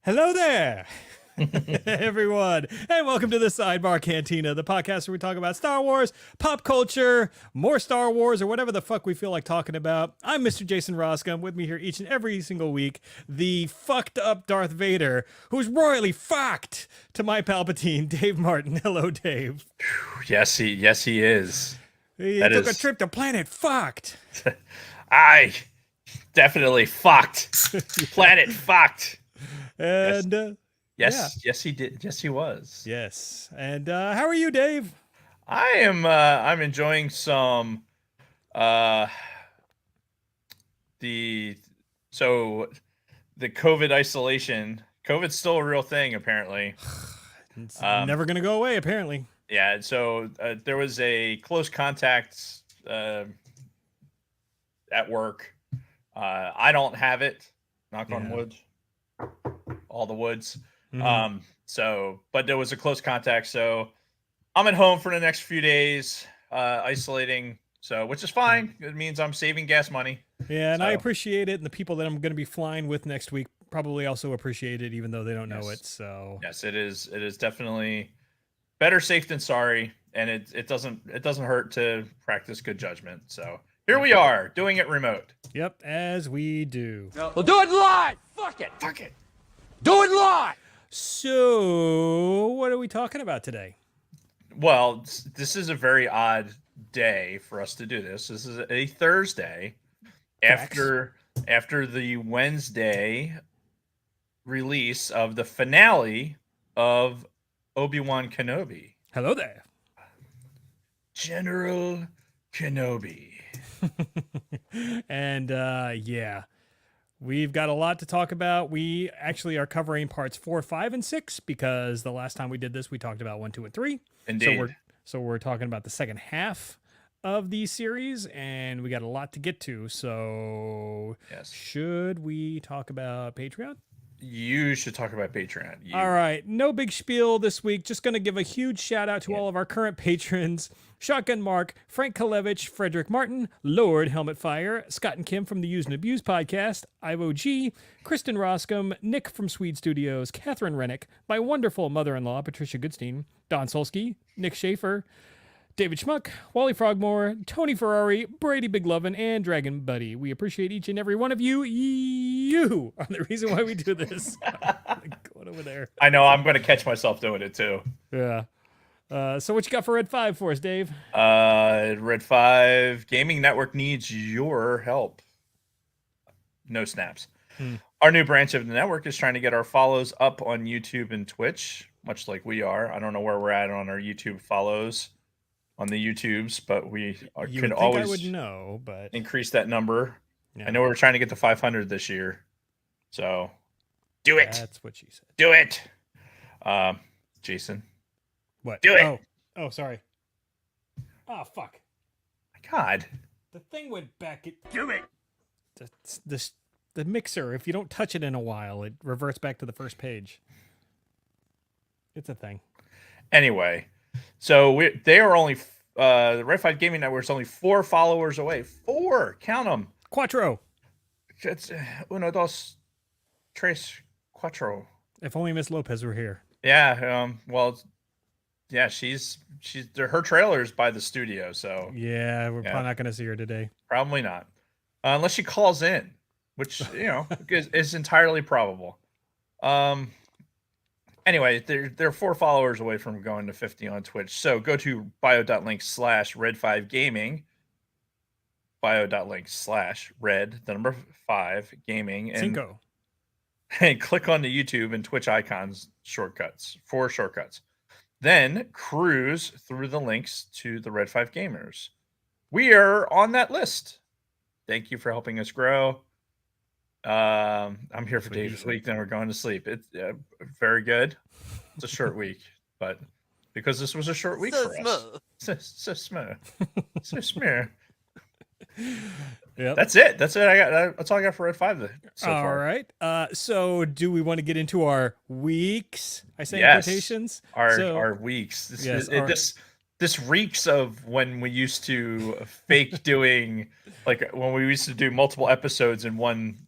Hello there, everyone, and welcome to the Sidebar Cantina, the podcast where we talk about Star Wars, pop culture, more Star Wars, or whatever the fuck we feel like talking about. I'm Mr. Jason Roscom, with me here each and every single week, the fucked up Darth Vader, who's royally fucked to my Palpatine, Dave Martin. Hello, Dave. Yes, he is. He That took a is. trip to Planet Fucked. I definitely fucked. Planet fucked. And, Yes, he did. Yes, he was. yes. And how are you, Dave? I'm enjoying some uh the so the COVID isolation. COVID's still a real thing apparently. It's never going to go away, apparently. Yeah, so there was a close contact at work. I don't have it. Knock on wood. All the woods. Mhm. But there was a close contact. So I'm at home for the next few days, isolating. So, which is fine. It means I'm saving gas money. Yeah, and So, I appreciate it, and the people that I'm going to be flying with next week probably also appreciate it, even though they don't know it. So yes, it is. It is definitely better safe than sorry, and it doesn't hurt to practice good judgment. So here we are doing it remote. yep, as we do. We'll do it live. Fuck it. Fuck it. Do it live. So what are we talking about today? Well, this is a very odd day for us to do this. This is a Thursday after the Wednesday release of the finale of Obi-Wan Kenobi. Hello there. General Kenobi. And yeah, we've got a lot to talk about. We actually are covering parts 4, 5, and 6 because the last time we did this, we talked about 1, 2, and 3. Indeed. So we're talking about the second half of the series, and we got a lot to get to. So Yes. should we talk about Patreon? You should talk about Patreon. All right, no big spiel this week. Just going to give a huge shout out to all of our current patrons: Shotgun Mark, Frank Kalevich, Frederick Martin, Lord Helmet Fire, Scott and Kim from the Use and Abuse podcast, Ivo G, Kristen Roscom, Nick from Swede Studios, Catherine Rennick, my wonderful mother-in-law Patricia Goodstein, Don Solsky, Nick Schaefer, David Schmuck, Wally Frogmore, Tony Ferrari, Brady Biglovin, and Dragon Buddy. We appreciate each and every one of you. You are the reason why we do this. Going over there. I know I'm going to catch myself doing it too. Yeah. So what you got for Red 5 for us, Dave? Red 5 Gaming Network needs your help. No snaps. Our new branch of the network is trying to get our follows up on YouTube and Twitch, much like we are. I don't know where we're at on our YouTube follows on the YouTubes, but we can always I would know, but increase that number. yeah, I know we're trying to get to 500 this year. So do it. that's what she said. Do it. Jason. What? Do it. Oh, sorry. Oh, fuck. My God. The thing went back. Do it. The mixer, if you don't touch it in a while, it reverts back to the first page. It's a thing. Anyway, so they are only the Red 5 Gaming Network is only 4 followers away. 4, count them. Quattro. It's uno, dos, tres, cuatro. If only Miss Lopez were here. Yeah. Well, yeah. Her trailer's by the studio, so Yeah, we're probably not going to see her today. probably not, unless she calls in, which is entirely probable. Anyway, they're 4 followers away from going to 50 on Twitch. So go to bio.link/red5gaming, bio.link/red, the number 5 gaming, and Cinco. and click on the YouTube and Twitch icons shortcuts, 4 shortcuts. Then cruise through the links to the Red 5 Gamers. We are on that list. Thank you for helping us grow. I'm here for Dave's week, then we're going to sleep. It's very good. It's a short week, but because this was a short week for us. So smooth. So smooth. Yep. That's it. That's all I got for Red 5 so All far. right. So do we want to get into our weeks? I say Yes. in quotations. Our weeks. This reeks of when we used to fake doing, like when we used to do multiple episodes in one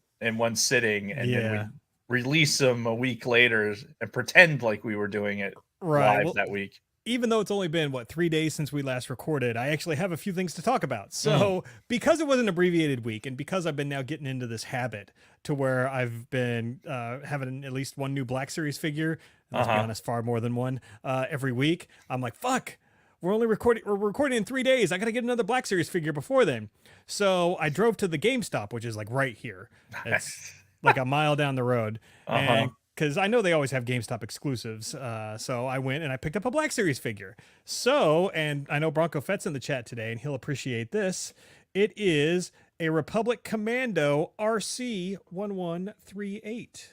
sitting, and then release them a week later and pretend like we were doing it Right. live Well, that week. even though it's only been 3 days since we last recorded, I actually have a few things to talk about. So because it was an abbreviated week, and because I've been now getting into this habit to where I've been having at least one new Black Series figure, and let's be honest, far more than one every week, I'm like, fuck, we're recording in 3 days. I gotta get another Black Series figure before then. So I drove to the GameStop, which is like right here. It's like a mile down the road. And because I know they always have GameStop exclusives. So I went and I picked up a Black Series figure. So, and I know Bronco Fett's in the chat today, and he'll appreciate this. It is a Republic Commando RC1138.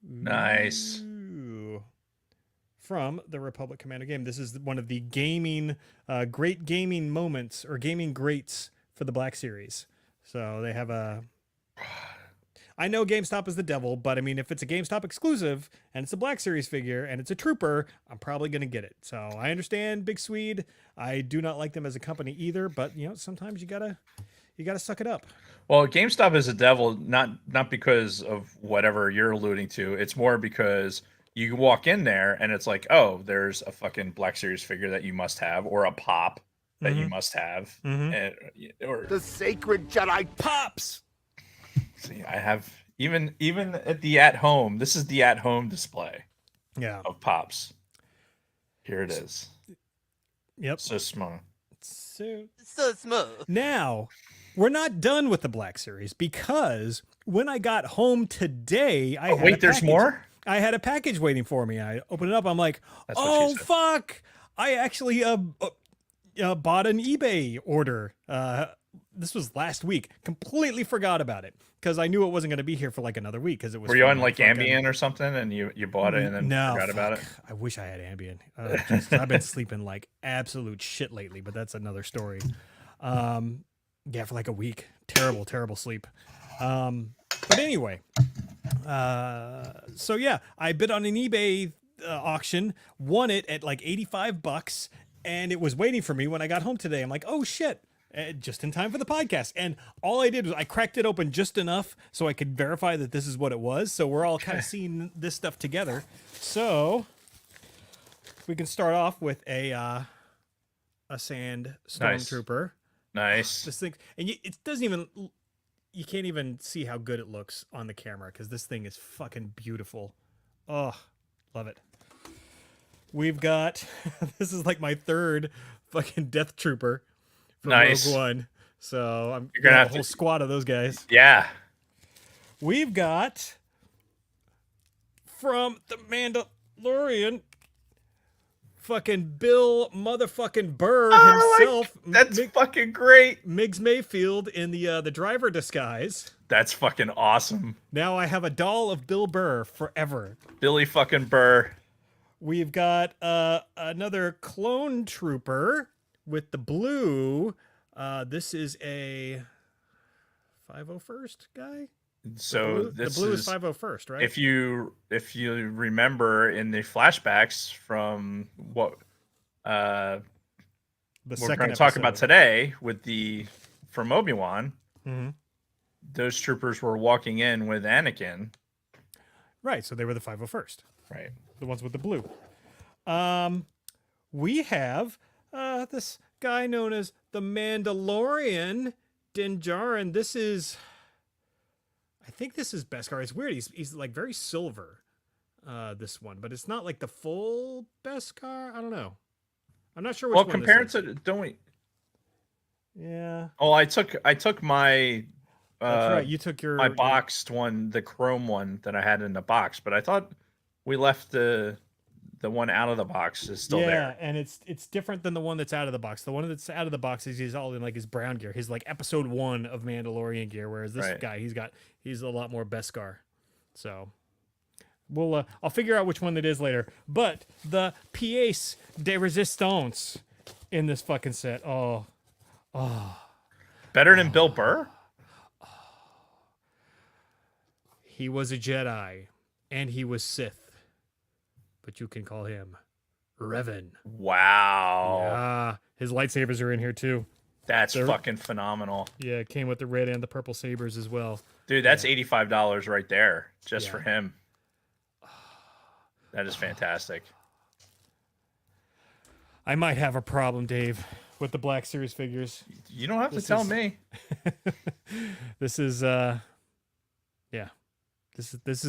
Nice. Ooh. From the Republic Commando game. This is one of the gaming, great gaming moments, or gaming greats for the Black Series. So they have a... I know GameStop is the devil, but I mean, if it's a GameStop exclusive and it's a Black Series figure and it's a trooper, I'm probably going to get it. So I understand Big Swede. I do not like them as a company either, but you know, sometimes you gotta suck it up. Well, GameStop is a devil, not because of whatever you're alluding to. It's more because you walk in there and it's like, oh, there's a fucking Black Series figure that you must have, or a pop that you must have, and, or The sacred Jedi Pops! see, I have even at the at-home. This is the at-home display of pops. Here it is. Yep. So small. So smooth. now, we're not done with the Black Series, because when I got home today, I had wait, a there's package. more? I had a package waiting for me. I opened it up. I'm like, That's what oh, she said. fuck. I actually bought an eBay order. This was last week. Completely forgot about it because I knew it wasn't going to be here for like another week. Because it was. Were you from, on like Ambien or something and you bought it and then no, forgot about it? I wish I had Ambien. Jesus, I've been sleeping like absolute shit lately, but that's another story. Yeah, for like a week. Terrible sleep. But anyway, so yeah, I bid on an eBay auction, won it at like $85, and it was waiting for me when I got home today. I'm like, oh shit. Just in time for the podcast. And all I did was I cracked it open just enough so I could verify that this is what it was. So we're all kind of seeing this stuff together. So we can start off with a sand stormtrooper. Nice. This thing, and it doesn't even, you can't even see how good it looks on the camera because this thing is fucking beautiful. Oh, love it. We've got, this is like my third fucking Death Trooper. Nice. Rogue One. So I'm You're gonna have a whole to... squad of those guys. Yeah. We've got from the Mandalorian, fucking Bill motherfucking Burr himself. That's fucking great. Miggs Mayfield in the driver disguise. That's fucking awesome. Now I have a doll of Bill Burr forever. Billy fucking Burr. We've got another clone trooper with the blue. This is a 501st guy. So the blue is 501st, right? If you remember in the flashbacks from what the we're going to talk about today with from Obi-Wan, those troopers were walking in with Anakin. Right, so they were the 501st. Right. The ones with the blue. We have this guy known as the Mandalorian, Din Djarin. This is, I think this is Beskar. It's weird. He's like very silver, this one, but it's not like the full Beskar. I don't know. I'm not sure which one. Well, compared to, don't we? Yeah. Oh, I took my. That's right. You took my boxed one, the chrome one that I had in the box, but I thought we left the one out of the box is still there. Yeah, and it's different than the one that's out of the box. The one that's out of the box is he's all in like his brown gear, his like episode 1 of Mandalorian gear, whereas this guy he's a lot more Beskar. So we'll I'll figure out which one it is later. But the pièce de résistance in this fucking set. Better than Bill Burr? He was a Jedi and he was Sith. But you can call him Revan. Wow. Yeah, his lightsabers are in here too. That's They're- fucking phenomenal. Yeah, it came with the red and the purple sabers as well. Dude, that's $85 right there just Yeah. for him. That is fantastic. I might have a problem, Dave, with the Black Series figures. You don't have to This tell is- me. This is yeah. This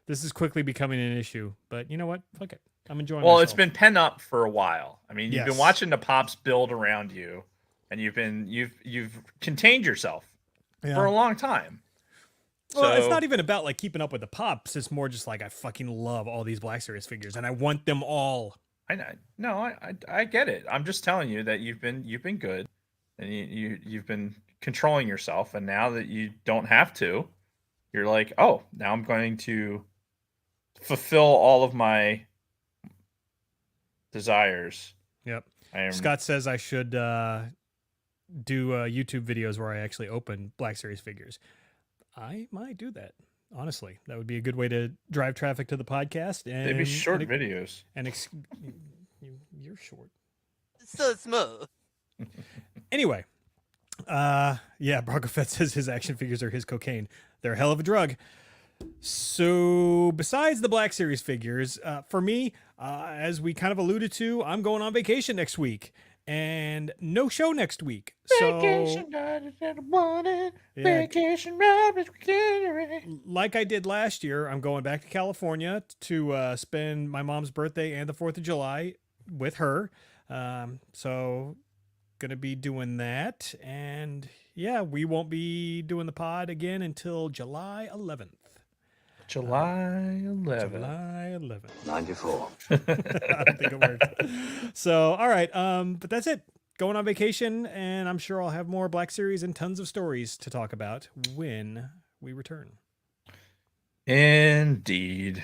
is quickly becoming an issue. But you know what? Fuck it. I'm enjoying Well, myself. it's been pent up for a while. I mean, you've been Yes. watching the pops build around you, and you've contained yourself for a long time. Well, it's So- not even about like keeping up with the pops. It's more just like I fucking love all these Black Series figures and I want them all. I know. No, I get it. I'm just telling you that you've been good, and you've been controlling yourself, and now that you don't have to, you're like, oh, now I'm going to fulfill all of my desires. Yep. I am, Scott says I should do YouTube videos where I actually open Black Series figures. I might do that. Honestly, that would be a good way to drive traffic to the podcast. And they'd be short and, videos. And you're short. So small. Anyway, yeah, Bronco Fett says his action figures are his cocaine. They're a hell of a drug. So besides the Black Series figures, for me, as we kind of alluded to, I'm going on vacation next week and no show next week. Vacation night is in the morning. Vacation ride is getting. Like I did last year, I'm going back to California to spend my mom's birthday and the 4th of July with her. So going to be doing that. And yeah, we won't be doing the pod again until July 11th. July 11th. July 11th. 94. I don't think it worked. So, all right. But that's it. Going on vacation, and I'm sure I'll have more Black Series and tons of stories to talk about when we return. Indeed.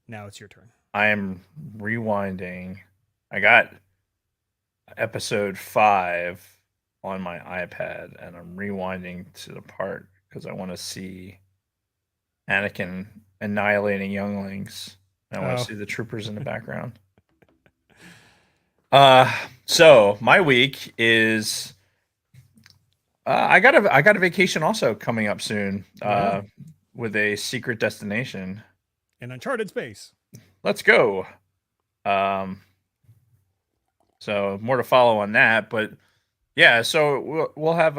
Now it's your turn. I am rewinding. I got episode 5 on my iPad, and I'm rewinding to the part because I want to see Anakin annihilating younglings. I want to see the troopers in the background. So my week is I got a vacation also coming up soon with a secret destination. An uncharted space. Let's go. So more to follow on that, but yeah, so we'll have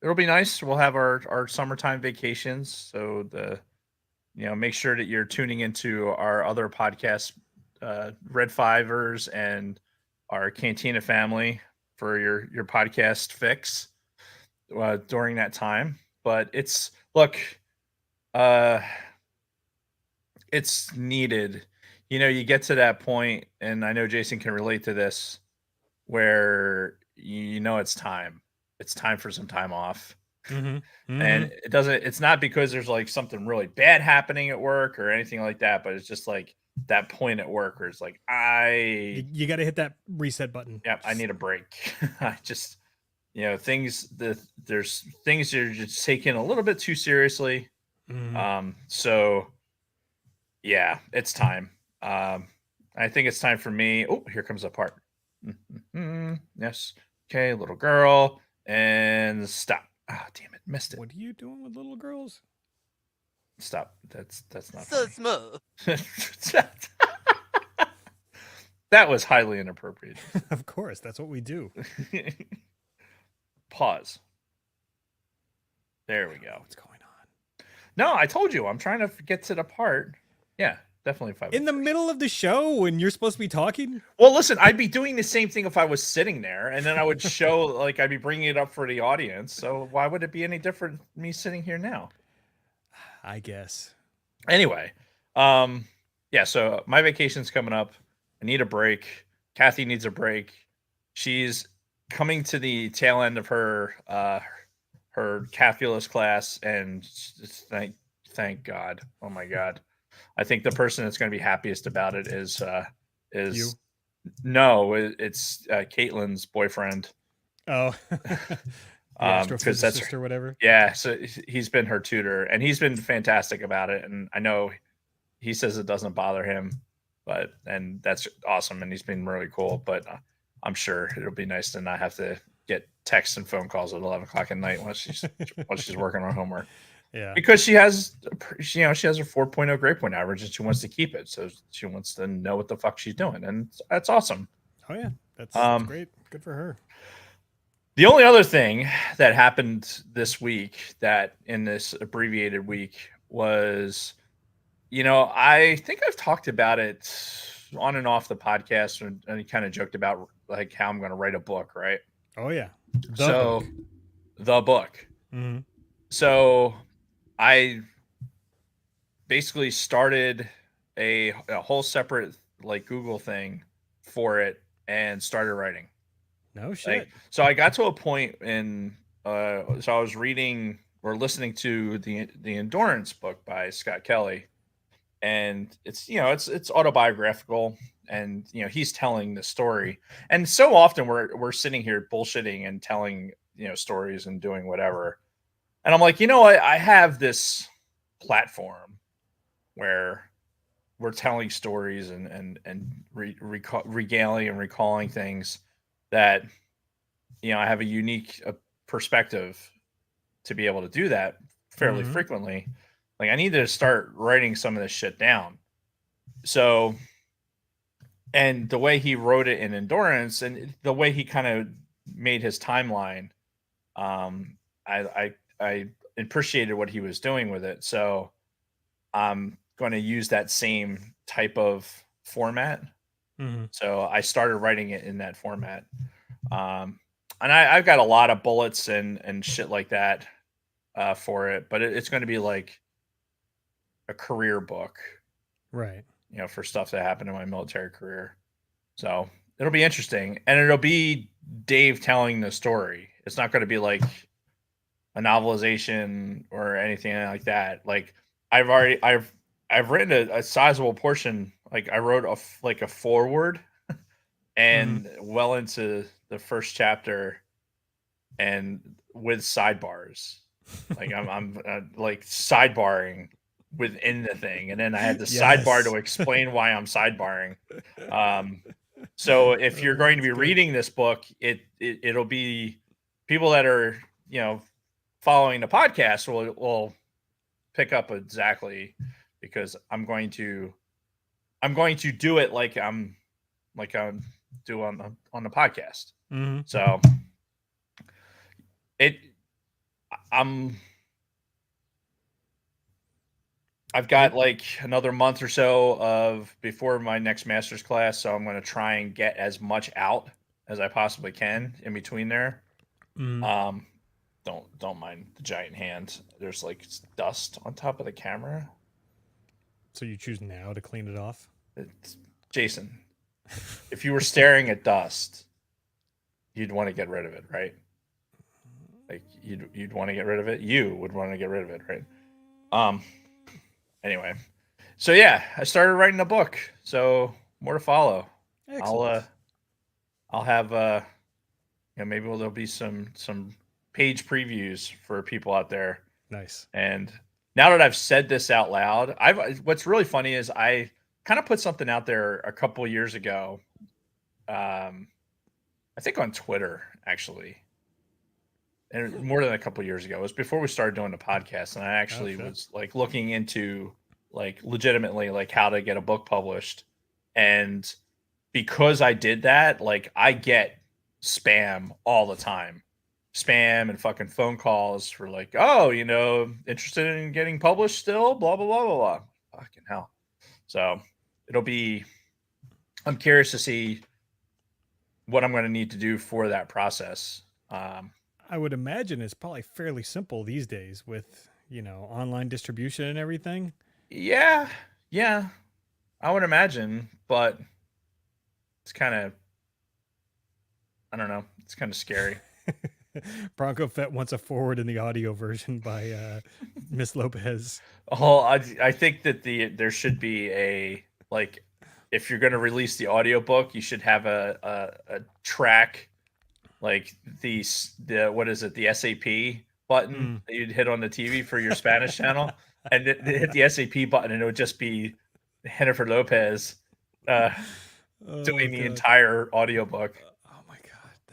it'll be nice. We'll have our summertime vacations. So make sure that you're tuning into our other podcasts, Red Fivers and our Cantina family for your podcast fix during that time. But it's needed. You get to that point, and I know Jason can relate to this, where it's time. It's time for some time off. Mm-hmm. And it's not because there's like something really bad happening at work or anything like that, but it's just like that point at work where it's like, you got to hit that reset button. Yeah, I need a break. I just, there's things you're just taking a little bit too seriously. So yeah, it's time. I think it's time for me. Oh, here comes a part. Yes. Okay, little girl, and stop. Ah, damn it, missed it. What are you doing with little girls? Stop. That's not So funny. small. That was highly inappropriate. Of course, that's what we do. Pause. There we go. What's going on? No, I told you I'm trying to get to the part. Yeah, definitely 5. In the middle of the show when you're supposed to be talking? Well, listen, I'd be doing the same thing if I was sitting there, and then I would show like I'd be bringing it up for the audience. So why would it be any different me sitting here now? I guess. Anyway, yeah. So my vacation's coming up. I need a break. Kathy needs a break. She's coming to the tail end of her calculus class, and thank God. Oh my God. I think the person that's going to be happiest about it is You? No, it's Caitlin's boyfriend. Oh. Because that's or whatever. Yeah, so he's been her tutor, and he's been fantastic about it. And I know he says it doesn't bother him, and that's awesome. And he's been really cool. But I'm sure it'll be nice to not have to get texts and phone calls at 11 o'clock at night while she's working on homework. Yeah. Because she has her 4.0 grade point average and she wants to keep it. So she wants to know what the fuck she's doing. And that's awesome. Oh yeah. That's great. Good for her. The only other thing that happened this week, that in this abbreviated week, was, I think I've talked about it on and off the podcast, and kind of joked about like how I'm going to write a book, right? Oh yeah. The book. Mm-hmm. So I basically started a whole separate like Google thing for it and started writing. No shit. So I got to a point in so I was reading or listening to the Endurance book by Scott Kelly, and it's it's autobiographical, and he's telling the story. And so often we're sitting here bullshitting and telling stories and doing whatever, and I'm like, I have this platform where we're telling stories and regaling and recalling things that I have a unique perspective to be able to do that fairly frequently. Like, I need to start writing some of this shit down. So, and the way he wrote it in Endurance and the way he kind of made his timeline, I appreciated what he was doing with it. So I'm going to use that same type of format. Mm-hmm. So I started writing it in that format. And I've got a lot of bullets and shit like that for it, but it's going to be like a career book, right? For stuff that happened in my military career. So it'll be interesting, and it'll be Dave telling the story. It's not going to be like a novelization or anything like that. Like I've written a sizable portion. Like I wrote a foreword and well into the first chapter, and with sidebars. Like I'm like sidebarring within the thing, and then I had the sidebar to explain why I'm sidebarring. So if you're going to be reading this book, it'll be people that are following the podcast will pick up exactly, because I'm going to do it like I'm do on the podcast. Mm-hmm. So I've got like another month or so of before my next master's class, so I'm going to try and get as much out as I possibly can in between there. Mm-hmm. Don't mind the giant hand. There's like dust on top of the camera. So you choose now to clean it off? Jason, if you were staring at dust, you'd want to get rid of it, right? Like you'd want to get rid of it. You would want to get rid of it, right? Anyway, so yeah, I started writing a book. So more to follow. Excellent. I'll have maybe there'll be some page previews for people out there. Nice. And now that I've said this out loud, what's really funny is I kind of put something out there a couple of years ago. I think on Twitter, actually. And more than a couple of years ago. It was before we started doing the podcast, and I actually was like looking into like legitimately like how to get a book published. And because I did that, like I get spam all the time. Spam and fucking phone calls for like, oh, interested in getting published still, blah blah blah blah blah. Fucking hell. So I'm curious to see what I'm going to need to do for that process. I would imagine it's probably fairly simple these days with, online distribution and everything. Yeah, I would imagine, but it's kind of, I don't know, it's kind of scary. Bronco Fett wants a forward in the audio version by Miss Lopez. Oh, I think that there should be a, like, if you're going to release the audiobook, you should have a track, like the what is it, the SAP button that you'd hit on the TV for your Spanish channel, and hit the SAP button, and it would just be Jennifer Lopez doing the entire audiobook.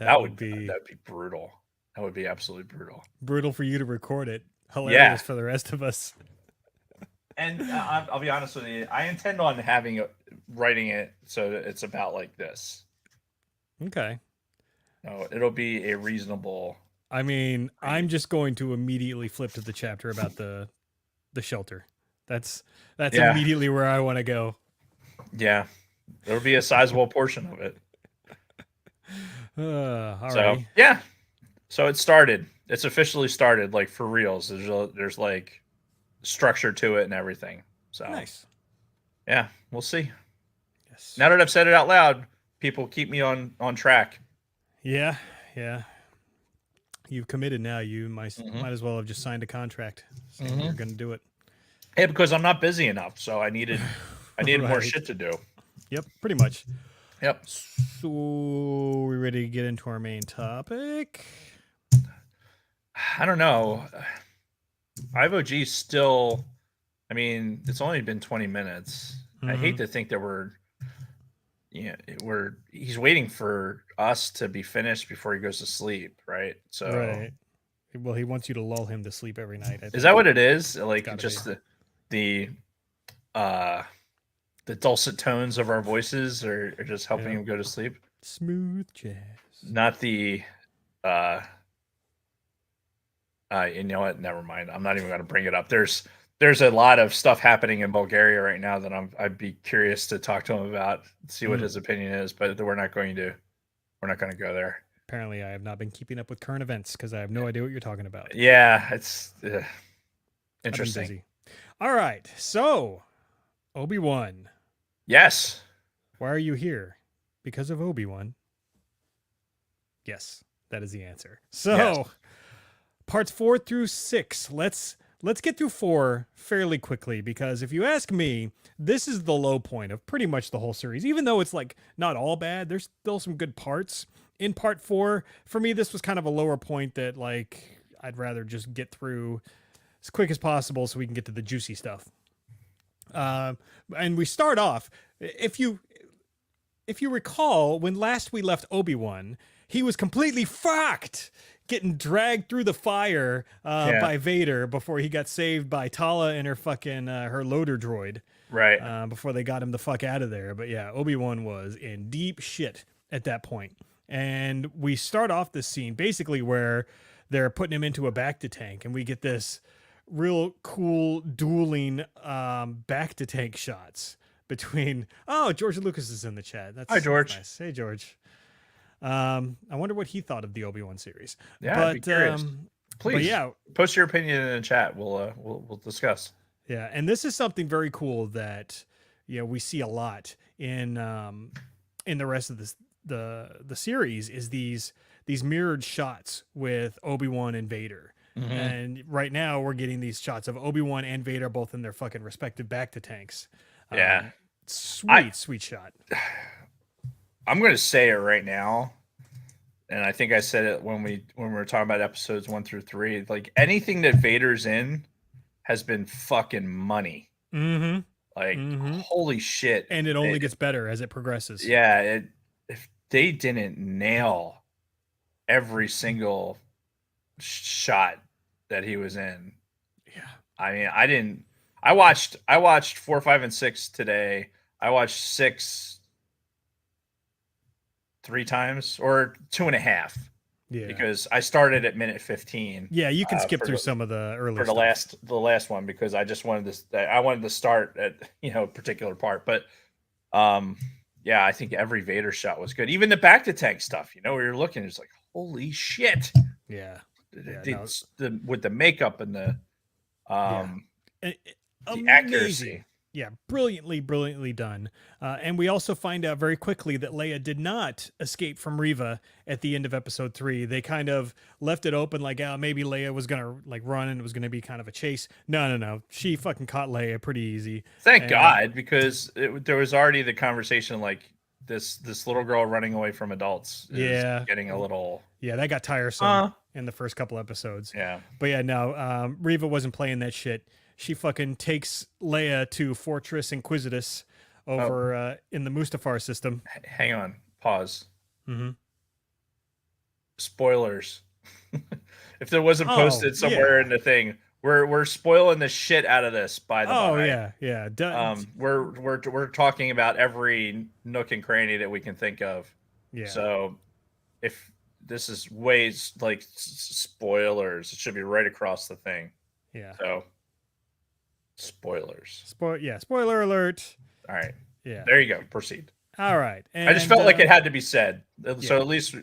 That would be that'd be brutal. That would be absolutely brutal. brutal for you to record it. Hilarious Yeah. for the rest of us. And I'll be honest with you. I intend on writing it so that it's about like this. Okay. No, it'll be a reasonable. I mean, I'm just going to immediately flip to the chapter about the shelter. That's Yeah. immediately where I want to go. Yeah, there'll be a sizable portion of it. All So right. yeah, so it started. It's officially started, like for reals. There's like structure to it and everything. So Nice. yeah, we'll see. Yes. Now that I've said it out loud, people keep me on track. Yeah. Yeah. You've committed now. You might Mhm. as well have just signed a contract saying you're going to do it. Yeah, because I'm not busy enough, so I needed more Right. shit to do. Yep. Pretty much. Yep. So we ready to get into our main topic? I don't know. IVOG still. I mean, it's only been 20 minutes. I hate to think that he's waiting for us to be finished before he goes to sleep, right? So Right. Well, he wants you to lull him to sleep every night. is that what it is? Like Gotta just be. the dulcet tones of our voices are just helping him go to sleep? Smooth jazz. Not the you know what? Never mind. I'm not even going to bring it up. There's a lot of stuff happening in Bulgaria right now that I'd be curious to talk to him about, see what his opinion is, but we're not going to go there. Apparently, I have not been keeping up with current events because I have no idea what you're talking about. Yeah, it's I've been interesting. busy. All right, so Obi-Wan, Yes. why are you here? Because of Obi-Wan. Yes, that is the answer. So, Yes. parts 4 through 6. Let's get through 4 fairly quickly because if you ask me, this is the low point of pretty much the whole series. Even though it's like not all bad, there's still some good parts in part 4. For me, this was kind of a lower point that like I'd rather just get through as quick as possible so we can get to the juicy stuff. And we start off, if you recall, when last we left Obi-Wan, he was completely fucked, getting dragged through the fire by Vader before he got saved by Tala and her fucking her loader droid. Right. Before they got him the fuck out of there. But yeah, Obi-Wan was in deep shit at that point. And we start off this scene basically where they're putting him into a Bacta-tank, and we get this real cool dueling Bacta-tank shots between. Oh, George Lucas is in the chat. Hi, George. Nice. Hey, George. I wonder what he thought of the Obi-Wan series. Yeah, I'd be curious. Please, but yeah, post your opinion in the chat. We'll discuss. yeah, and this is something very cool that we see a lot in the rest of the series is these mirrored shots with Obi-Wan and Vader. Mm-hmm. And right now we're getting these shots of Obi-Wan and Vader both in their fucking respective Bacta-tanks. Yeah. Sweet shot. I'm going to say it right now, and I think I said it when we were talking about episodes 1 through 3. Like anything that Vader's in has been fucking money. Mm-hmm. Like holy shit! And it only gets better as it progresses. Yeah, if they didn't nail every single shot that he was in, Yeah. I mean, I didn't. I watched 4, 5, and 6 today. I watched 6 3 times or 2.5. Yeah. Because I started at minute 15. Yeah, you can skip through some of the early for the last one because I just wanted I wanted to start at a particular part. But yeah, I think every Vader shot was good. Even the Bacta-tank stuff, where you're looking, it's like holy shit. Yeah. With the makeup and the accuracy. Yeah, brilliantly done. And we also find out very quickly that Leia did not escape from Reva at the end of episode 3. They kind of left it open like, maybe Leia was going to like run and it was going to be kind of a chase. No. She fucking caught Leia pretty easy. Thank God, because there was already the conversation like this little girl running away from adults is getting a little... Yeah, that got tiresome in the first couple episodes. Yeah. But yeah, no, Reva wasn't playing that shit. She fucking takes Leia to Fortress Inquisitus over in the Mustafar system. Hang on. Pause. Mm-hmm. spoilers. If there wasn't Oh, posted somewhere yeah. in the thing, we're spoiling the shit out of this. By the Oh by, yeah. we're talking about every nook and cranny that we can think of. Yeah. So if this is ways like spoilers, it should be right across the thing. Yeah. So spoilers. Spoiler alert. All right. Yeah. There you go. Proceed. All right. And, I just felt like it had to be said, yeah. so at least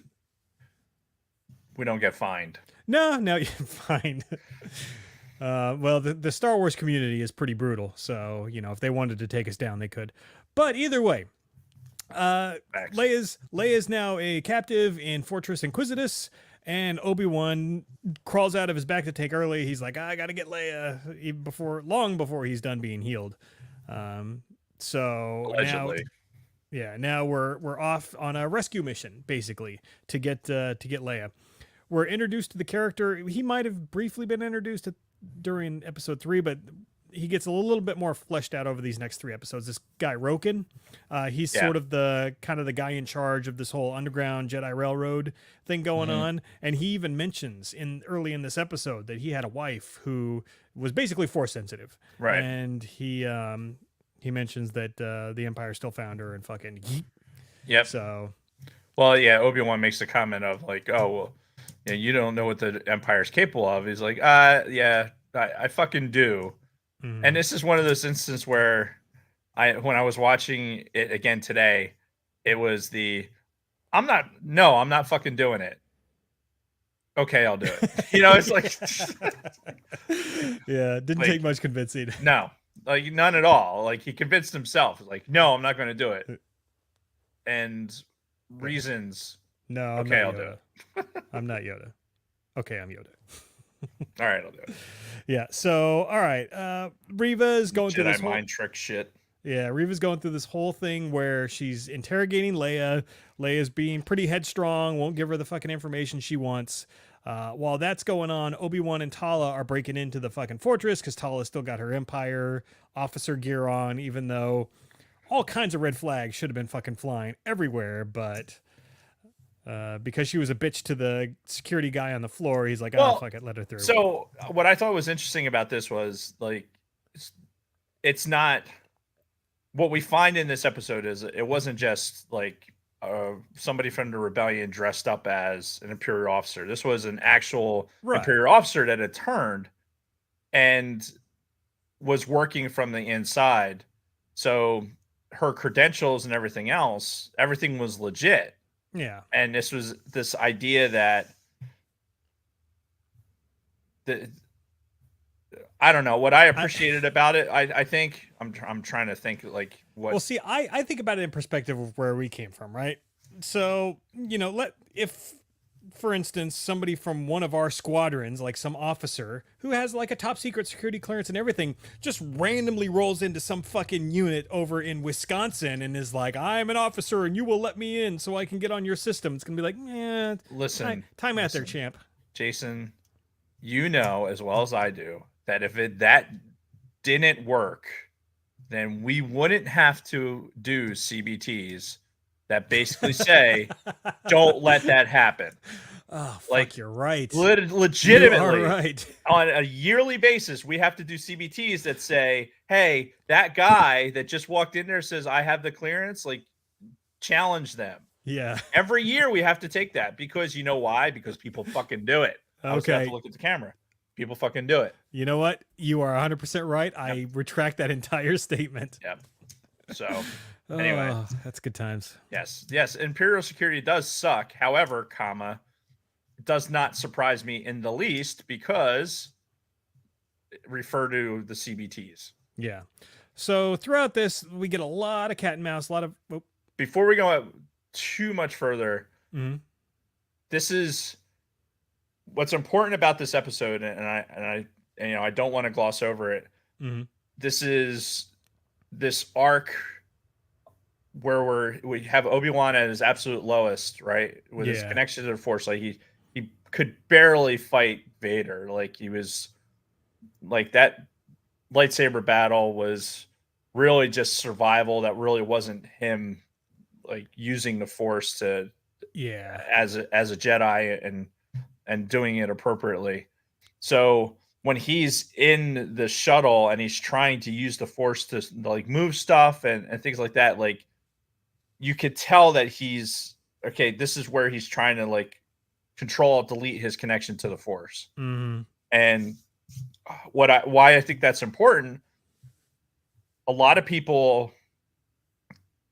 we don't get fined. No, you're fine. Well, the Star Wars community is pretty brutal, so if they wanted to take us down, they could. But either way, Leia's now a captive in Fortress Inquisitus, and Obi-Wan crawls out of his back to take early. He's like, I gotta get Leia long before he's done being healed. So Allegedly. now we're off on a rescue mission basically to get Leia. We're introduced to the character. He might have briefly been introduced during episode 3, but he gets a little bit more fleshed out over these next 3 episodes. This guy Roken, he's sort of the guy in charge of this whole underground Jedi Railroad thing going on, and he even mentions early in this episode that he had a wife who was basically force sensitive, right? And he mentions that the Empire still found her and fucking yep. So, well, yeah, Obi-Wan makes the comment of like, oh well, yeah, you don't know what the Empire's capable of. He's like, yeah, I fucking do. And this is one of those instances where when I was watching it again today, it was I'm not fucking doing it. Okay, I'll do it. It's like, yeah, didn't take much convincing. No, like none at all. Like he convinced himself. Like, no, I'm not going to do it. And reasons. No, okay, I'll do it. I'm not Yoda. Okay, I'm Yoda. All right, I'll do it. Yeah. So, all right. Riva's going through this mind trick shit. Yeah, Riva's going through this whole thing where she's interrogating Leia. Leia's being pretty headstrong, won't give her the fucking information she wants. While that's going on, Obi-Wan and Tala are breaking into the fucking fortress because Tala's still got her Empire officer gear on, even though all kinds of red flags should have been fucking flying everywhere, but because she was a bitch to the security guy on the floor, he's like, oh, fuck it, let her through. So what I thought was interesting about this was like, it's not what we find in this episode is it wasn't just like somebody from the rebellion dressed up as an Imperial officer. This was an actual Imperial officer that had turned and was working from the inside. So her credentials and everything else, everything was legit. Yeah. And this was this idea that I don't know what I appreciated about it. I think I'm trying to think like what. Well, see, I think about it in perspective of where we came from, right? So, if, for instance, somebody from one of our squadrons, like some officer who has like a top secret security clearance and everything, just randomly rolls into some fucking unit over in Wisconsin and is like, I'm an officer and you will let me in so I can get on your system. It's going to be like, listen, time out there, champ. Jason, as well as I do, that if that didn't work, then we wouldn't have to do CBTs that basically say, don't let that happen. Oh, fuck, you're right. Legitimately, you are right. On a yearly basis, we have to do CBTs that say, hey, that guy that just walked in there says, I have the clearance, like, challenge them. Yeah. Every year we have to take that because you know why? Because people fucking do it. I was going to have to look at the camera. People fucking do it. You know what? You are 100% right. Yep. I retract that entire statement. Yep. So, anyway. That's good times. Yes. Imperial security does suck. However, it does not surprise me in the least because refer to the CBTs. Yeah. So, throughout this, we get a lot of cat and mouse, a lot of... Oh. Before we go too much further, this is... What's important about this episode, and I don't want to gloss over it. This is this arc where we have Obi-Wan at his absolute lowest, right? With his connection to the Force, like he could barely fight Vader. Like he was like that lightsaber battle was really just survival. That really wasn't him like using the Force to Yeah. as a Jedi and doing it appropriately. So when he's in the shuttle and he's trying to use the Force to like move stuff and things like that, like you could tell that he's okay. This is where he's trying to like control, delete his connection to the Force. Mm-hmm. And why I think that's important. A lot of people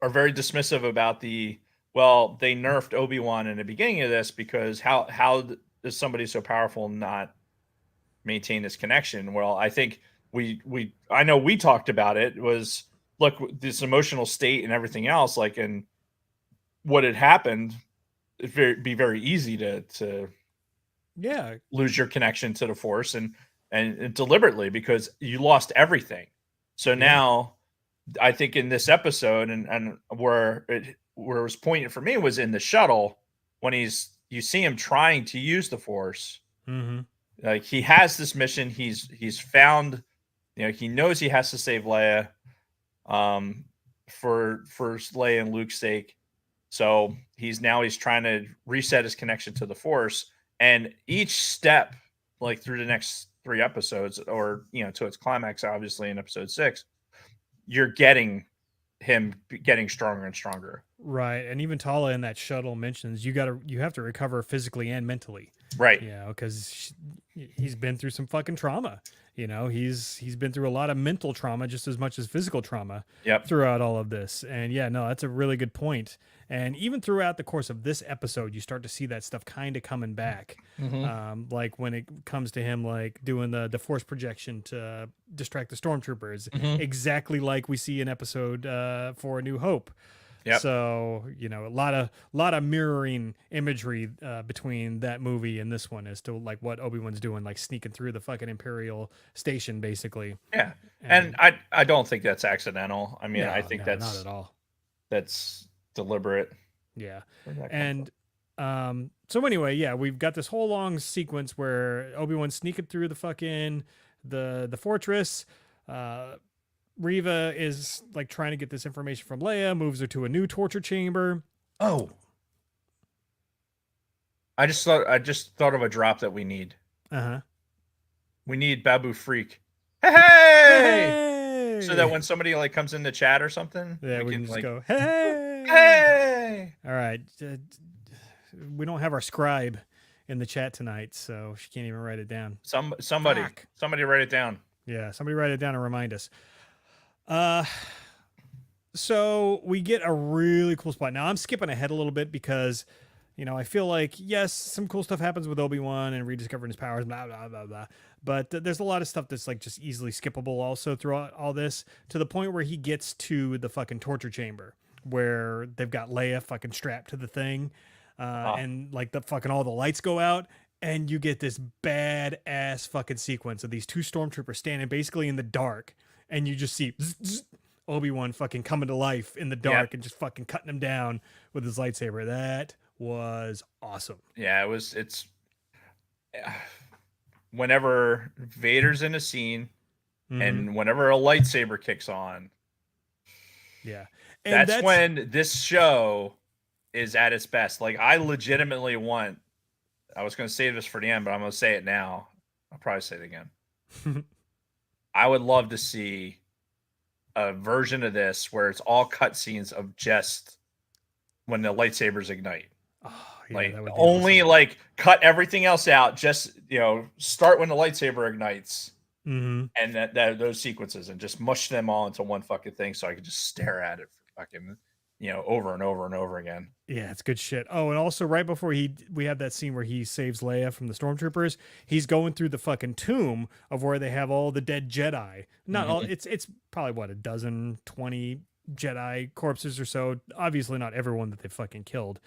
are very dismissive about they nerfed Obi-Wan in the beginning of this because how is somebody so powerful not maintain this connection? Well, I think I know we talked about it was look, this emotional state and everything else, like, and what had happened, it'd be very easy to lose your connection to the Force and deliberately because you lost everything. So now I think in this episode and where it was poignant for me was in the shuttle when you see him trying to use the Force. Mm-hmm. Like he has this mission. He's found, he knows he has to save Leia, for Leia and Luke's sake. So he's trying to reset his connection to the Force, and each step, like through the next 3 episodes, or to its climax, obviously in episode 6, you're getting him getting stronger and stronger. Right, and even Tala in that shuttle mentions you have to recover physically and mentally. Right. Because he's been through some fucking trauma. He's been through a lot of mental trauma just as much as physical trauma. Yep. Throughout all of this, and that's a really good point. And even throughout the course of this episode, you start to see that stuff kind of coming back. Mm-hmm. Like when it comes to him, like doing the Force projection to distract the stormtroopers, Mm-hmm. exactly like we see in episode 4: A New Hope. Yep. So a lot of mirroring imagery between that movie and this one as to like what Obi-Wan's doing, like sneaking through the fucking Imperial station, basically. Yeah, and I don't think that's accidental. I mean, I think that's not at all. That's deliberate. Yeah, and so anyway, we've got this whole long sequence where Obi-Wan's sneaking through the fucking the fortress. Reva is like trying to get this information from Leia, moves her to a new torture chamber. Oh, I just thought of a drop that we need. We need Babu Freak. Hey! So that when somebody like comes in the chat or something, we can just like go, hey! Hey! All right. We don't have our scribe in the chat tonight, so she can't even write it down. Somebody write it down. Yeah, somebody write it down and remind us. So we get a really cool spot. Now I'm skipping ahead a little bit because, I feel like, yes, some cool stuff happens with Obi-Wan and rediscovering his powers, blah, blah, blah, blah. But there's a lot of stuff that's like just easily skippable also throughout all this, to the point where he gets to the fucking torture chamber where they've got Leia fucking strapped to the thing. And like the fucking, all the lights go out. And you get this badass fucking sequence of these 2 stormtroopers standing basically in the dark. And you just see Obi-Wan fucking coming to life in the dark and just fucking cutting him down with his lightsaber. That was awesome. Yeah, it's whenever Vader's in a scene and whenever a lightsaber kicks on. Yeah. And that's when this show is at its best. Like I legitimately I was going to save this for the end, but I'm going to say it now. I'll probably say it again. I would love to see a version of this where it's all cutscenes of just when the lightsabers ignite. Oh, yeah, like that would be only awesome. Like cut everything else out. Just start when the lightsaber ignites, and that those sequences, and just mush them all into one fucking thing, so I could just stare at it for fucking over and over and over again. Yeah, it's good shit. Oh, and also right before we have that scene where he saves Leia from the stormtroopers, he's going through the fucking tomb of where they have all the dead Jedi. Not all, it's probably what, 20 Jedi corpses or so. Obviously not everyone that they fucking killed.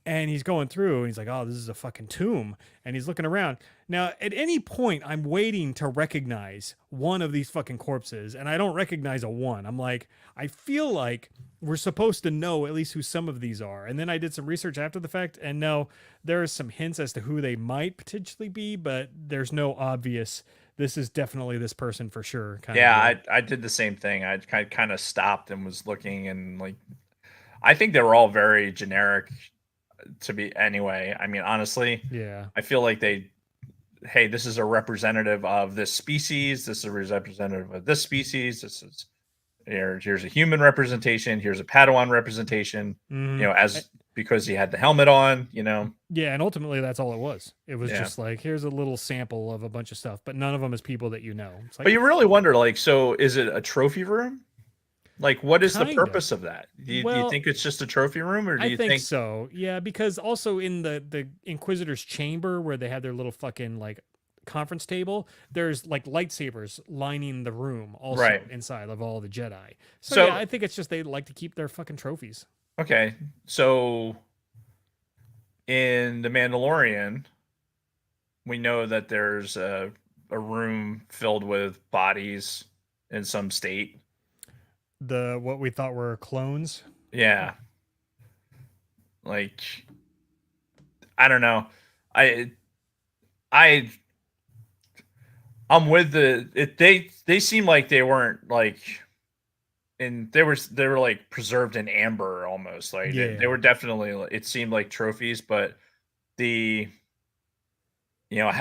And he's going through and he's like, oh, this is a fucking tomb. And he's looking around. Now, at any point, I'm waiting to recognize one of these fucking corpses. And I don't recognize a one. I'm like, I feel like we're supposed to know at least who some of these are. And then I did some research after the fact. And no, there are some hints as to who they might potentially be. But there's no obvious, this is definitely this person for sure. I did the same thing. I kind of stopped and was looking. And like, I think they were all very generic to be anyway. I mean, honestly, Yeah. I feel like hey, this is a representative of this species. This is a representative of this species. This is here's a human representation. Here's a Padawan representation. Mhm. As because he had the helmet on. Yeah, and ultimately that's all it was. It was Yeah. just like, here's a little sample of a bunch of stuff, but none of them is people that you know. It's like, But you really wonder, like, so is it a trophy room? Like, what is the Kinda. purpose of that? Do you Well, think it's just a trophy room, or do I you think so. Yeah, because also in the Inquisitor's chamber where they had their little fucking like conference table, there's like lightsabers lining the room also Right. inside of all the Jedi. So, So- yeah, I think it's just they like to keep their fucking trophies. Okay, so in The Mandalorian, we know that there's a room filled with bodies in some state. The what we thought were clones. Yeah. Like, I don't know. I I'm with they seem like they weren't like they were like preserved in amber almost. Like they Yeah. were definitely, it seemed like trophies, but the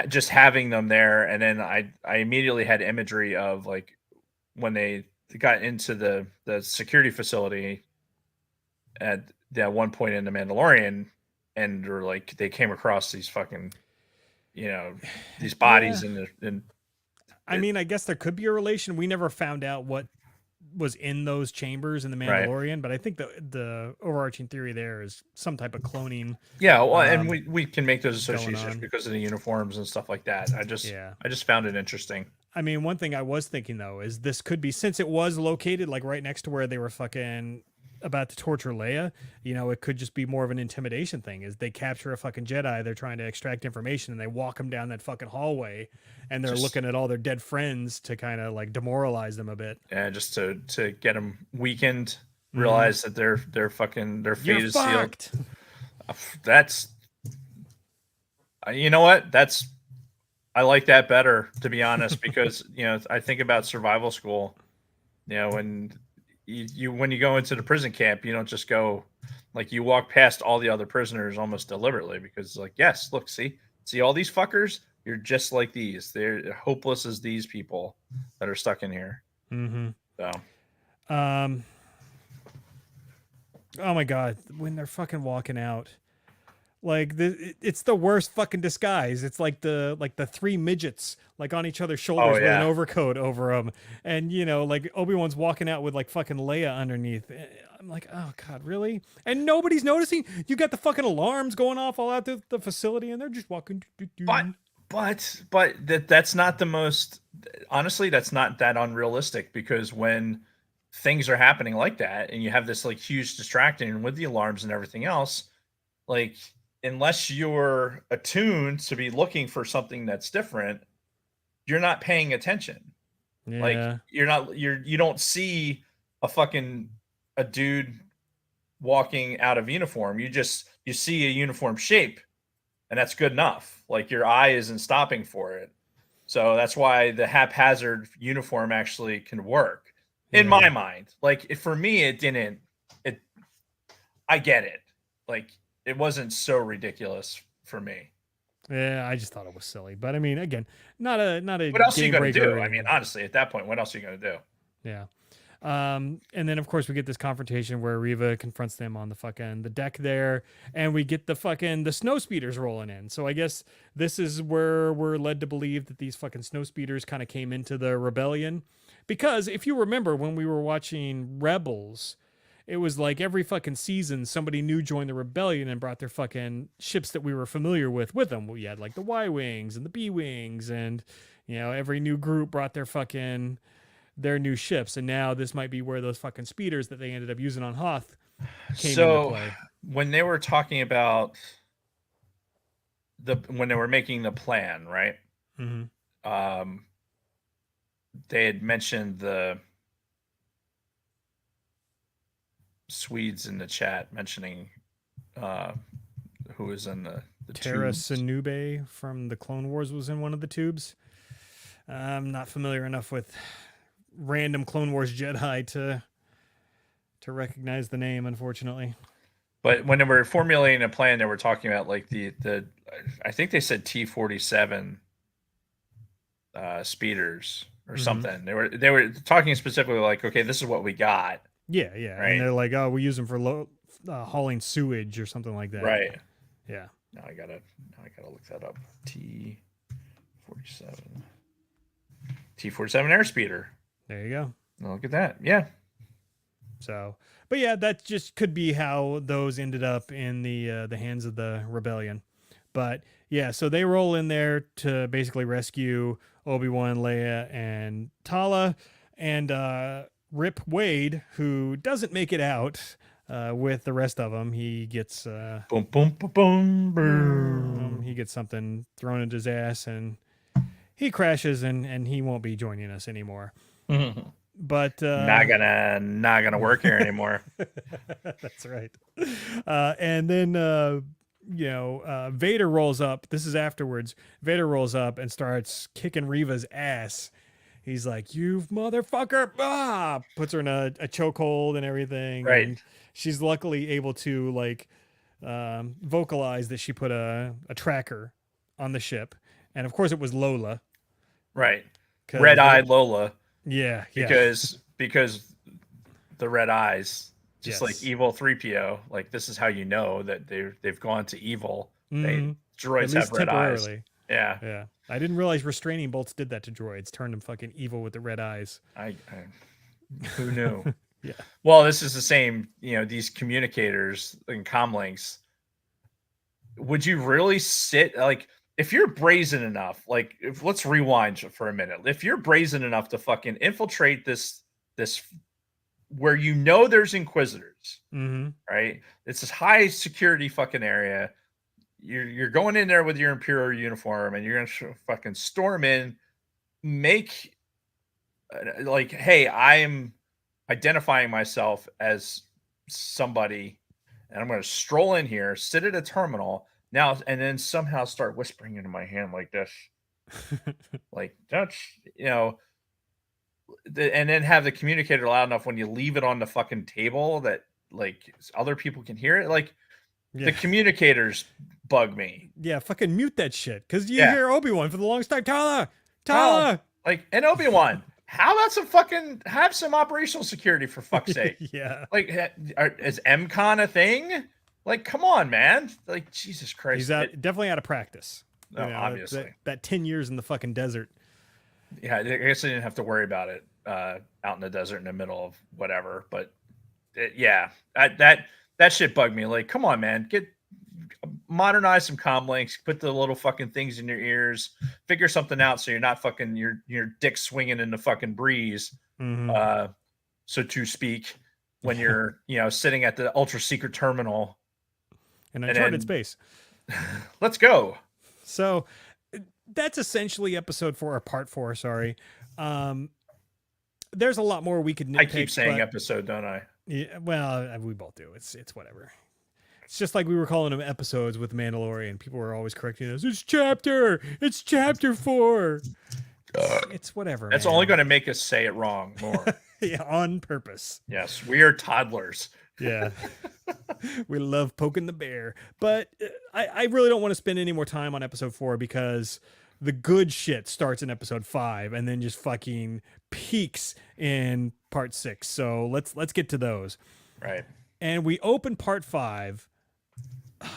just having them there, and then I immediately had imagery of like when they got into the security facility at that one point in The Mandalorian, and were like they came across these fucking these bodies and I mean, I guess there could be a relation. We never found out what was in those chambers in the Right. Mandalorian, but I think the overarching theory there is some type of cloning. yeah, well, and we can make those associations on. because of the uniforms and stuff like that. I just found it interesting. I mean, one thing I was thinking though is this could be, since it was located like right next to where they were fucking about to torture Leia, it could just be more of an intimidation thing. Is they capture a fucking Jedi, they're trying to extract information, and they walk them down that fucking hallway, and they're looking at all their dead friends to kind of like demoralize them a bit. Yeah, just to get them weakened, realize that their fate You're is fucked. sealed. That's you know what? I like that better, to be honest, because I think about survival school. When when you go into the prison camp, you don't just go, like, you walk past all the other prisoners almost deliberately, because like, yes, look, see all these fuckers, you're just like these. They're hopeless as these people that are stuck in here. So Oh my god, when they're fucking walking out, like it's the worst fucking disguise. It's like the three midgets like on each other's shoulders with an overcoat over them, and like Obi-Wan's walking out with like fucking Leia underneath. I'm like, oh god, really? And nobody's noticing. You got the fucking alarms going off all out the facility, and they're just walking. But that's not the most, honestly, that's not that unrealistic, because when things are happening like that and you have this like huge distraction with the alarms and everything else, like, unless you're attuned to be looking for something that's different, you're not paying attention. Yeah. Like, you don't see a dude walking out of uniform. You see a uniform shape, and that's good enough. Like, your eye isn't stopping for it. So that's why the haphazard uniform actually can work in my mind. Like, for me, it didn't. I get it. Like, it wasn't so ridiculous for me. Yeah, I just thought it was silly. But I mean, again, not a What else are you game going to breaker do? or I mean, anything. honestly, at that point, what else are you going to do? Yeah. And then of course we get this confrontation where Reva confronts them on the deck there, and we get the snow speeders rolling in. So I guess this is where we're led to believe that these fucking snow speeders kind of came into the rebellion, because if you remember when we were watching Rebels, it was like every fucking season somebody new joined the rebellion and brought their fucking ships that we were familiar with them. We had like the Y-wings and the B-wings, and every new group brought their new ships, and now this might be where those fucking speeders that they ended up using on Hoth came into play. When they were talking about when they were making the plan, right? They had mentioned the Swedes in the chat, mentioning who was in the Tara tubes. Sinube from the Clone Wars was in one of the tubes. I'm not familiar enough with random Clone Wars Jedi to recognize the name, unfortunately. But when they were formulating a plan, they were talking about like the I think they said T-47 speeders or something. They were talking specifically like, okay, this is what we got. Yeah, Right. and they're like, oh, we use them for hauling sewage or something like that. Right. Yeah. Now I gotta look that up. T-47 airspeeder. There you go. Look at that. Yeah. So, but yeah, that just could be how those ended up in the hands of the rebellion. But yeah, so they roll in there to basically rescue Obi-Wan, Leia, and Tala, and Rip Wade, who doesn't make it out with the rest of them. He gets Boom, boom, boom, boom, boom. he gets something thrown into his ass, and he crashes, and he won't be joining us anymore. But not gonna work here anymore. That's right. And then Vader rolls up. This is afterwards. Vader rolls up and starts kicking Reva's ass. He's like, "You motherfucker!" Ah! Puts her in a chokehold and everything. Right. And she's luckily able to vocalize that she put a tracker on the ship, and of course it was Lola. Right. Red-eyed Lola. Yeah. Because the red eyes, just Yes. like evil 3PO, like this is how you know that they've gone to evil. Mhm. Droids At least have red eyes. temporarily. Yeah. Yeah. I didn't realize restraining bolts did that to droids. Turned them fucking evil with the red eyes. I who knew? Yeah. Well, this is the same, these communicators and comlinks. Would you really sit like if you're brazen enough, like let's rewind for a minute. If you're brazen enough to fucking infiltrate this where there's inquisitors, right? It's this high security fucking area. You're going in there with your Imperial uniform and you're gonna fucking storm in, make like, hey, I'm identifying myself as somebody, and I'm gonna stroll in here, sit at a terminal now, and then somehow start whispering into my hand like this, like that's and then have the communicator loud enough when you leave it on the fucking table that like other people can hear it. Like the communicators bug me. Yeah, fucking mute that shit. Because you Yeah. hear Obi-Wan for the longest time. Tala! Like, and Obi-Wan, how about have some operational security for fuck's sake? Yeah. Like, is MCON a thing? Like, come on, man. Like, Jesus Christ. He's definitely out of practice. No, obviously. That 10 years in the fucking desert. Yeah, I guess I didn't have to worry about it out in the desert in the middle of whatever. But that shit bugged me. Like, come on, man. Modernize some comm links, put the little fucking things in your ears, figure something out so you're not fucking your dick swinging in the fucking breeze, so to speak, when you're sitting at the ultra secret terminal in uncharted space. Let's go. So that's essentially episode 4 or part 4. Sorry. There's a lot more we could nitpick. I keep saying episode, don't I? Yeah, well, we both do. It's whatever. It's just like we were calling them episodes with Mandalorian. People were always correcting us. It's chapter 4. It's whatever. That's man. only going to make us say it wrong more. Yeah, on purpose. Yes, we are toddlers. Yeah. We love poking the bear. But I really don't want to spend any more time on episode 4 because the good shit starts in episode 5 and then just fucking peaks in part 6. So let's get to those. Right. And we open part 5.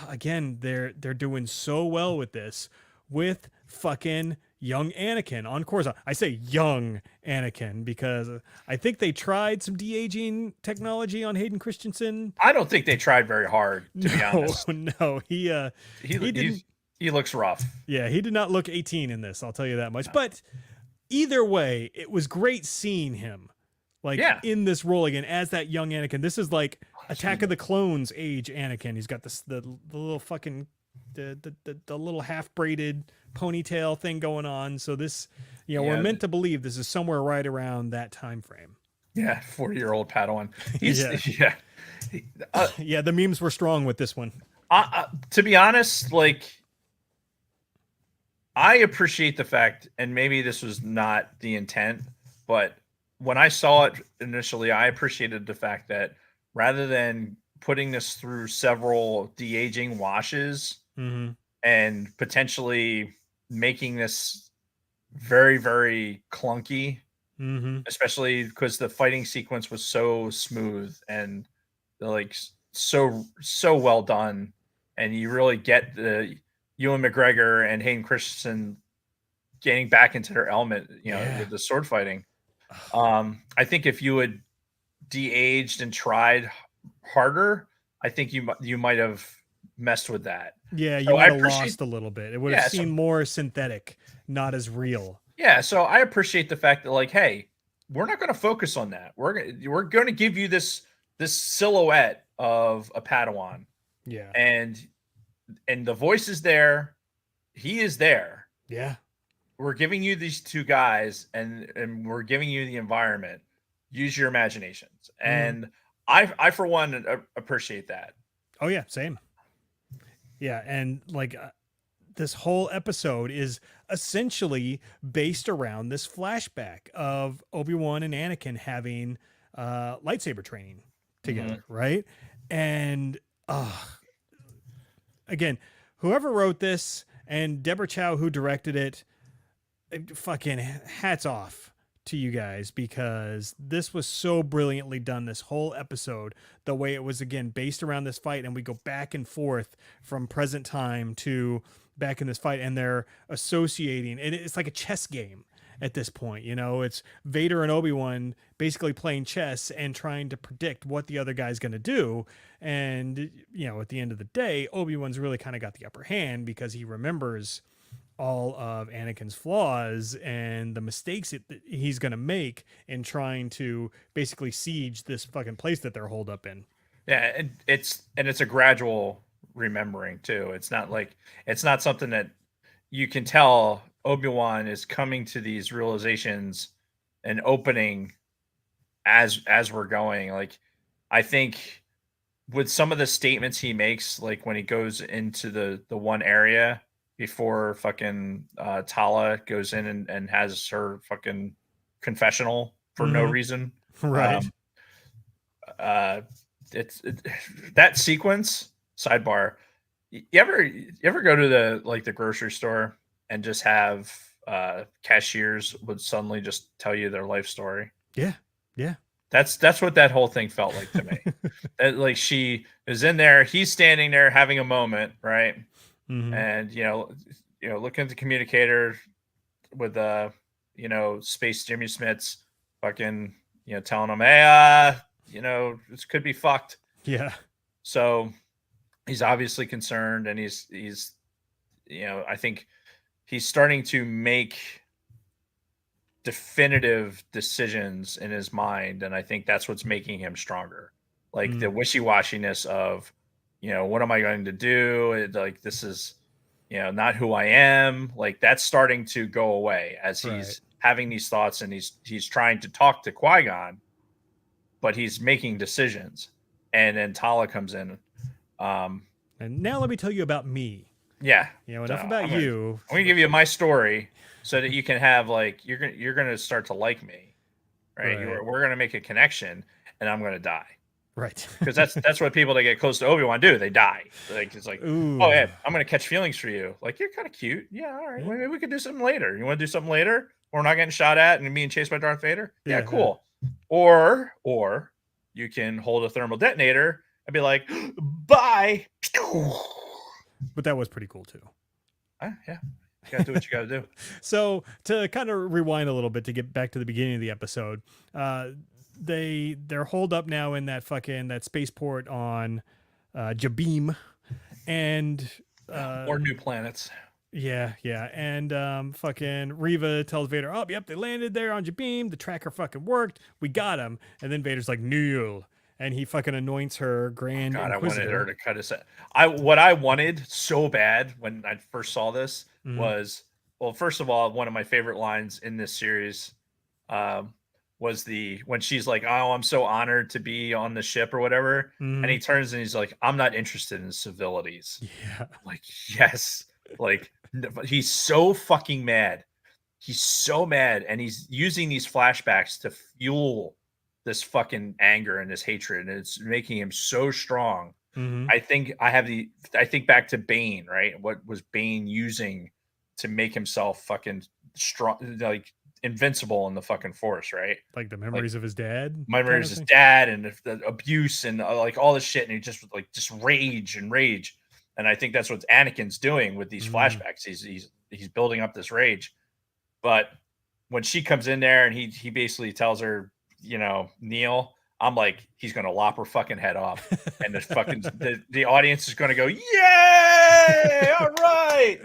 Again, they're doing so well with this, with fucking young Anakin on Coruscant. I say young Anakin because I think they tried some de-aging technology on Hayden Christensen. I don't think they tried very hard, to be honest. No, he didn't. He looks rough. Yeah, he did not look 18 in this. I'll tell you that much. But either way, it was great seeing him in this role again as that young Anakin. This is like Attack of the Clones age Anakin. He's got the little fucking the little half braided ponytail thing going on. So this, we're meant to believe this is somewhere right around that time frame. Yeah, 40-year-old Padawan. Yeah, the memes were strong with this one. To be honest, like I appreciate the fact, and maybe this was not the intent, but when I saw it initially, I appreciated the fact that rather than putting this through several de-aging washes and potentially making this very, very clunky, especially because the fighting sequence was so smooth and like so well done, and you really get the Ewan McGregor and Hayden Christensen getting back into their element, with the sword fighting. I think if you had de-aged and tried harder, I think you might have messed with that. Yeah, you So might have lost a little bit. It would have Yeah, seemed more synthetic, not as real. Yeah, so I appreciate the fact that, like, hey, we're not going to focus on that. We're going to give you this silhouette of a Padawan, Yeah. and the voice is there, he is there. Yeah. We're giving you these two guys, and we're giving you the environment. Use your imaginations, and I for one appreciate that. Oh yeah, same. Yeah, and like this whole episode is essentially based around this flashback of Obi-Wan and Anakin having lightsaber training together, right? And again, whoever wrote this and Deborah Chow who directed it, fucking hats off to you guys, because this was so brilliantly done, this whole episode, the way it was, again, based around this fight, and we go back and forth from present time to back in this fight, and they're associating, and it's like a chess game at this point. It's Vader and Obi-Wan basically playing chess and trying to predict what the other guy's going to do. And at the end of the day, Obi-Wan's really kind of got the upper hand because he remembers all of Anakin's flaws and the mistakes that he's going to make in trying to basically siege this fucking place that they're holed up in. Yeah, and it's a gradual remembering too. It's not something that you can tell. Obi-Wan is coming to these realizations and opening as we're going. Like, I think with some of the statements he makes, like when he goes into the one area before fucking Tala goes in and has her fucking confessional for no reason. Right. That sequence, sidebar. You ever go to the grocery store and just have cashiers would suddenly just tell you their life story? Yeah. Yeah. That's what that whole thing felt like to me. Like, she is in there, he's standing there having a moment, right? And looking at the communicator with Space Jimmy Smits fucking telling him, hey, this could be fucked. Yeah. So he's obviously concerned, and he's I think he's starting to make definitive decisions in his mind, and I think that's what's making him stronger. Like the wishy-washiness of what am I going to do? Like, this is, not who I am. Like, that's starting to go away as he's having these thoughts, and he's trying to talk to Qui-Gon, but he's making decisions. And then Tala comes in. And now let me tell you about me. Yeah. Enough about you. I'm gonna give you my story so that you can have, like, you're gonna start to like me, right? We're gonna make a connection, and I'm gonna die. Right. Because that's what people that get close to Obi-Wan do. They die. Like, it's like, ooh, oh yeah, I'm gonna catch feelings for you. Like, you're kind of cute. Yeah, all right. Maybe we could do something later. You want to do something later? We're not getting shot at and being chased by Darth Vader. Yeah, cool. Or you can hold a thermal detonator and be like, bye. But that was pretty cool too. Yeah. You gotta do what you gotta do. So to kind of rewind a little bit to get back to the beginning of the episode, they're holed up now in that spaceport on Jabeam, and or new planets. Yeah. And fucking Reva tells Vader, oh, yep, they landed there on Jabeam. The tracker fucking worked. We got him. And then Vader's like, Neil. And he fucking anoints her Grand Inquisitor. I wanted her to cut his head. What I wanted so bad when I first saw this was, well, first of all, one of my favorite lines in this series was when she's like, oh, I'm so honored to be on the ship or whatever. And he turns and he's like, I'm not interested in civilities. Yeah. Like, yes. Like, he's so fucking mad. He's so mad. And he's using these flashbacks to fuel this fucking anger and this hatred, and it's making him so strong. Mhm. I think back to Bane, right? What was Bane using to make himself fucking strong, like invincible in the fucking Force, right? Like the Like memories of his dad. my memories his dad and the abuse and like all this shit, and he just rage and rage. And I think that's what Anakin's doing with these flashbacks. He's building up this rage. But when she comes in there and he basically tells her, kneel, I'm like, he's gonna lop her fucking head off, and the audience is gonna go, yay! All right,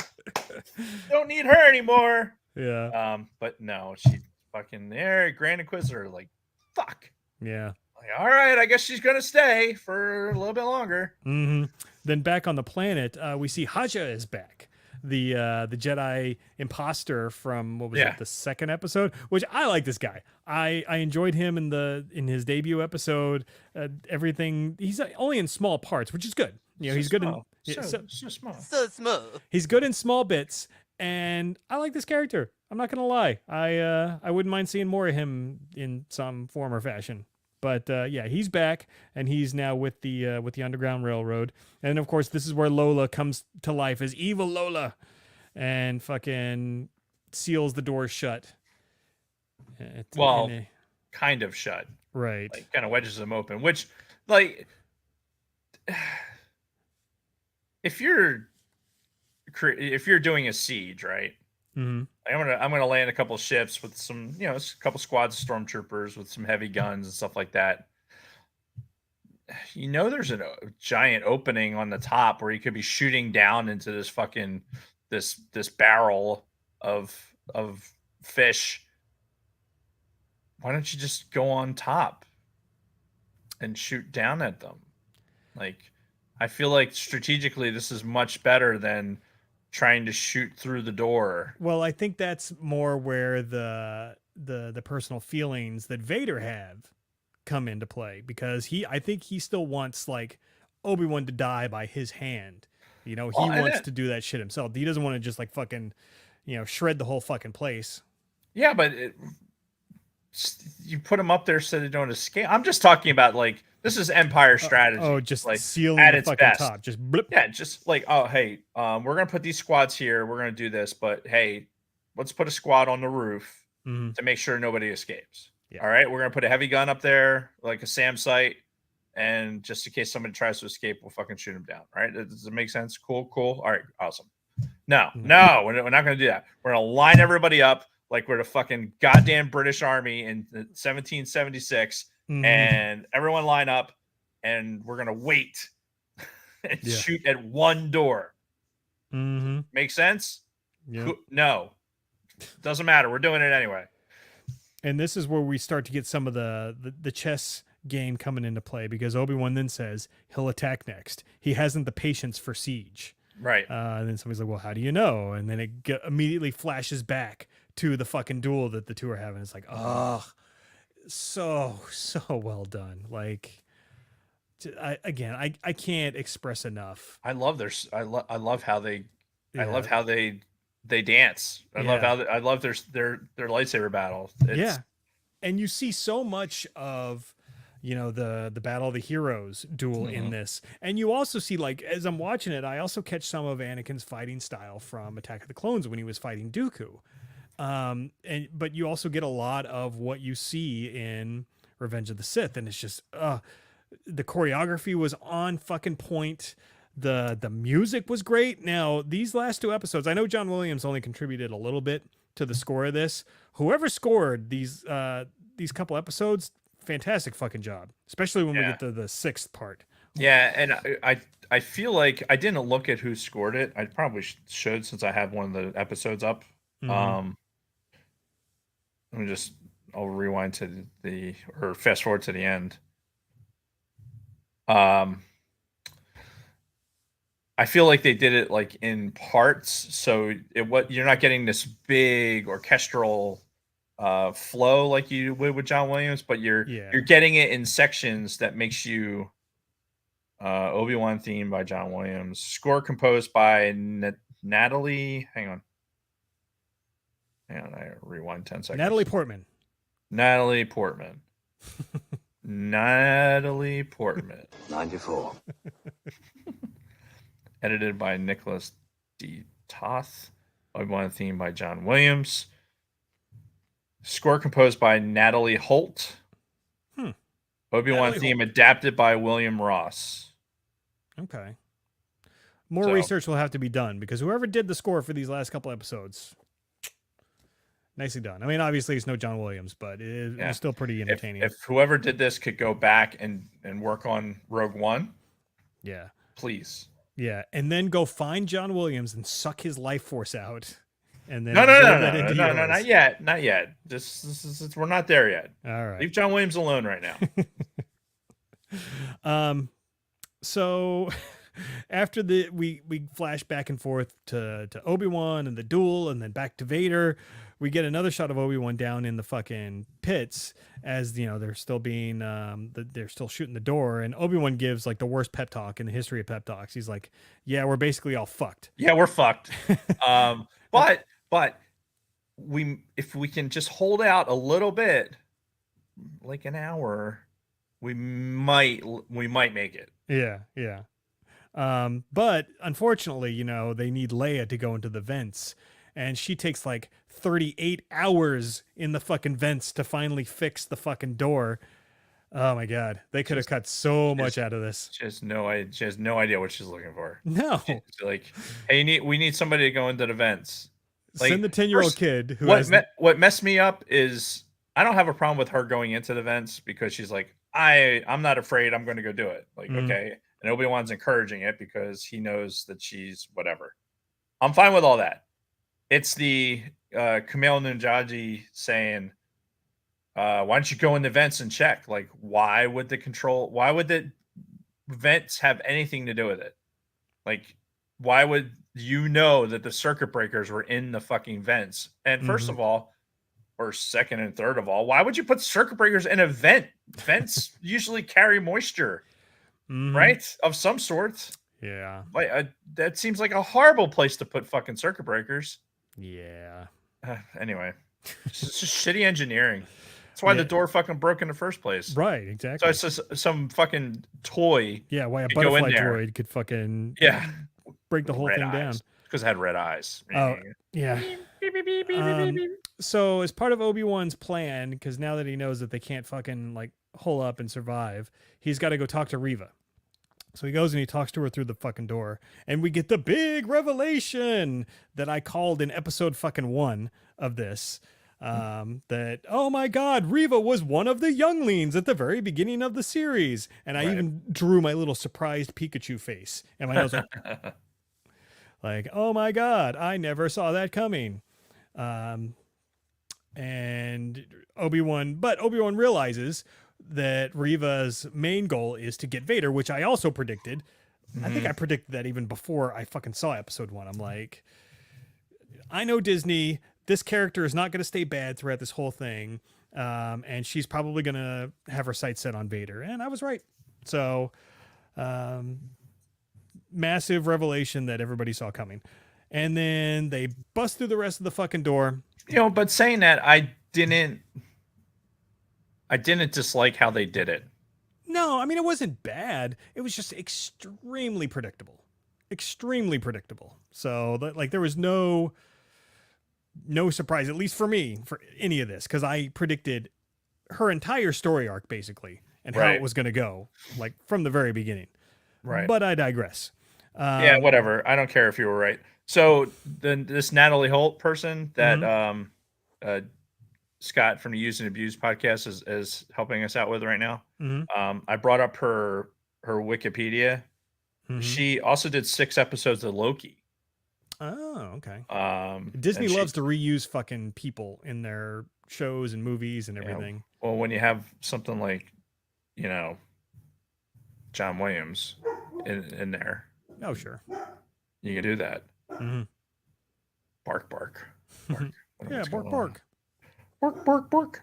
don't need her anymore. Yeah. But no, she fucking there, Grand Inquisitor, like, fuck. Yeah. Like, all right, I guess she's gonna stay for a little bit longer. Then back on the planet, we see Haja is back. The Jedi imposter from what was it, the second episode? Which I like this guy. I enjoyed him in his debut episode. Everything, he's only in small parts, which is good. He's good in so small. So smooth. he's good in small bits, and I like this character. I'm not gonna lie. I wouldn't mind seeing more of him in some form or fashion. But yeah, he's back, and he's now with the Underground Railroad. And of course, this is where Lola comes to life as evil Lola, and fucking seals the doors shut. Kind of shut, right? Like, kind of wedges them open. Which, like, if you're doing a siege, right? Mm-hmm. I'm gonna land a couple of ships with some, a couple squads of stormtroopers with some heavy guns and stuff like that. There's a giant opening on the top where you could be shooting down into this fucking this barrel of fish. Why don't you just go on top and shoot down at them? Like, I feel like strategically this is much better than trying to shoot through the door. Well, I think that's more where the personal feelings that Vader have come into play, because I think he still wants like Obi-Wan to die by his hand. He wants to do that shit himself. He doesn't want to just like fucking, shred the whole fucking place. Yeah, but you put him up there so they don't escape. I'm just talking about like, this is Empire strategy. Just like sealing at the its fucking best. top. Just blip. Yeah, just like, oh, hey, we're gonna put these squads here. We're gonna do this, but hey, let's put a squad on the roof to make sure nobody escapes. Yeah. All right, we're gonna put a heavy gun up there, like a SAM site, and just in case somebody tries to escape, we'll fucking shoot them down. All right, does it make sense? Cool. All right, awesome. No, we're not gonna do that. We're gonna line everybody up like we're the fucking goddamn British Army in 1776, and everyone line up, and we're gonna wait and shoot at one door. Make sense? Yeah. No, doesn't matter. We're doing it anyway. And this is where we start to get some of the chess game coming into play, because Obi-Wan then says he'll attack next. He hasn't the patience for siege. Right. And then somebody's like, well, how do you know? And then it immediately flashes back to the fucking duel that the two are having. It's like, oh, so well done. Like, I can't express enough. I love how they love how they dance. I love their lightsaber battle. And you see so much of the Battle of the Heroes duel in this, and you also see, like, as I'm watching it, I also catch some of Anakin's fighting style from Attack of the Clones when he was fighting Dooku. But you also get a lot of what you see in Revenge of the Sith, and it's just the choreography was on fucking point. The music was great. Now, these last two episodes, I know John Williams only contributed a little bit to the score of this. Whoever scored these couple episodes, fantastic fucking job, especially when we get to the sixth part. Yeah, and I feel like I didn't look at who scored it. I probably should, since I have one of the episodes up. I'll rewind to or fast forward to the end. I feel like they did it like in parts, so you're not getting this big orchestral flow like you would with John Williams, but you're getting it in sections that makes you Obi-Wan theme by John Williams, score composed by Natalie. Hang on, I rewind 10 seconds. Natalie Portman. Natalie Portman. 94. Edited by Nicholas D. Toth. Obi-Wan theme by John Williams. Score composed by Natalie Holt. Obi-Wan Natalie theme Holt. adapted by William Ross. Okay. More So- research will have to be done because whoever did the score for these last couple episodes, nicely done. I mean, obviously it's no John Williams, but it was still pretty entertaining. If whoever did this could go back and work on Rogue One, yeah. please. Yeah. And then go find John Williams and suck his life force out. And then No, absorb that into yours. not yet. Not yet. We're not there yet. All right. Leave John Williams alone right now. So after we flash back and forth to Obi-Wan and the duel and then back to Vader, we get another shot of Obi-Wan down in the fucking pits as they're still being they're still shooting the door, and Obi-Wan gives like the worst pep talk in the history of pep talks. He's like, yeah, we're basically all fucked. Yeah, we're fucked. But if we can just hold out a little bit, like an hour, we might make it. Yeah. But unfortunately, they need Leia to go into the vents, and she takes like 38 hours in the fucking vents to finally fix the fucking door. Oh my God. They could have cut so much out of this. She has no idea what she's looking for. No. She's like, hey, we need somebody to go into the vents. Like, send the 10-year-old kid who what messed me up is I don't have a problem with her going into the vents because she's like, I'm not afraid. I'm going to go do it. Like, okay. And Obi-Wan's encouraging it because he knows that she's whatever. I'm fine with all that. It's the Kumail Nanjiani saying, why don't you go in the vents and check? Like, why would the vents have anything to do with it? Like, why would you know that the circuit breakers were in the fucking vents? And first of all, or second and third of all, why would you put circuit breakers in a vent? Vents usually carry moisture, right? Of some sort. Yeah. Like that seems like a horrible place to put fucking circuit breakers. Yeah. Anyway, it's just shitty engineering. That's why the door fucking broke in the first place. Right, exactly. So it's just some fucking toy. Yeah, why a could go in butterfly there. droid could fucking break the whole Red thing eyes. down. Because it had red eyes. Oh, yeah. So as part of Obi-Wan's plan, because now that he knows that they can't fucking like hole up and survive, he's got to go talk to Reva. So he goes and he talks to her through the fucking door, and we get the big revelation that I called in episode fucking 1 of this. That, oh my God, Reva was one of the younglings at the very beginning of the series. And I even drew my little surprised Pikachu face. And my nose like, oh my God, I never saw that coming. And Obi-Wan realizes that Reva's main goal is to get Vader, which I also predicted. I think I predicted that even before I fucking saw episode 1. I'm like, I know Disney, this character is not going to stay bad throughout this whole thing. And she's probably going to have her sights set on Vader. And I was right. So, massive revelation that everybody saw coming. And then they bust through the rest of the fucking door. But saying that, I didn't dislike how they did it. No, I mean, it wasn't bad. It was just extremely predictable. So there was no surprise, at least for me, for any of this, because I predicted her entire story arc basically and how it was going to go, like from the very beginning. Right. But I digress. Yeah, whatever. I don't care if you were right. So this Natalie Holt person that Scott from the Use and Abuse podcast is helping us out with right now. I brought up her Wikipedia. She also did 6 episodes of Loki. Oh, okay. Disney loves to reuse fucking people in their shows and movies and everything. Well, when you have something like, John Williams in there. Oh, sure. You can do that. Bark, bark. Bark. Yeah, bark, bark. Bark, bark, bark.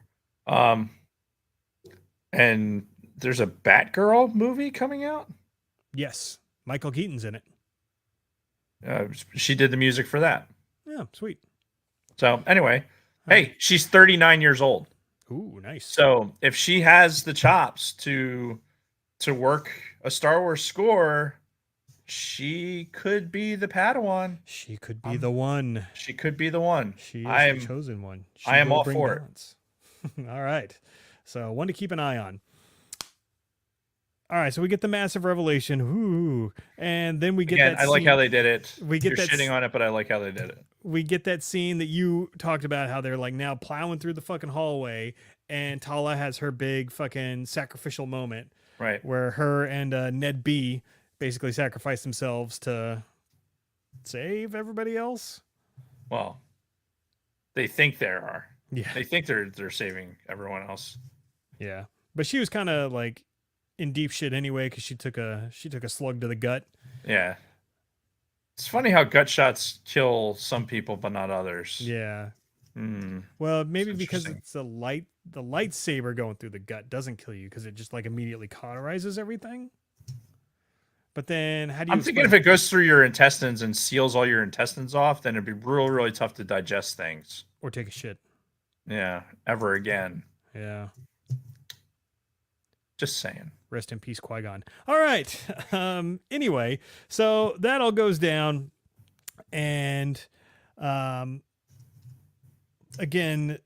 And there's a Batgirl movie coming out? Yes. Michael Keaton's in it. She did the music for that. Yeah, sweet. So anyway, hey, she's 39 years old. Ooh, nice. So if she has the chops to work a Star Wars score, she could be the Padawan. She could be the one. She could be the one. She I is am the chosen one. She I am will all bring for it. balance. All right. So one to keep an eye on. All right, so we get the massive revelation. Ooh. And then we get Again, that I like scene. how they did it. We get You're that shitting on it, but I like how they did it. We get that scene that you talked about, how they're like now plowing through the fucking hallway, and Tala has her big fucking sacrificial moment. Right. Where her and Ned B basically sacrifice themselves to save everybody else. Well, they think they are. Yeah. They think they're saving everyone else. Yeah. But she was kind of like in deep shit anyway, because she took a slug to the gut. Yeah. It's funny how gut shots kill some people but not others. Yeah. Mm. Well, maybe because it's the lightsaber going through the gut doesn't kill you, because it just like immediately cauterizes everything. But then how do you I'm thinking if it goes through your intestines and seals all your intestines off, then it'd be really, really tough to digest things. Or take a shit. Yeah. Ever again. Yeah. Just saying. Rest in peace, Qui-Gon. All right. Anyway, so that all goes down. And again,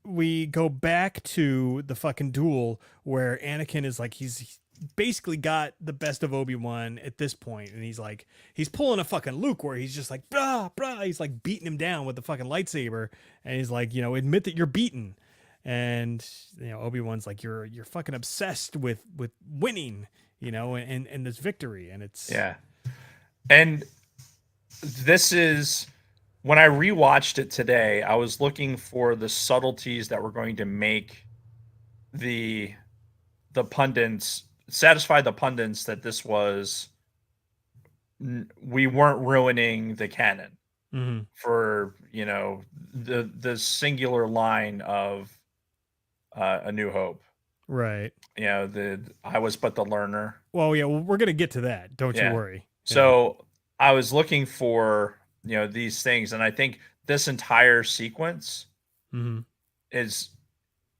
we go back to the fucking duel where Anakin is like, he's basically got the best of Obi-Wan at this point. And he's pulling a fucking Luke where he's just like, brah, brah. He's like beating him down with the fucking lightsaber. And he's like, admit that you're beaten. And Obi-Wan's like, you're fucking obsessed with winning, and this victory, and it's And this is when I rewatched it today, I was looking for the subtleties that were going to make the pundits satisfy the pundits that this was we weren't ruining the canon for the singular line of A New Hope. right. I was but the learner. Well, yeah, we're gonna get to that. Don't you worry. So I was looking for these things, and I think this entire sequence is,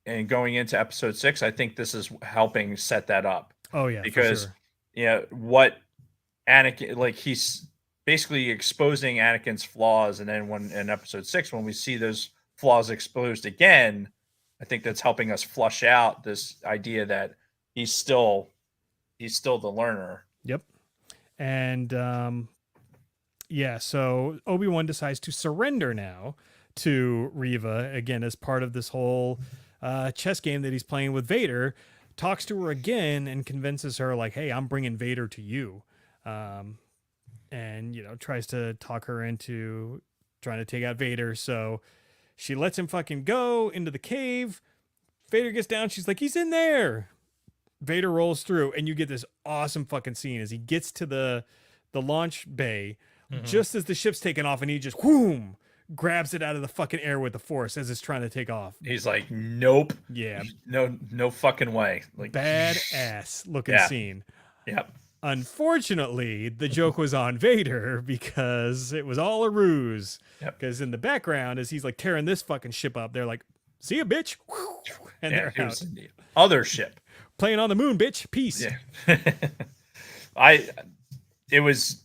and going into episode 6, I think this is helping set that up. Oh yeah, because for sure. what Anakin, like, he's basically exposing Anakin's flaws, and then when in episode 6, when we see those flaws exposed again, I think that's helping us flush out this idea that he's still the learner. Yep. And so Obi-Wan decides to surrender now to Reva again as part of this whole chess game that he's playing with Vader. Talks to her again and convinces her like, hey, I'm bringing Vader to you. And tries to talk her into trying to take out Vader. So she lets him fucking go into the cave. Vader gets down. She's like, he's in there. Vader rolls through, and you get this awesome fucking scene as he gets to the launch bay just as the ship's taking off, and he just whoom grabs it out of the fucking air with the Force as it's trying to take off. He's like, nope. Yeah. No fucking way. Like, badass looking scene. Yep. Unfortunately, the joke was on Vader because it was all a ruse. Because in the background, as he's like tearing this fucking ship up, they're like, see ya, bitch. And they're out. The other ship. Playing on the moon, bitch. Peace. Yeah. It was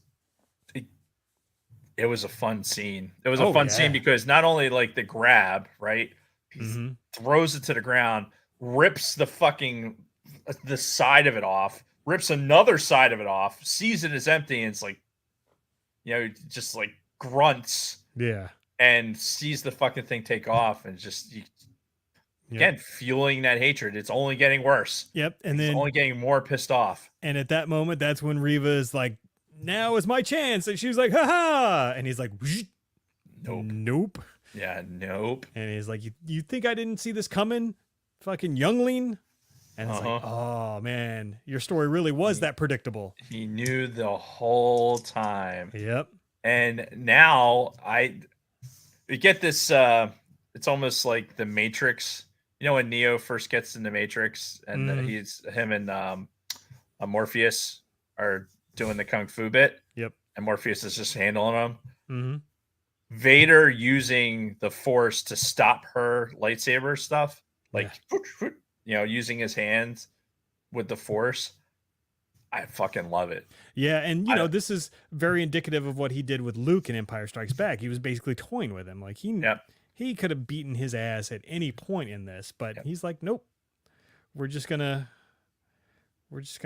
a fun scene. It was a fun scene because not only like the grab, right? He throws it to the ground, rips the side of it off, rips another side of it off, sees it as empty, and it's like, just like grunts. Yeah. And sees the fucking thing take off, and just again fueling that hatred. It's only getting worse. Yep. And then only getting more pissed off. And at that moment, that's when Reva is like, now is my chance. And she was like, ha ha. And he's like, nope. Yeah, nope. And he's like, you think I didn't see this coming? Fucking youngling. And it's like, oh man, your story really was that predictable. He knew the whole time. Yep. And now we get this, it's almost like the Matrix. When Neo first gets in the Matrix, and him and Morpheus are doing the kung fu bit. Yep. And Morpheus is just handling him. Mm-hmm. Vader using the Force to stop her lightsaber stuff. like using his hands with the Force. I fucking love it. Yeah, and this is very indicative of what he did with Luke in Empire Strikes Back. He was basically toying with him. Like he could have beaten his ass at any point in this, but he's like, nope. We're just gonna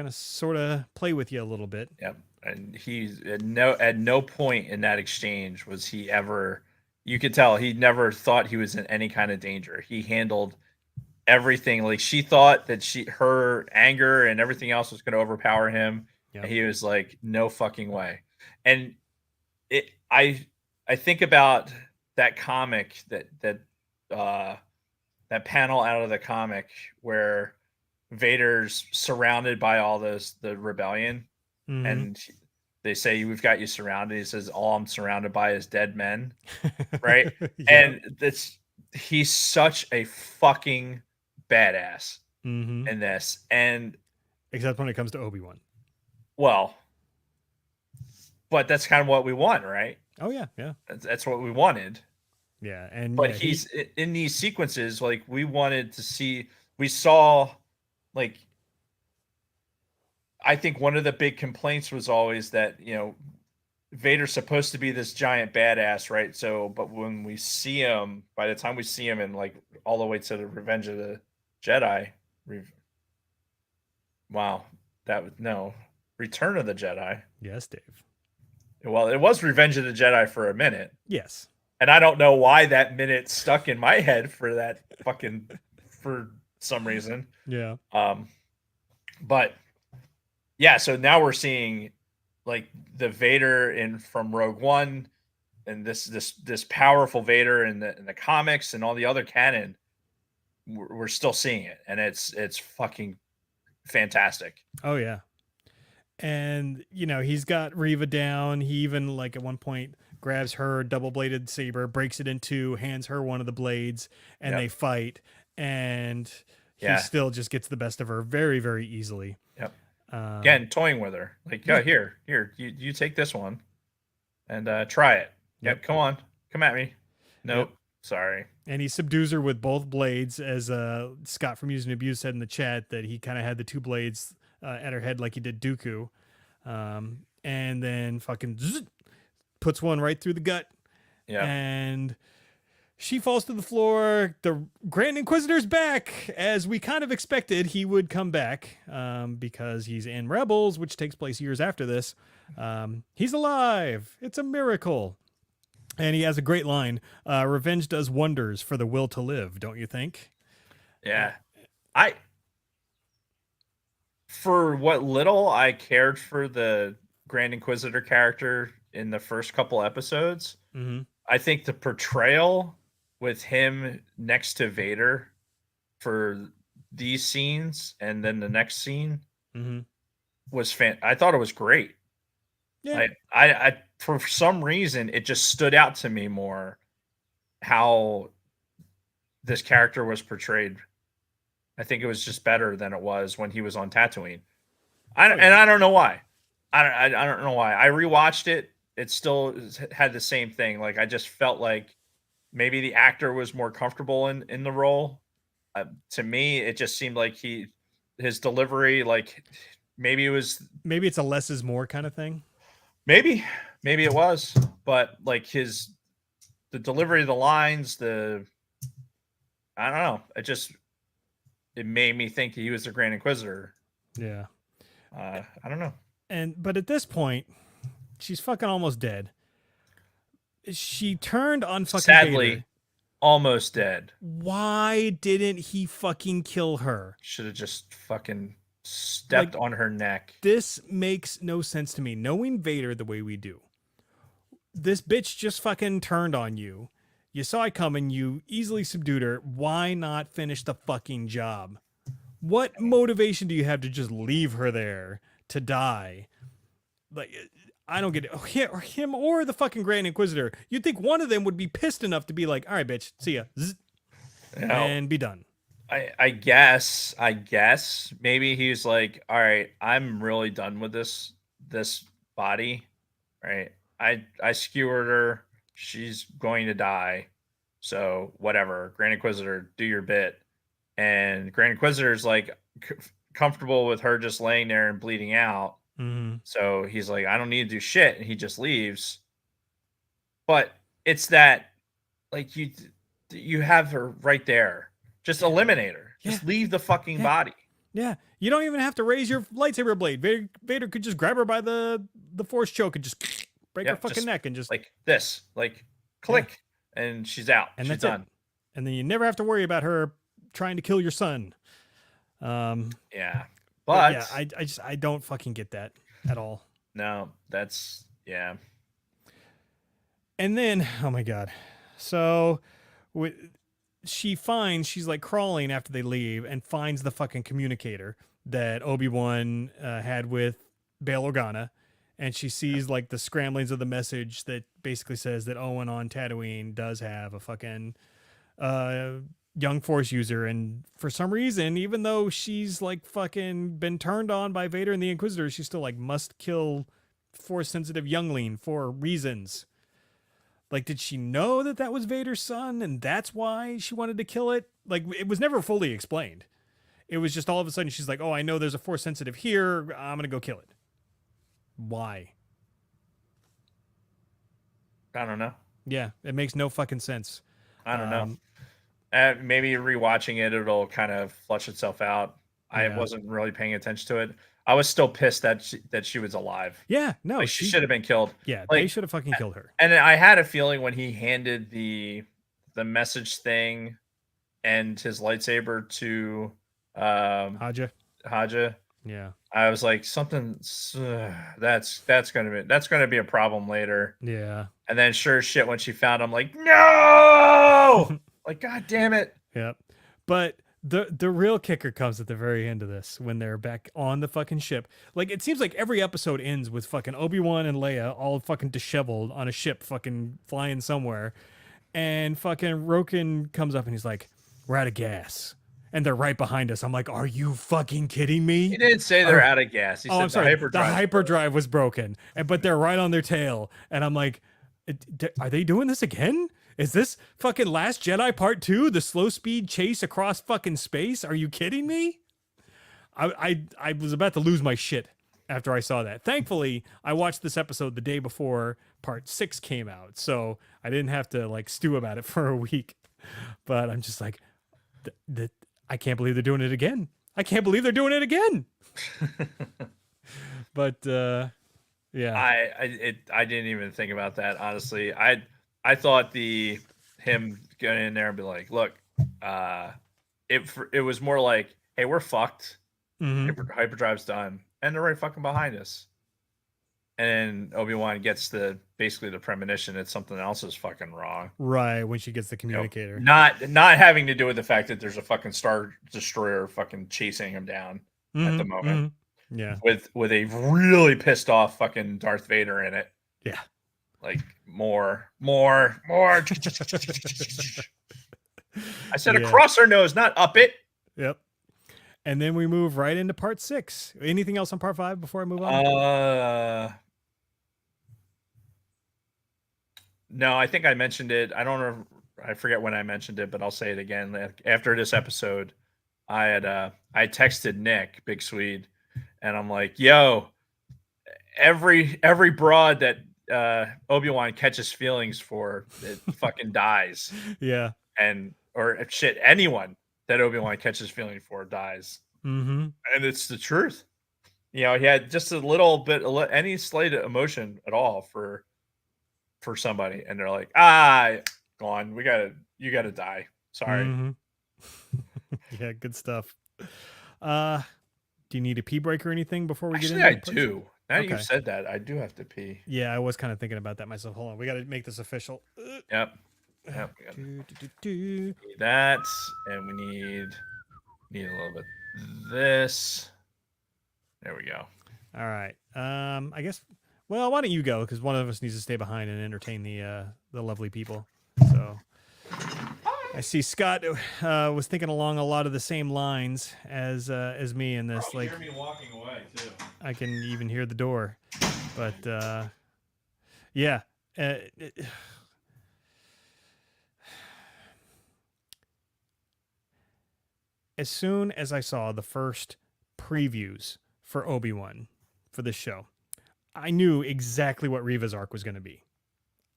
sort of play with you a little bit. Yep. And he's at no point in that exchange was he ever. You could tell he never thought he was in any kind of danger. He handled everything. Like, she thought that her anger and everything else was going to overpower him. Yep. And he was like, no fucking way. And I think about that comic, that panel out of the comic where Vader's surrounded by all the rebellion, and they say, we've got you surrounded. He says, all I'm surrounded by is dead men. Right. And he's such a fucking badass in this. And except when it comes to Obi-Wan. Well, but that's kind of what we want, right? Oh yeah. That's what we wanted. Yeah. And but he's in these sequences, like, we saw, like, I think one of the big complaints was always that, Vader's supposed to be this giant badass, right? So, but when we see him, by the time we see him in, like, all the way to the Revenge of the Jedi, Return of the Jedi. Yes, Dave. Well, it was Revenge of the Jedi for a minute. Yes. And I don't know why that minute stuck in my head for some reason. Yeah. But yeah, so now we're seeing, like, the Vader from Rogue One, and this powerful Vader in the comics and all the other canon. We're still seeing it, and it's fucking fantastic. Oh yeah. And he's got Reva down. He even, like, at one point grabs her double-bladed saber, breaks it in two, hands her one of the blades, and they fight. And he still just gets the best of her very, very easily. Yep. Again, toying with her, like, here, you take this one, and try it. Yep. Come on, come at me. Nope. Yep. Sorry. And he subdues her with both blades, as Scott from Use and Abuse said in the chat, that he kind of had the two blades at her head like he did Dooku, and then fucking puts one right through the gut. Yeah. And she falls to the floor. The Grand Inquisitor's back, as we kind of expected he would come back, because he's in Rebels, which takes place years after this. He's alive. It's a miracle. And he has a great line. Revenge does wonders for the will to live, don't you think? Yeah. For what little I cared for the Grand Inquisitor character in the first couple episodes, I think the portrayal with him next to Vader for these scenes and then the next scene was I thought it was great. Yeah. I for some reason, it just stood out to me more how this character was portrayed. I think it was just better than it was when he was on Tatooine. And I don't know why. I don't know why. I rewatched it. It still had the same thing. Like, I just felt like maybe the actor was more comfortable in the role. To me, it just seemed like his delivery, like, maybe it's a less is more kind of thing. Maybe it was, but, like, the delivery of the lines, I don't know. It made me think he was the Grand Inquisitor. Yeah. I don't know. But at this point, she's fucking almost dead. She turned on fucking Sadly, Vader. Almost dead. Why didn't he fucking kill her? Should have just fucking stepped on her neck. This makes no sense to me. Knowing Vader the way we do, this bitch just fucking turned on you. You saw it coming. You easily subdued her. Why not finish the fucking job? What motivation do you have to just leave her there to die? Like, I don't get it. Or him or the fucking Grand Inquisitor. You'd think one of them would be pissed enough to be like, all right, bitch, see ya. And be done. I guess maybe he's like, all right, I'm really done with this body, right? I skewered her. She's going to die. So whatever, Grand Inquisitor, do your bit. and Grand Inquisitor's like comfortable with her just laying there and bleeding out. Mm-hmm. So he's like, I don't need to do shit, and he just leaves. But it's that like you have her right there. Just eliminate her. Just leave the fucking body. Yeah, you don't even have to raise your lightsaber blade. Vader could just grab her by the force choke and just break her fucking neck and just like this, like click, and she's out. And she's that's done. it. And then you never have to worry about her trying to kill your son. Yeah, but yeah, I don't fucking get that at all. No, that's yeah. And then, oh my god, so she's like crawling after they leave and finds the fucking communicator that Obi-Wan had with Bail Organa, and she sees like the scramblings of the message that basically says that Owen on Tatooine does have a fucking young Force user, and for some reason, even though she's like fucking been turned on by Vader and the Inquisitor, she still like must kill Force sensitive youngling for reasons. Like, did she know that that was Vader's son and that's why she wanted to kill it? Like, it was never fully explained. It was just all of a sudden she's like, oh, I know there's a Force sensitive here. I'm going to go kill it. Why? I don't know. Yeah, it makes no fucking sense. I don't know. Maybe rewatching it, it'll kind of flush itself out. I wasn't really paying attention to it. I was still pissed that she was alive. Yeah, no, like, she should have been killed. Yeah, like, they should have fucking killed her. And I had a feeling when he handed the message thing and his lightsaber to Haja. Yeah, I was like, something that's gonna be a problem later. Yeah. And then sure as shit when she found him, like, no, like, god damn it. Yep. But the real kicker comes at the very end of this when they're back on the fucking ship. Like, it seems like every episode ends with fucking Obi-Wan and Leia all fucking disheveled on a ship fucking flying somewhere. And fucking Roken comes up and he's like, we're out of gas. And they're right behind us. I'm like, are you fucking kidding me? He didn't say they're out of gas. He said I'm sorry. the hyperdrive was broken. But they're right on their tail. And I'm like, are they doing this again? Is this fucking Last Jedi Part 2? The slow speed chase across fucking space? Are you kidding me? I was about to lose my shit after I saw that. Thankfully, I watched this episode the day before Part 6 came out, so I didn't have to like stew about it for a week. But I'm just like, I can't believe they're doing it again. I can't believe they're doing it again. But yeah, I didn't even think about that, honestly. I thought him going in there and be like, look, it was more like, hey, we're fucked. Hyperdrive's done, and they're right fucking behind us. And Obi-Wan gets basically the premonition that something else is fucking wrong. Right, when she gets the communicator. Not having to do with the fact that there's a fucking Star Destroyer fucking chasing him down at the moment. Yeah. With a really pissed off fucking Darth Vader in it. Yeah. Like, more. I said across her nose, not up it. Yep. And then we move right into Part 6. Anything else on Part 5 before I move on? No, I think I mentioned it. I don't know. I forget when I mentioned it, but I'll say it again. After this episode, I texted Nick, Big Swede, and I'm like, yo, every broad that Obi-Wan catches feelings for, it fucking dies. Yeah. Or shit, anyone that Obi-Wan catches feelings for dies. And it's the truth. You know, he had just a little bit, any slight emotion at all for somebody, and they're like, gone. You gotta die. Sorry. Yeah, good stuff. Do you need a pee break or anything before we get into I do. Now you've said that, I do have to pee. Yeah, I was kind of thinking about that myself. Hold on, we got to make this official. Yep. We need that, and we need a little bit of this. There we go. All right. I guess. Well, why don't you go? Because one of us needs to stay behind and entertain the lovely people. So I see Scott was thinking along a lot of the same lines as me in this. Like, hear me walking away too. I can even hear the door, but yeah. as soon as I saw the first previews for Obi-Wan for this show, I knew exactly what Reva's arc was going to be.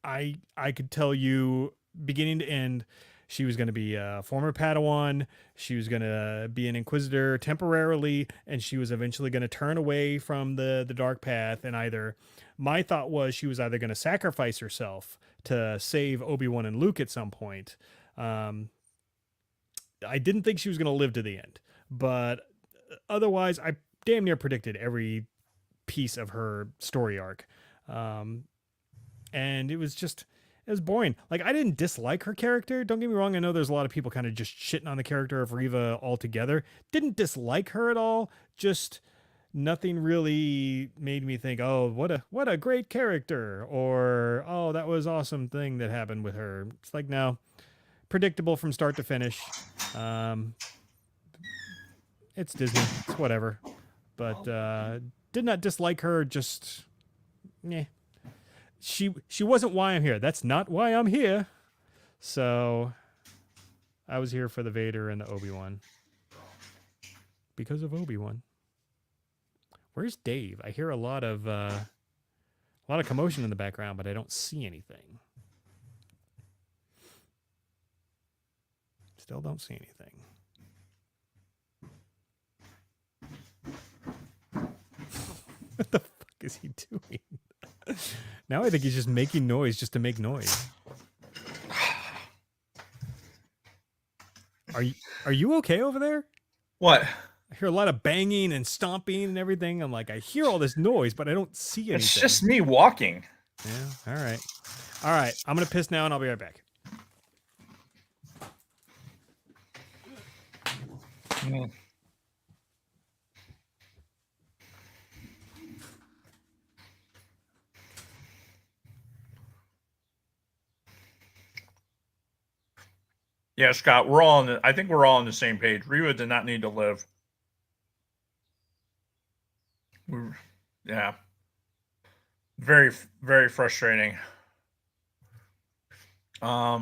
I could tell you beginning to end, she was going to be a former Padawan. She was going to be an Inquisitor temporarily, and she was eventually going to turn away from the dark path. And my thought was she was either going to sacrifice herself to save Obi-Wan and Luke at some point. I didn't think she was going to live to the end, but otherwise, I damn near predicted every piece of her story arc. And it was boring. Like, I didn't dislike her character. Don't get me wrong. I know there's a lot of people kind of just shitting on the character of Reva altogether. Didn't dislike her at all. Just nothing really made me think, oh, what a great character, or, oh, that was awesome thing that happened with her. It's like, no, predictable from start to finish. It's Disney. It's whatever. But did not dislike her. Just, yeah. She wasn't why I'm here. That's not why I'm here. So I was here for the Vader and the Obi-Wan. Because of Obi-Wan. Where's Dave? I hear a lot of commotion in the background, but I don't see anything. Still don't see anything. What the fuck is he doing? Now I think he's just making noise just to make noise. Are you okay over there? What? I hear a lot of banging and stomping and everything. I'm like, I hear all this noise, but I don't see anything. It's just me walking. Yeah, all right. All right, I'm going to piss now, and I'll be right back. Mm. Yeah, Scott, I think we're all on the same page. Reva did not need to live. Yeah. Very, very frustrating. I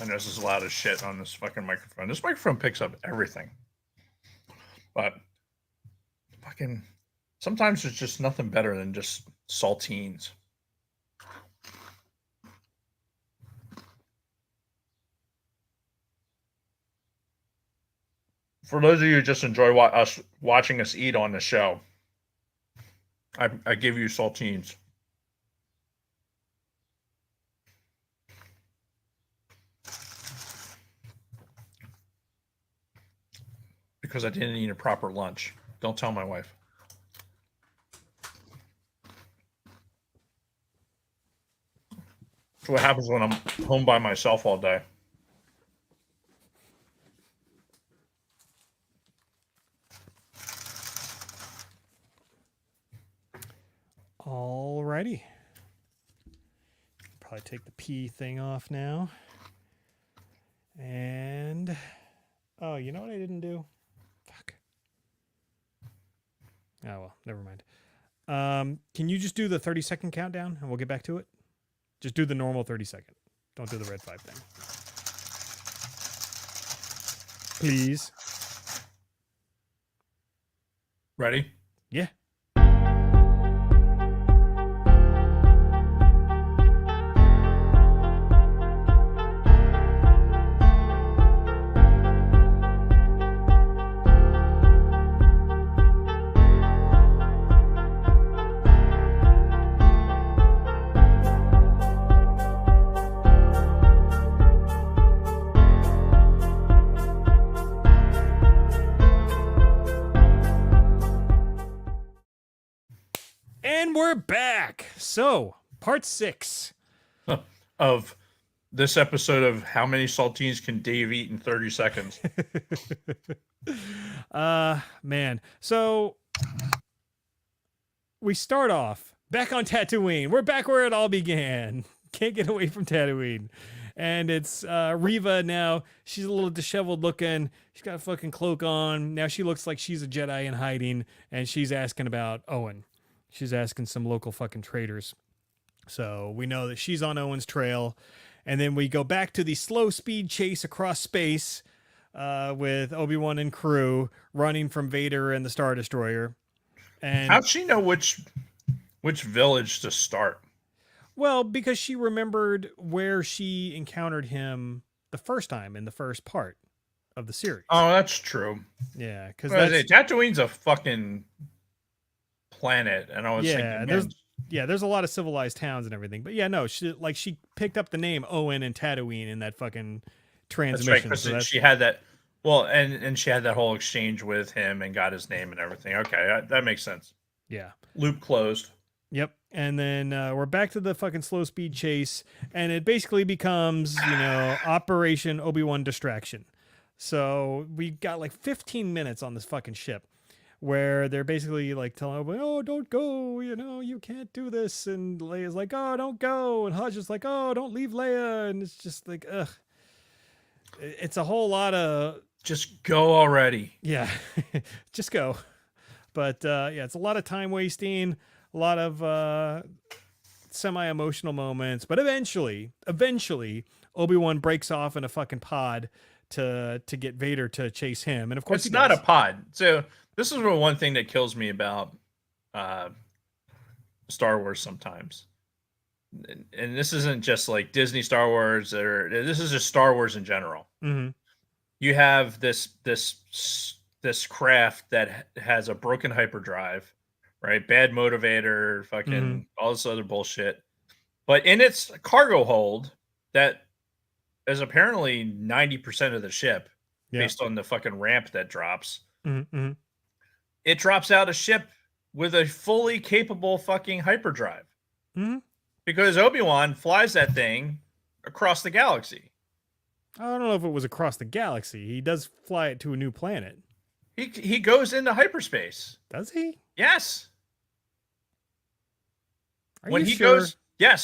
know this is loud as shit on this fucking microphone. This microphone picks up everything. But fucking sometimes there's just nothing better than just saltines. For those of you who just enjoy watching us eat on the show, I give you saltines. Because I didn't eat a proper lunch. Don't tell my wife. That's what happens when I'm home by myself all day. Alrighty. Probably take the P thing off now. And, oh, you know what I didn't do? Fuck. Oh, well, never mind. Can you just do the 30-second countdown and we'll get back to it? Just do the normal 30-second. Don't do the red 5 thing. Please. Ready? Yeah. And we're back. So, part 6 of this episode of How Many Saltines Can Dave Eat in 30 Seconds? Man. So, we start off back on Tatooine. We're back where it all began. Can't get away from Tatooine. And it's Reva now. She's a little disheveled looking. She's got a fucking cloak on. Now she looks like she's a Jedi in hiding. And she's asking about Owen. She's asking some local fucking traders. So we know that she's on Owen's trail. And then we go back to the slow speed chase across space with Obi-Wan and crew running from Vader and the Star Destroyer. And how'd she know which village to start? well, because she remembered where she encountered him the first time in the first part of the series. Oh, that's true. Yeah, because Tatooine's a fucking planet, and I was yeah, thinking, there's a lot of civilized towns and everything. But yeah, no, she picked up the name Owen and Tatooine in that fucking that's right, transmission. because she had that. Well, and she had that whole exchange with him and got his name and everything. Okay, that makes sense. Yeah. Loop closed. Yep. And then we're back to the fucking slow speed chase, and it basically becomes, Operation Obi-Wan Distraction. So we got like 15 minutes on this fucking ship where they're basically like telling Obi-Wan, oh, don't go, you can't do this. And Leia's like, oh, don't go. And Hajj is like, oh, don't leave Leia. And it's just like, ugh. It's a whole lot of... Just go already. Yeah, just go. But yeah, it's a lot of time wasting, a lot of semi-emotional moments. But eventually, Obi-Wan breaks off in a fucking pod to get Vader to chase him. And of course, It's not a pod. So this is one thing that kills me about Star Wars sometimes. And this isn't just like Disney Star Wars, or this is just Star Wars in general. Mm-hmm. You have this craft that has a broken hyperdrive, right? Bad motivator, fucking all this other bullshit. But in its cargo hold, that is apparently 90% of the ship, based on the fucking ramp that drops. Mm-hmm. It drops out a ship with a fully capable fucking hyperdrive. Mm-hmm. Because Obi-Wan flies that thing across the galaxy. I don't know if it was across the galaxy. He does fly it to a new planet. He goes into hyperspace. Does he? Yes. Are you sure?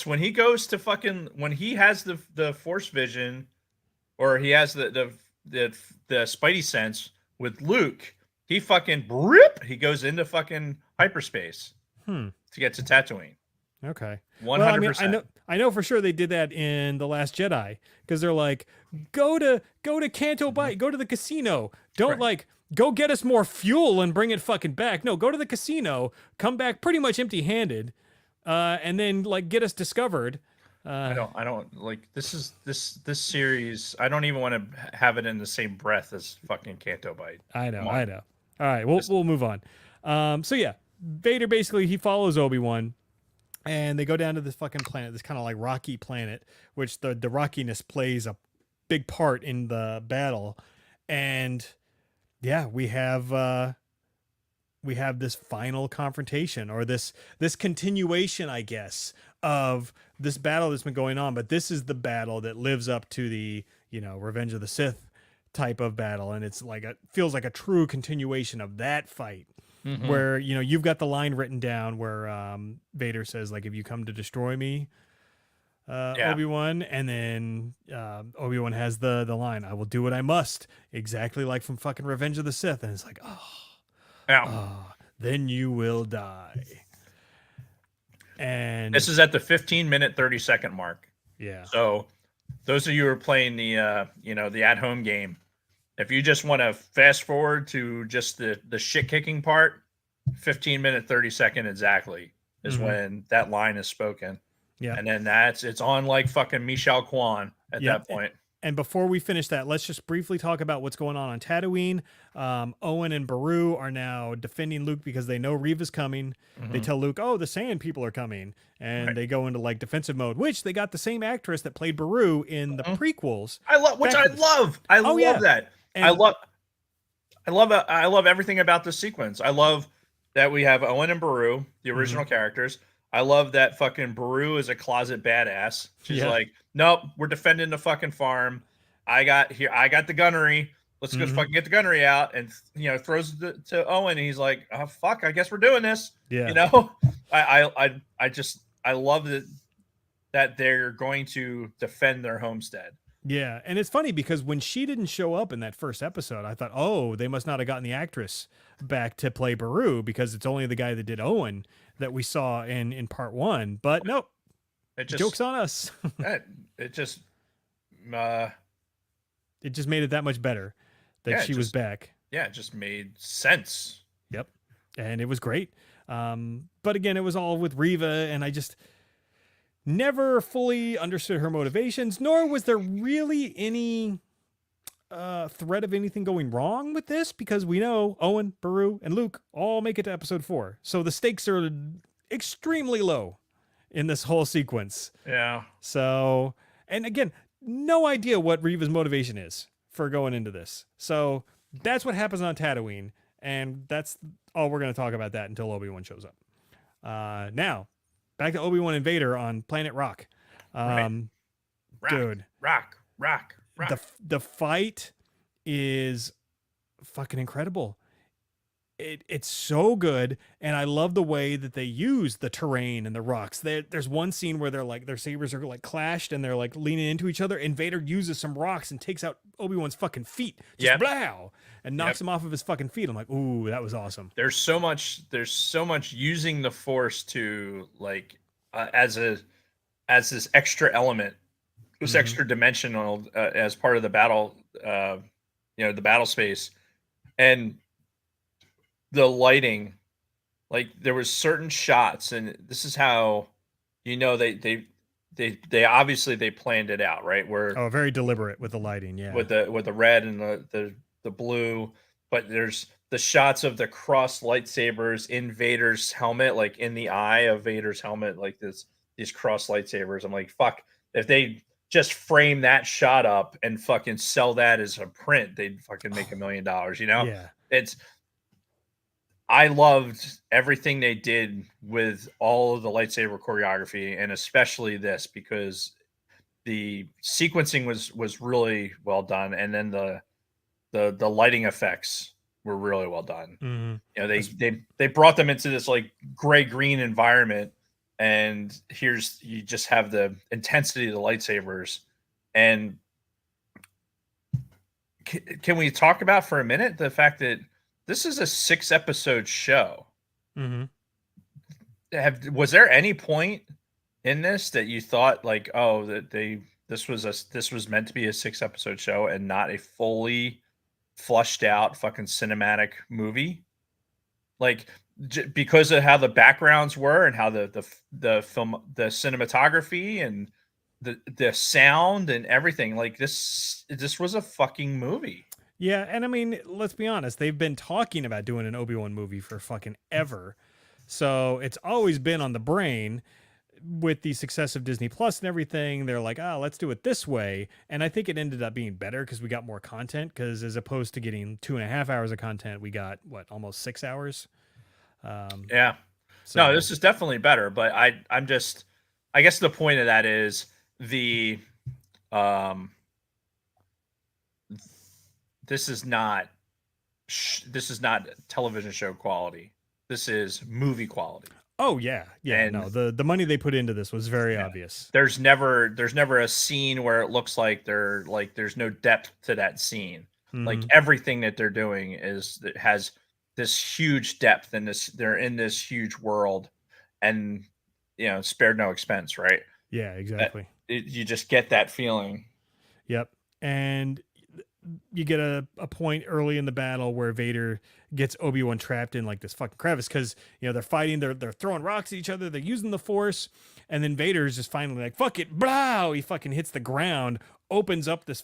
When he goes to fucking, when he has the force vision, or he has the spidey sense with Luke, he fucking he goes into fucking hyperspace to get to Tatooine. Okay. 100%. Well, I mean, I know for sure they did that in The Last Jedi, because they're like, go to Canto Bight, go to the casino. Don't go get us more fuel and bring it fucking back. No, go to the casino, come back pretty much empty-handed, and then get us discovered. I don't like this series. I don't even want to have it in the same breath as fucking Canto Bight. I know. All right, we'll move on. So yeah, Vader basically he follows Obi-Wan. And they go down to this fucking planet, this kind of like rocky planet, which the rockiness plays a big part in the battle. And yeah, we have this final confrontation, or this continuation, I guess, of this battle that's been going on. But this is the battle that lives up to the, Revenge of the Sith type of battle. And it's feels like a true continuation of that fight. Mm-hmm. Where, you've got the line written down where Vader says, if you come to destroy me, Obi-Wan, and then Obi-Wan has the line, I will do what I must, exactly like from fucking Revenge of the Sith. And it's like, then you will die. And this is at the 15-minute, 30-second mark. Yeah. So those of you who are playing the at-home game, if you just want to fast forward to just the shit kicking part, 15-minute, 30-second exactly is when that line is spoken. Yeah. And then it's on like fucking Michelle Kwan at that point. And before we finish that, let's just briefly talk about what's going on Tatooine. Owen and Beru are now defending Luke because they know Reva's coming. Mm-hmm. They tell Luke, oh, the Sand people are coming. And they go into defensive mode, which they got the same actress that played Beru in the prequels. I love that. And I love everything about this sequence. I love that we have Owen and Beru, the original characters. I love that fucking Beru is a closet badass. She's like, nope, we're defending the fucking farm. I got the gunnery. Let's go fucking get the gunnery out. And throws it to Owen. And he's like, oh fuck, I guess we're doing this. Yeah. I love that they're going to defend their homestead. Yeah, and it's funny because when she didn't show up in that first episode, I thought, oh, they must not have gotten the actress back to play Beru because it's only the guy that did Owen that we saw in part one. But nope, joke's on us. It just made it that much better that Yeah, she was back. Yeah, it just made sense. Yep. And it was great. But again, it was all with Reva, and I just never fully understood her motivations, nor was there really any threat of anything going wrong with this, because we know Owen, Beru, and Luke all make it to episode 4. So the stakes are extremely low in this whole sequence. Yeah. So, and again, no idea what Reva's motivation is for going into this. So that's what happens on Tatooine, and that's all we're going to talk about that until Obi-Wan shows up. Now, back to Obi-Wan and Vader on Planet Rock. Rock, Dude. Rock. The fight is fucking incredible. It's so good, and I love the way that they use the terrain and the rocks. There's one scene where their sabers are like clashed and they're like leaning into each other, and Vader uses some rocks and takes out Obi-Wan's fucking feet, just blow, and knocks him off of his fucking feet. I'm like, ooh, that was awesome. There's so much using the Force to like as this extra element, this extra dimensional as part of the battle, the battle space, and the lighting. Like there was certain shots, and this is how they obviously they planned it out, right? Where very deliberate with the lighting, yeah, with the red and the blue, but there's the shots of the cross lightsabers in Vader's helmet, like in the eye of Vader's helmet, like these cross lightsabers. I'm like, fuck, if they just frame that shot up and fucking sell that as a print, they'd fucking make $1 million, Yeah. I loved everything they did with all of the lightsaber choreography, and especially this, because the sequencing was really well done, and then the lighting effects were really well done. Mm-hmm. They brought them into this like gray-green environment, and you just have the intensity of the lightsabers. And can we talk about for a minute the fact that this is a 6-episode show? Mm-hmm. Was there any point in this that you thought like, oh, that this was meant to be a 6-episode show and not a fully flushed out fucking cinematic movie? Like because of how the backgrounds were and how the film, the cinematography and the sound and everything, like this was a fucking movie. Yeah, and I mean, let's be honest, they've been talking about doing an Obi-Wan movie for fucking ever. So it's always been on the brain. With the success of Disney Plus and everything, they're like, let's do it this way. And I think it ended up being better because we got more content, because as opposed to getting 2.5 hours of content, we got almost 6 hours. Yeah. So. No, this is definitely better, but I guess the point of that is this is not television show quality. This is movie quality. Oh yeah. And no, the money they put into this was very obvious. There's never a scene where it looks like there's no depth to that scene. Mm-hmm. Like everything that they're doing has this huge depth, and they're in this huge world, and spared no expense, right? Yeah, exactly. You just get that feeling. Yep. And you get a point early in the battle where Vader gets Obi-Wan trapped in like this fucking crevice, because they're fighting, they're throwing rocks at each other, they're using the Force, and then Vader's just finally like, fuck it, blow, he fucking hits the ground, opens up this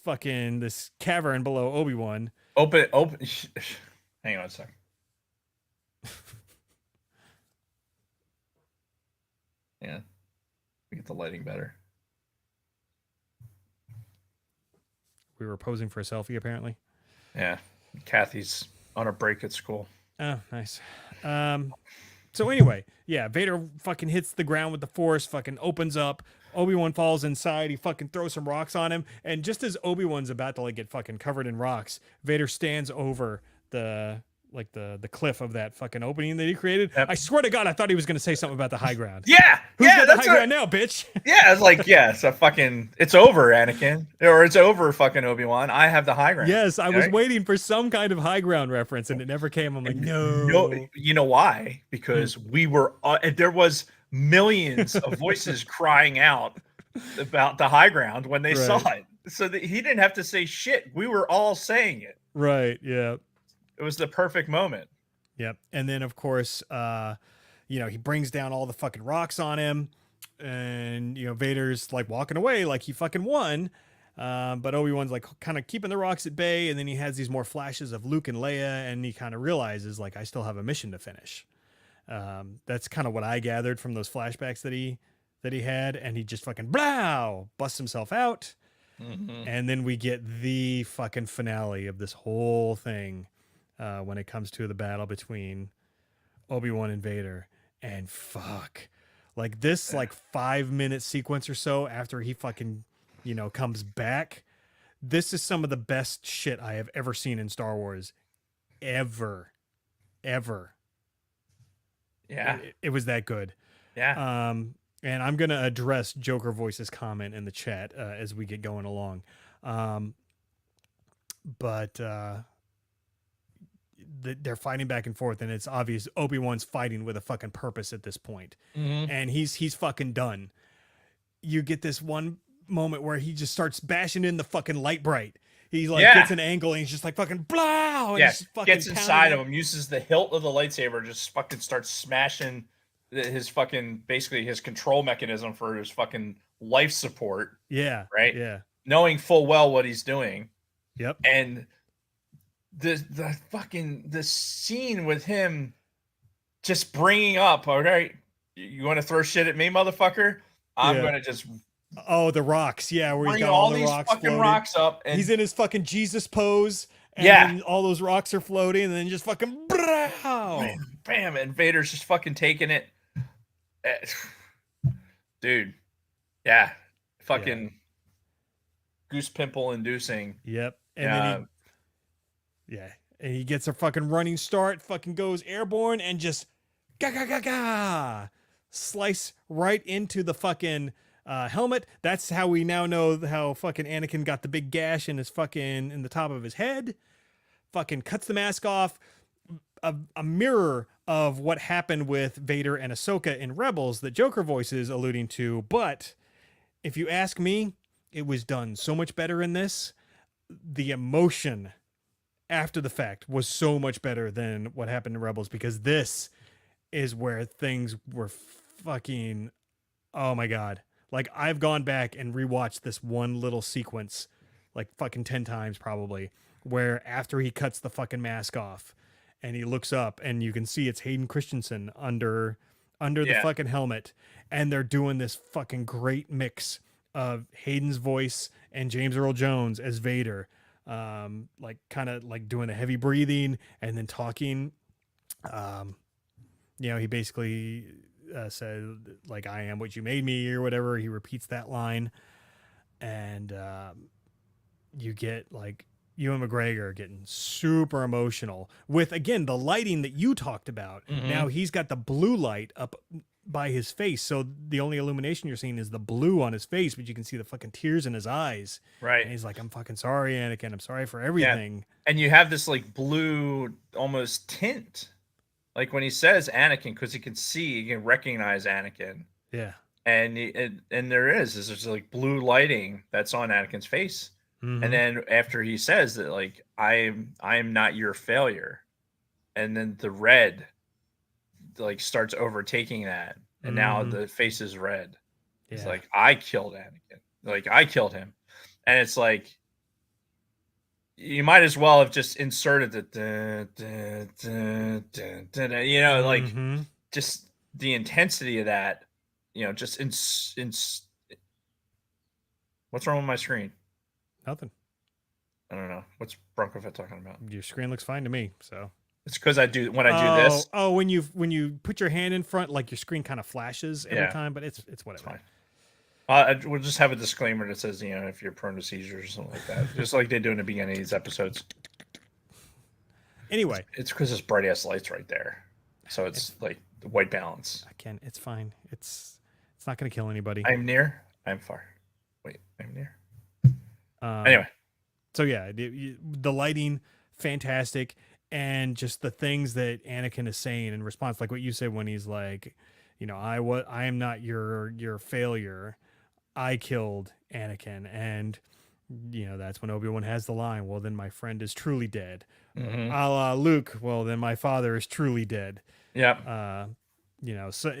cavern below Obi-Wan. Open hang on a second. Yeah, we get the lighting better. We were posing for a selfie, apparently. Yeah. Kathy's on a break at school. Oh, nice. So anyway, yeah, Vader fucking hits the ground with the Force, fucking opens up. Obi-Wan falls inside. He fucking throws some rocks on him. And just as Obi-Wan's about to get fucking covered in rocks, Vader stands over the cliff of that fucking opening that he created. Yep. I swear to God, I thought he was going to say something about the high ground. Yeah. Who's got the high ground now, bitch? Yeah. It's like, it's over, Anakin, or it's over, fucking Obi-Wan. I have the high ground. Yes. I was waiting for some kind of high ground reference, and it never came. I'm like, no. You know why? Because we were, there was millions of voices crying out about the high ground when they saw it. so that he didn't have to say shit. We were all saying it. Right. Yeah. It was the perfect moment. Yep. And then, of course, he brings down all the fucking rocks on him, and Vader's like walking away like he fucking won. But Obi-Wan's like kind of keeping the rocks at bay, and then he has these more flashes of Luke and Leia, and he kind of realizes like I still have a mission to finish. That's kind of what I gathered from those flashbacks that he had, and he just fucking blow busts himself out, and then we get the fucking finale of this whole thing when it comes to the battle between Obi-Wan and Vader, and fuck, like this like 5-minute sequence or so after he fucking comes back. This is some of the best shit I have ever seen in Star Wars, ever. Yeah, it was that good. Yeah. And I'm gonna address Joker Voice's comment in the chat as we get going along. But they're fighting back and forth, and it's obvious Obi-Wan's fighting with a fucking purpose at this point, and he's fucking done. You get this one moment where he just starts bashing in the fucking light bright. He like gets an angle, and he's just like fucking blow. And Yes, fucking gets inside of him, uses the hilt of the lightsaber, just fucking starts smashing his fucking basically his control mechanism for his fucking life support. Yeah. Right. Yeah. Knowing full well what he's doing. Yep. And the scene with him just bringing up, all right, you want to throw shit at me, motherfucker? I'm gonna just the rocks, where he's bring got all the these rocks fucking floating. rocks up, and he's in his fucking Jesus pose, and then all those rocks are floating, and then just fucking bam, bam, and Vader's just fucking taking it, dude. Yeah, fucking goose pimple inducing. Yep, and then and he gets a fucking running start, fucking goes airborne, and just slice right into the fucking helmet. That's how we now know how fucking Anakin got the big gash in the top of his head. Fucking cuts the mask off. A mirror of what happened with Vader and Ahsoka in Rebels that Joker Voice is alluding to. But if you ask me, it was done so much better in this. The emotion after the fact was so much better than what happened in Rebels, because this is where things were fucking, oh my God. Like, I've gone back and rewatched this one little sequence like fucking 10 times probably, where after he cuts the fucking mask off and he looks up and you can see it's Hayden Christensen under the fucking helmet, and they're doing this fucking great mix of Hayden's voice and James Earl Jones as Vader, like kind of like doing the heavy breathing and then talking. He basically said like, "I am what you made me," or whatever. He repeats that line, and you get like Ewan McGregor getting super emotional with, again, the lighting that you talked about. Now he's got the blue light up by his face, so the only illumination you're seeing is the blue on his face, but you can see the fucking tears in his eyes. Right. And he's like, "I'm fucking sorry, Anakin. I'm sorry for everything." And you have this like blue almost tint, like when he says Anakin, because he can recognize Anakin. Yeah. And there is there's like blue lighting that's on Anakin's face. And then after he says that, like, I am not your failure, and then the red like starts overtaking that, and now the face is red. It's like, I killed Anakin, like I killed him, and it's like you might as well have just inserted the like just the intensity of that, just in what's wrong with my screen? Nothing. I don't know. What's Bronco Fett talking about? Your screen looks fine to me, so. It's because I do this. Oh, when you put your hand in front, like your screen kind of flashes every time, but it's whatever. It's fine. We'll just have a disclaimer that says, if you're prone to seizures or something like that, just like they do in the beginning of these episodes. Anyway, it's because there's bright ass lights right there, so it's like the white balance. It's fine. It's not going to kill anybody. I'm near. I'm far. Wait, I'm near. Anyway, so yeah, the lighting, fantastic, and just the things that Anakin is saying in response, like what you said when he's like, I am not your failure, I killed Anakin, and that's when Obi-Wan has the line, well, then my friend is truly dead. Mm-hmm. A la Luke, well, then my father is truly dead. Yep.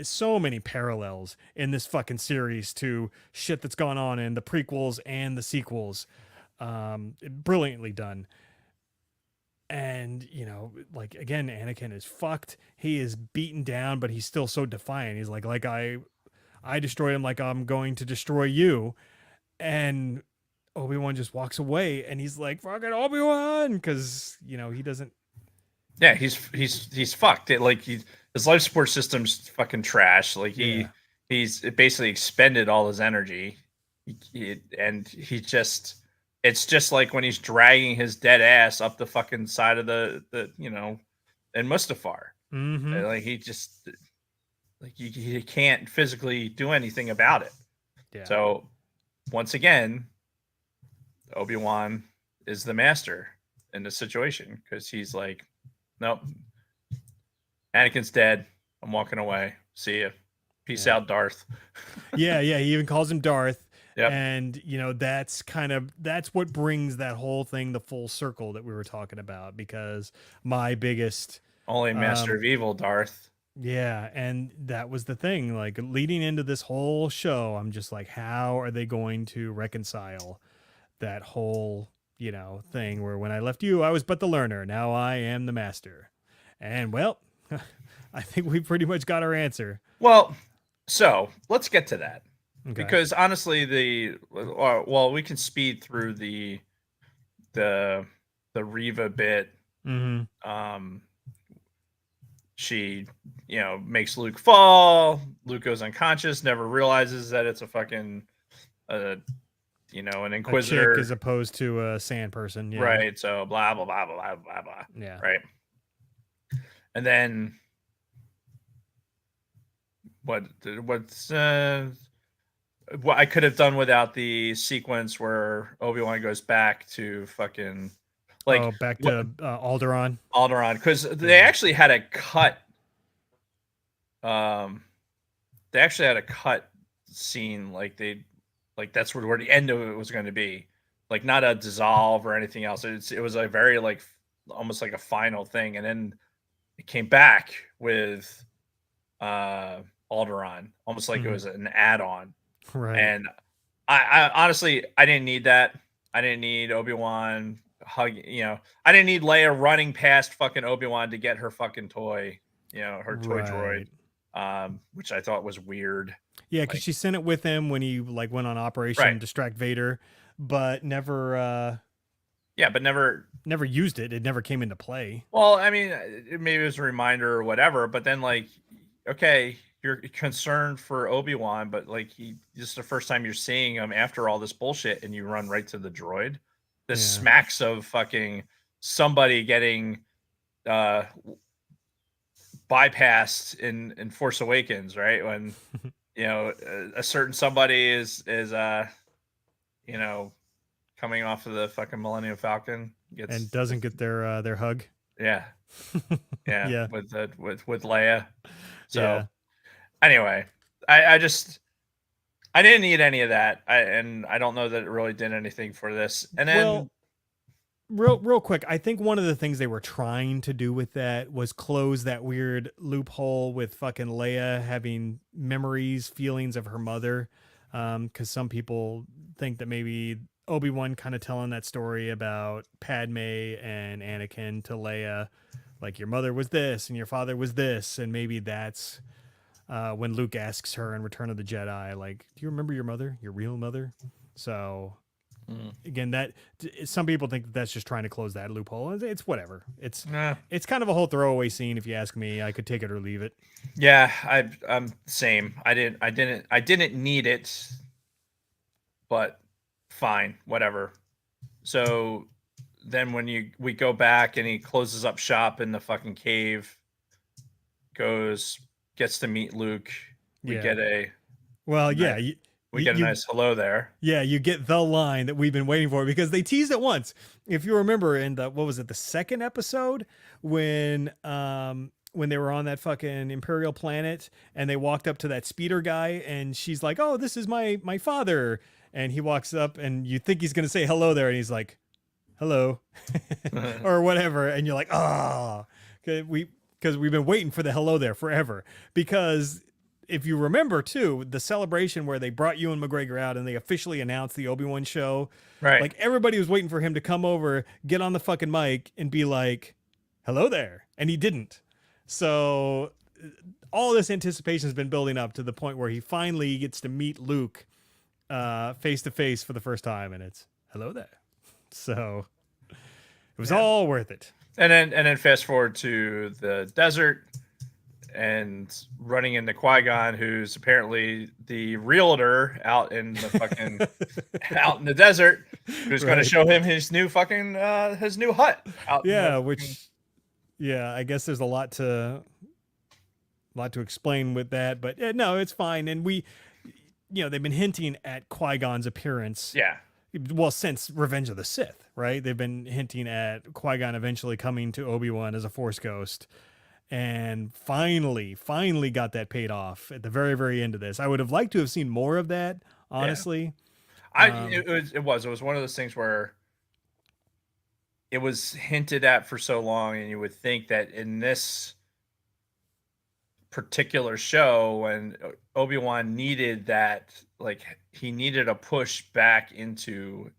So many parallels in this fucking series to shit that's gone on in the prequels and the sequels. Brilliantly done. And, like, again, Anakin is fucked. He is beaten down, but he's still so defiant. He's like I destroyed him, like I'm going to destroy you. And Obi-Wan just walks away, and he's like, fucking Obi-Wan, because, he doesn't. Yeah, he's fucked. His life support system's fucking trash. Like he's basically expended all his energy, it's just like when he's dragging his dead ass up the fucking side of the in Mustafar. Mm-hmm. Like he can't physically do anything about it. Yeah. So once again, Obi-Wan is the master in this situation because he's like, nope, Anakin's dead. I'm walking away. See ya. Peace out, Darth. Yeah. He even calls him Darth. Yep. And, that's what brings that whole thing the full circle that we were talking about, because my biggest only master of evil, Darth. Yeah, and that was the thing. Like, leading into this whole show, I'm just like, how are they going to reconcile that whole, thing where when I left you, I was but the learner. Now I am the master. And, well, I think we pretty much got our answer. Well, so let's get to that. Okay. Because honestly, we can speed through the Reva bit. Mm-hmm. She, makes Luke fall. Luke goes unconscious, never realizes that it's a fucking, an Inquisitor. A chick as opposed to a sand person. Yeah. Right. So blah, blah, blah, blah, blah, blah. Yeah. Right. And then what's what I could have done without the sequence where Obi-Wan goes back to fucking back to Alderaan. Because they actually had a cut. They actually had a cut scene, that's where the end of it was going to be, like not a dissolve or anything else. It was a very almost like a final thing, and then it came back with Alderaan, almost like it was an add-on. Right. And I honestly, I didn't need that. I didn't need Obi-Wan hugging, I didn't need Leia running past fucking Obi-Wan to get her fucking toy, her toy droid, which I thought was weird. Yeah, because she sent it with him when he went on Operation Distract Vader, but never. But never used it. It never came into play. Well, I mean, maybe it was a reminder or whatever. But then, okay, you're concerned for Obi-Wan, but this is the first time you're seeing him after all this bullshit, and you run right to the droid. This smacks of fucking somebody getting bypassed in Force Awakens, right? When a certain somebody is coming off of the fucking Millennium Falcon and doesn't get their hug. Yeah. Yeah. With Leia. So anyway, I didn't need any of that. I don't know that it really did anything for this. And then real quick, I think one of the things they were trying to do with that was close that weird loophole with fucking Leia having memories, feelings of her mother. Because some people think that maybe Obi-Wan kind of telling that story about Padme and Anakin to Leia, like, your mother was this and your father was this, and maybe that's when Luke asks her in Return of the Jedi, like, do you remember your mother, your real mother? So again, that some people think that's just trying to close that loophole. It's whatever. It's kind of a whole throwaway scene, if you ask me. I could take it or leave it. Yeah, I'm same. I didn't need it, but fine, whatever. So then when we go back and he closes up shop in the fucking cave, gets to meet Luke. We get a we get a nice hello there. Yeah, you get the line that we've been waiting for, because they teased it once. If you remember in the second episode when they were on that fucking Imperial planet and they walked up to that speeder guy and she's like, "Oh, this is my father." and he walks up, and you think he's gonna say hello there, and he's like, "Hello," or whatever, and you're like, "Ah," because we've been waiting for the hello there forever. Because if you remember too, the celebration where they brought Ewan McGregor out and they officially announced the Obi-Wan show, Right. like everybody was waiting for him to come over, get on the fucking mic, and be like, "Hello there," and he didn't. So all this anticipation has been building up to the point where he finally gets to meet Luke face to face for the first time, and it's hello there. So it was all worth it. And then fast forward to the desert and running into Qui-Gon, who's apparently the realtor out in the fucking out in the desert, who's going to show him his new fucking his new hut out. Yeah, I guess there's a lot to explain with that, but no, it's fine. And they've been hinting at Qui-Gon's appearance. Yeah. Well, since Revenge of the Sith, right? They've been hinting at Qui-Gon eventually coming to Obi-Wan as a Force ghost, and finally got that paid off at the very, very end of this. I would have liked to have seen more of that, honestly. Yeah. It was one of those things where it was hinted at for so long, and you would think that in this particular show, when Obi-Wan needed that, like he needed a push back into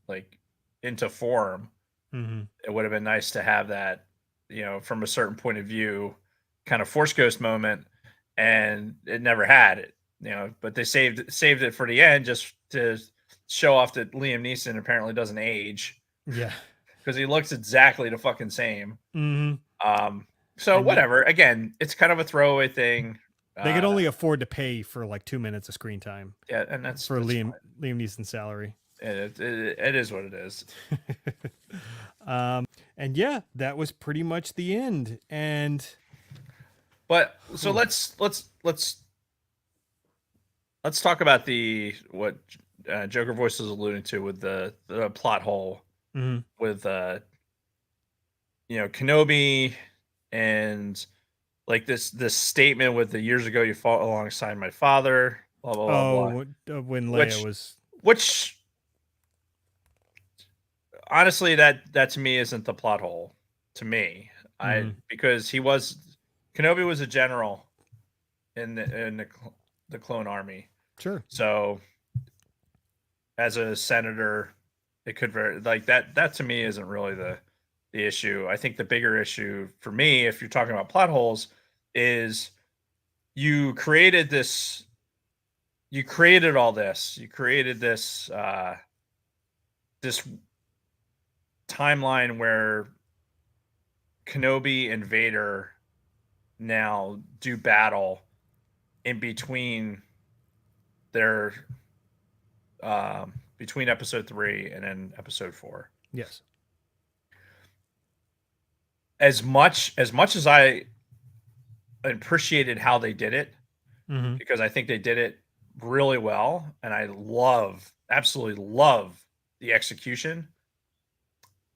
form, it would have been nice to have that, from a certain point of view, kind of Force ghost moment, and it never had it, but they saved it for the end just to show off that Liam Neeson apparently doesn't age. Yeah. Because he looks exactly the fucking same. Mm-hmm. So whatever. Again, it's kind of a throwaway thing. They could only afford to pay for like 2 minutes of screen time. Yeah, and that's for Liam Neeson's salary. It is what it is. And yeah, that was pretty much the end. But so let's talk about what Joker Voice is alluding to with the plot hole. With Kenobi, and like this statement with the years ago you fought alongside my father, blah blah blah, blah. When Leia which honestly that to me isn't the plot hole to me. Because Kenobi was a general in the clone army. Sure. So as a senator, it could that to me isn't really the issue. I think the bigger issue for me, if you're talking about plot holes, is you created all this. You created this this timeline where Kenobi and Vader now do battle in between their between episode 3 and then episode 4. Yes. As much as I appreciated how they did it, because I think they did it really well, and I absolutely love the execution.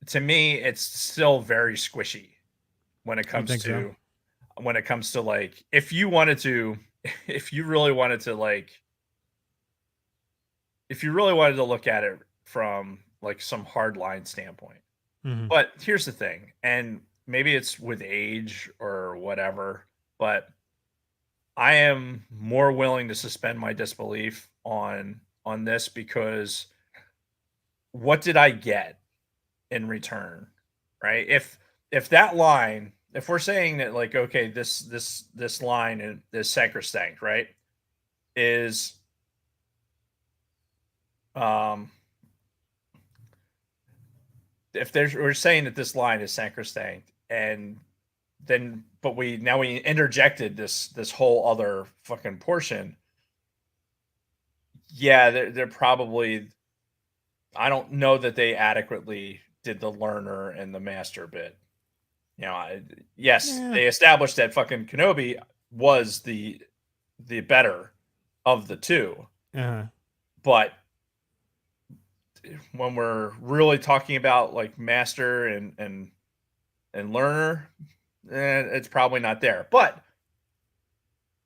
To me, it's still very squishy when it comes to like, if you really wanted to look at it from like some hard line standpoint. But here's the thing, and maybe it's with age or whatever, but I am more willing to suspend my disbelief on this, because what did I get in return, right? If that line, if we're saying that, like, okay, this line is sacrosanct, right? Is we're saying that this line is sacrosanct, and then we interjected this whole other fucking portion. Yeah, they're probably, I don't know that they adequately did the learner and the master bit. They established that fucking Kenobi was the better of the two. But when we're really talking about like master and learner, it's probably not there. But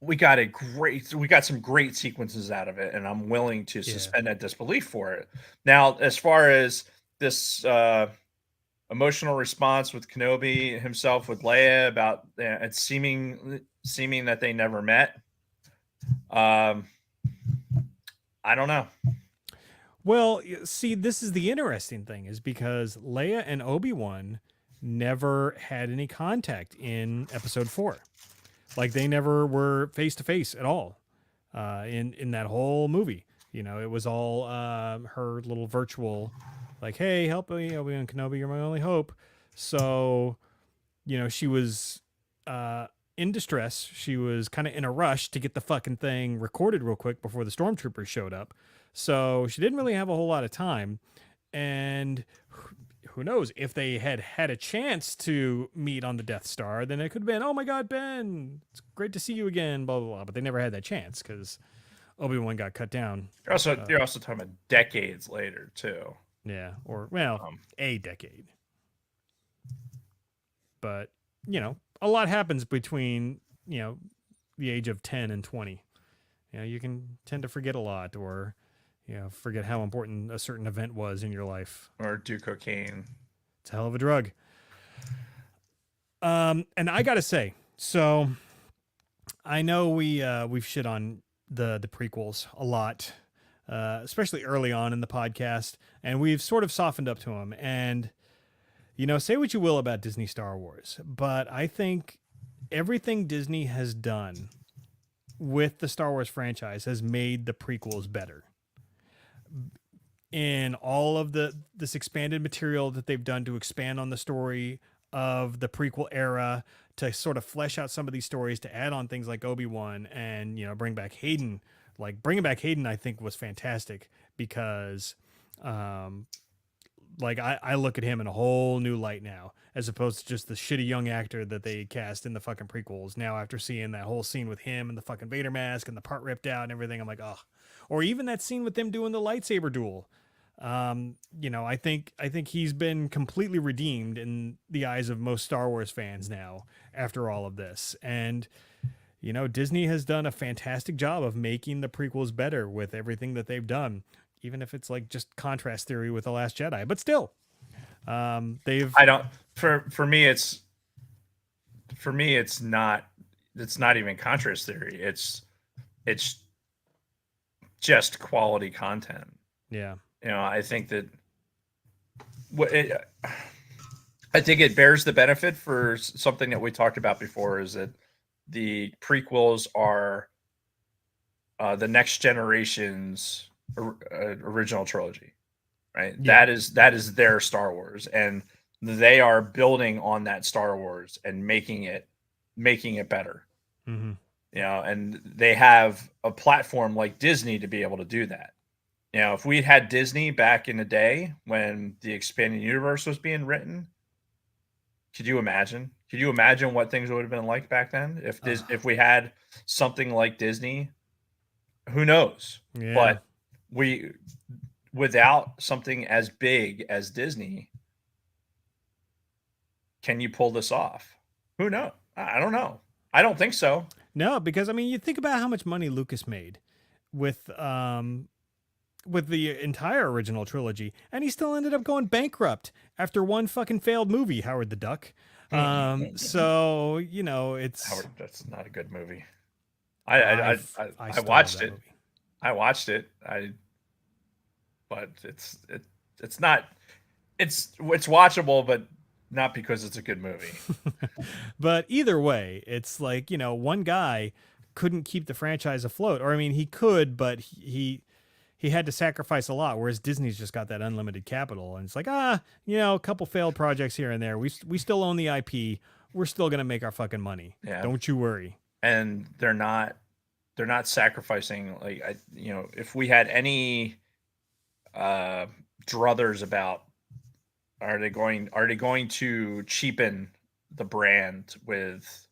we got some great sequences out of it, and I'm willing to suspend that disbelief for it. Now, as far as this emotional response with Kenobi himself with Leia about it's seeming that they never met, I don't know. Well, see, this is the interesting thing, is because Leia and Obi-Wan never had any contact in Episode 4. Like, they never were face to face at all in that whole movie. You know, it was all her little virtual, like, hey, help me, Obi-Wan Kenobi, you're my only hope. So, you know, she was in distress. She was kind of in a rush to get the fucking thing recorded real quick before the stormtroopers showed up. So she didn't really have a whole lot of time. And who knows, if they had had a chance to meet on the Death Star, then it could have been, oh my God, Ben, it's great to see you again, blah, blah, blah. But they never had that chance because Obi-Wan got cut down. You're also talking about decades later too. Yeah, or, well, a decade. But, you know, a lot happens between, you know, the age of 10 and 20. You know, you can tend to forget a lot, or, you know, forget how important a certain event was in your life. Or do cocaine. It's a hell of a drug. And I gotta say, so I know we've shit on the prequels a lot, especially early on in the podcast, and we've sort of softened up to them. And, you know, say what you will about Disney Star Wars, but I think everything Disney has done with the Star Wars franchise has made the prequels better. In all of this expanded material that they've done to expand on the story of the prequel era, to sort of flesh out some of these stories, to add on things like Obi-Wan, and, you know, bring back Hayden. Like, bringing back Hayden, I think, was fantastic because, like, I look at him in a whole new light now, as opposed to just the shitty young actor that they cast in the fucking prequels. Now, after seeing that whole scene with him and the fucking Vader mask and the part ripped out and everything, I'm like, oh. Or even that scene with them doing the lightsaber duel. You know, I think he's been completely redeemed in the eyes of most Star Wars fans now after all of this. And, you know, Disney has done a fantastic job of making the prequels better with everything that they've done, even if it's like just contrast theory with The Last Jedi. But still, for me it's not even contrast theory. It's just quality content. Yeah. You know, I think that I think it bears the benefit for something that we talked about before, is that the prequels are the next generation's original trilogy, right? Yeah. That is their Star Wars, and they are building on that Star Wars and making it better. Mm-hmm. You know, and they have a platform like Disney to be able to do that. You know, if we'd had Disney back in the day when the expanded universe was being written, could you imagine? Could you imagine what things would have been like back then? If we had something like Disney, who knows? Yeah. But without something as big as Disney, can you pull this off? Who knows? I don't know. I don't think so. No, because I mean, you think about how much money Lucas made with the entire original trilogy, and he still ended up going bankrupt after one fucking failed movie, Howard the Duck. So, you know, it's Howard. That's not a good movie. I watched it. Movie. I watched it. But it's not. It's watchable, but not because it's a good movie. But either way, it's like, you know, one guy couldn't keep the franchise afloat, or I mean, he could, but he had to sacrifice a lot, whereas Disney's just got that unlimited capital, and it's like, you know, a couple failed projects here and there. We still own the IP. We're still gonna make our fucking money. Yeah. Don't you worry. And they're not sacrificing, like, you know, if we had any druthers about are they going to cheapen the brand with,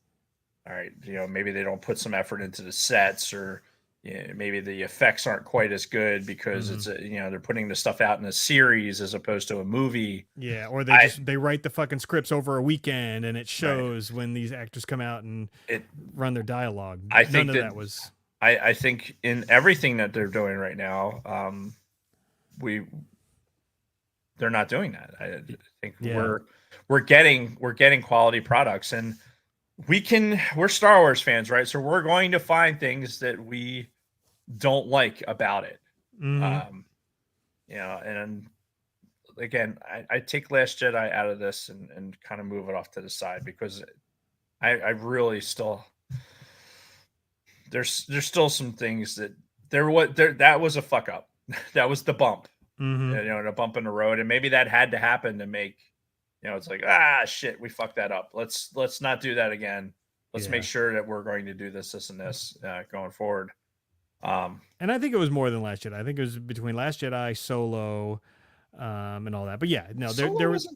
all right, you know, maybe they don't put some effort into the sets, or maybe the effects aren't quite as good because it's they're putting the stuff out in a series as opposed to a movie. Yeah, or they write the fucking scripts over a weekend and it shows when these actors come out and run their dialogue. None of that was. I think in everything that they're doing right now, they're not doing that. I think we're getting quality products, and we're Star Wars fans, right? So we're going to find things that we don't like about it. And again, I take Last Jedi out of this and kind of move it off to the side because I really still there's still some things that that was a fuck up. That was the bump. The bump in the road, and maybe that had to happen to make it's like, shit, we fucked that up. Let's not do that again. Let's make sure that we're going to do this and this going forward. And I think it was more than Last Jedi. I think it was between Last Jedi, Solo, and all that. But yeah, no, there was.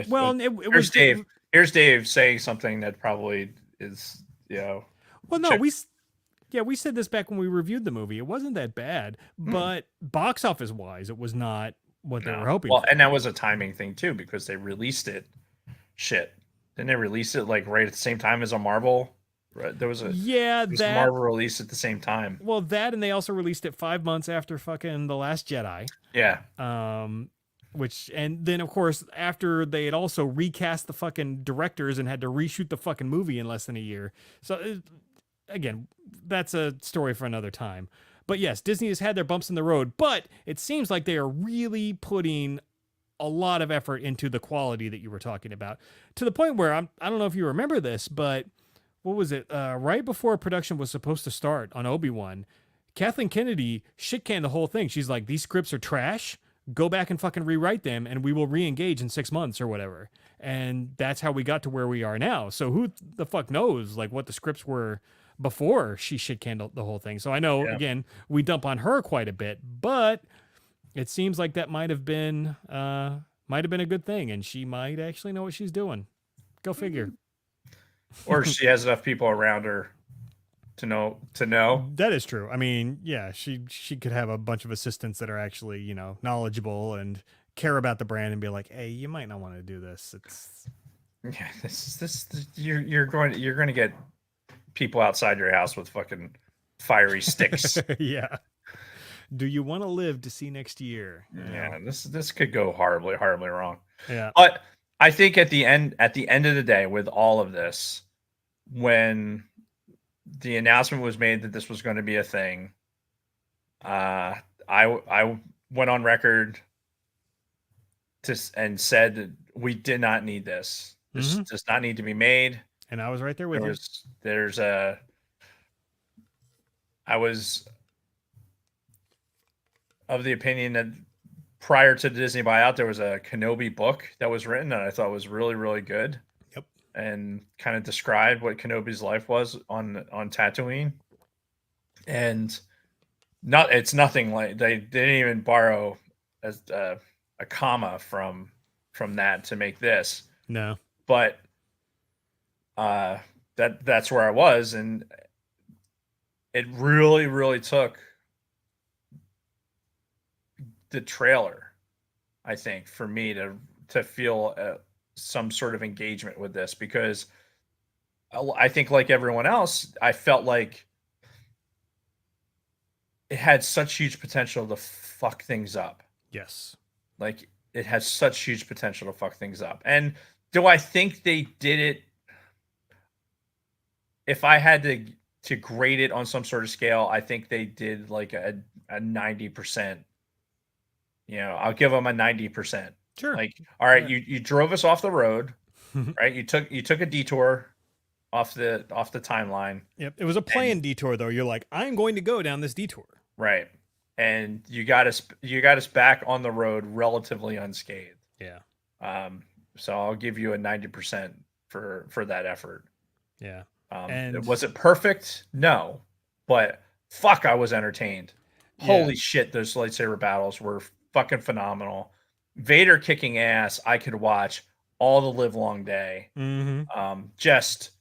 Well, it was Dave. Here's Dave saying something that probably is, Well, no, we said this back when we reviewed the movie. It wasn't that bad, but box office wise, it was not what they were hoping. Well, for. And that was a timing thing too, because they released it. Didn't they release it like right at the same time as a Marvel? Right? There was a Marvel release at the same time. Well, that, and they also released it 5 months after fucking The Last Jedi. Yeah. And then of course after they had also recast the fucking directors and had to reshoot the fucking movie in less than a year. So again, that's a story for another time. But yes, Disney has had their bumps in the road, but it seems like they are really putting a lot of effort into the quality that you were talking about, to the point where I don't know if you remember this, but what was it? Right before production was supposed to start on Obi-Wan, Kathleen Kennedy shit-canned the whole thing. She's like, these scripts are trash. Go back and fucking rewrite them, and we will re-engage in 6 months or whatever. And that's how we got to where we are now. So who the fuck knows like what the scripts were before she shit-canned the whole thing. So I know, again, we dump on her quite a bit, but it seems like that might have been a good thing, and she might actually know what she's doing. Go figure. Or she has enough people around her to know. That is true. I mean, yeah, she could have a bunch of assistants that are actually, knowledgeable and care about the brand and be like, hey, you might not want to do this. You're going to get people outside your house with fucking fiery sticks. Yeah. Do you want to live to see next year? Yeah, this could go horribly, horribly wrong. Yeah. But I think at the end of the day, with all of this, when the announcement was made that this was going to be a thing, I went on record and said that we did not need this. This does not need to be made. And I was right there with you. I was of the opinion that prior to the Disney buyout, there was a Kenobi book that was written that I thought was really, really good. Yep. And kind of described what Kenobi's life was on Tatooine. And it's nothing like they didn't even borrow a comma from that to make this. No. But that's where I was, and it really, really took the trailer, I think, for me to feel some sort of engagement with this, because I think, like everyone else, I felt like it had such huge potential to fuck things up. Yes. Like, it has such huge potential to fuck things up. And do I think they did it? If I had to grade it on some sort of scale, I think they did like a 90%. I'll give them a 90%. Sure. Like, all right, you drove us off the road, right? You took a detour off the timeline. Yep. It was a planned detour, though. You're like, I'm going to go down this detour. Right. And you got us back on the road relatively unscathed. Yeah. So I'll give you a 90% for that effort. Yeah. And was it perfect? No. But fuck, I was entertained. Yeah. Holy shit, those lightsaber battles were fucking phenomenal. Vader kicking ass, I could watch all the live long day. Mm-hmm. Just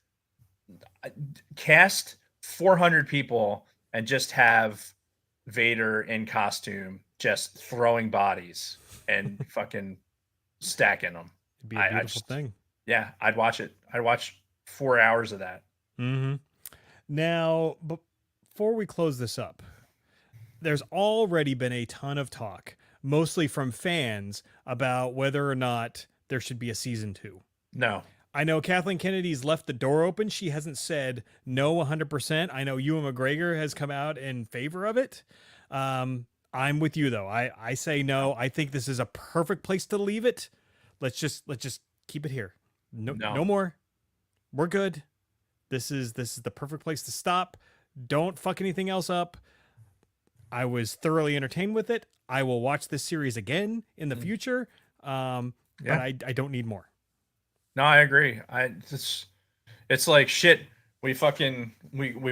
cast 400 people and just have Vader in costume just throwing bodies and fucking stacking them. It'd be a beautiful thing. Yeah, I'd watch it. I'd watch 4 hours of that. Mm-hmm. Now, before we close this up, there's already been a ton of talk, mostly from fans, about whether or not there should be a season 2. No. I know Kathleen Kennedy's left the door open. She hasn't said no 100%. I know Ewan McGregor has come out in favor of it. I'm with you though. I say no. I think this is a perfect place to leave it. Let's just keep it here. No more. We're good. This is the perfect place to stop. Don't fuck anything else up. I was thoroughly entertained with it. I will watch this series again in the future. But I don't need more. No, I agree. It's like shit. We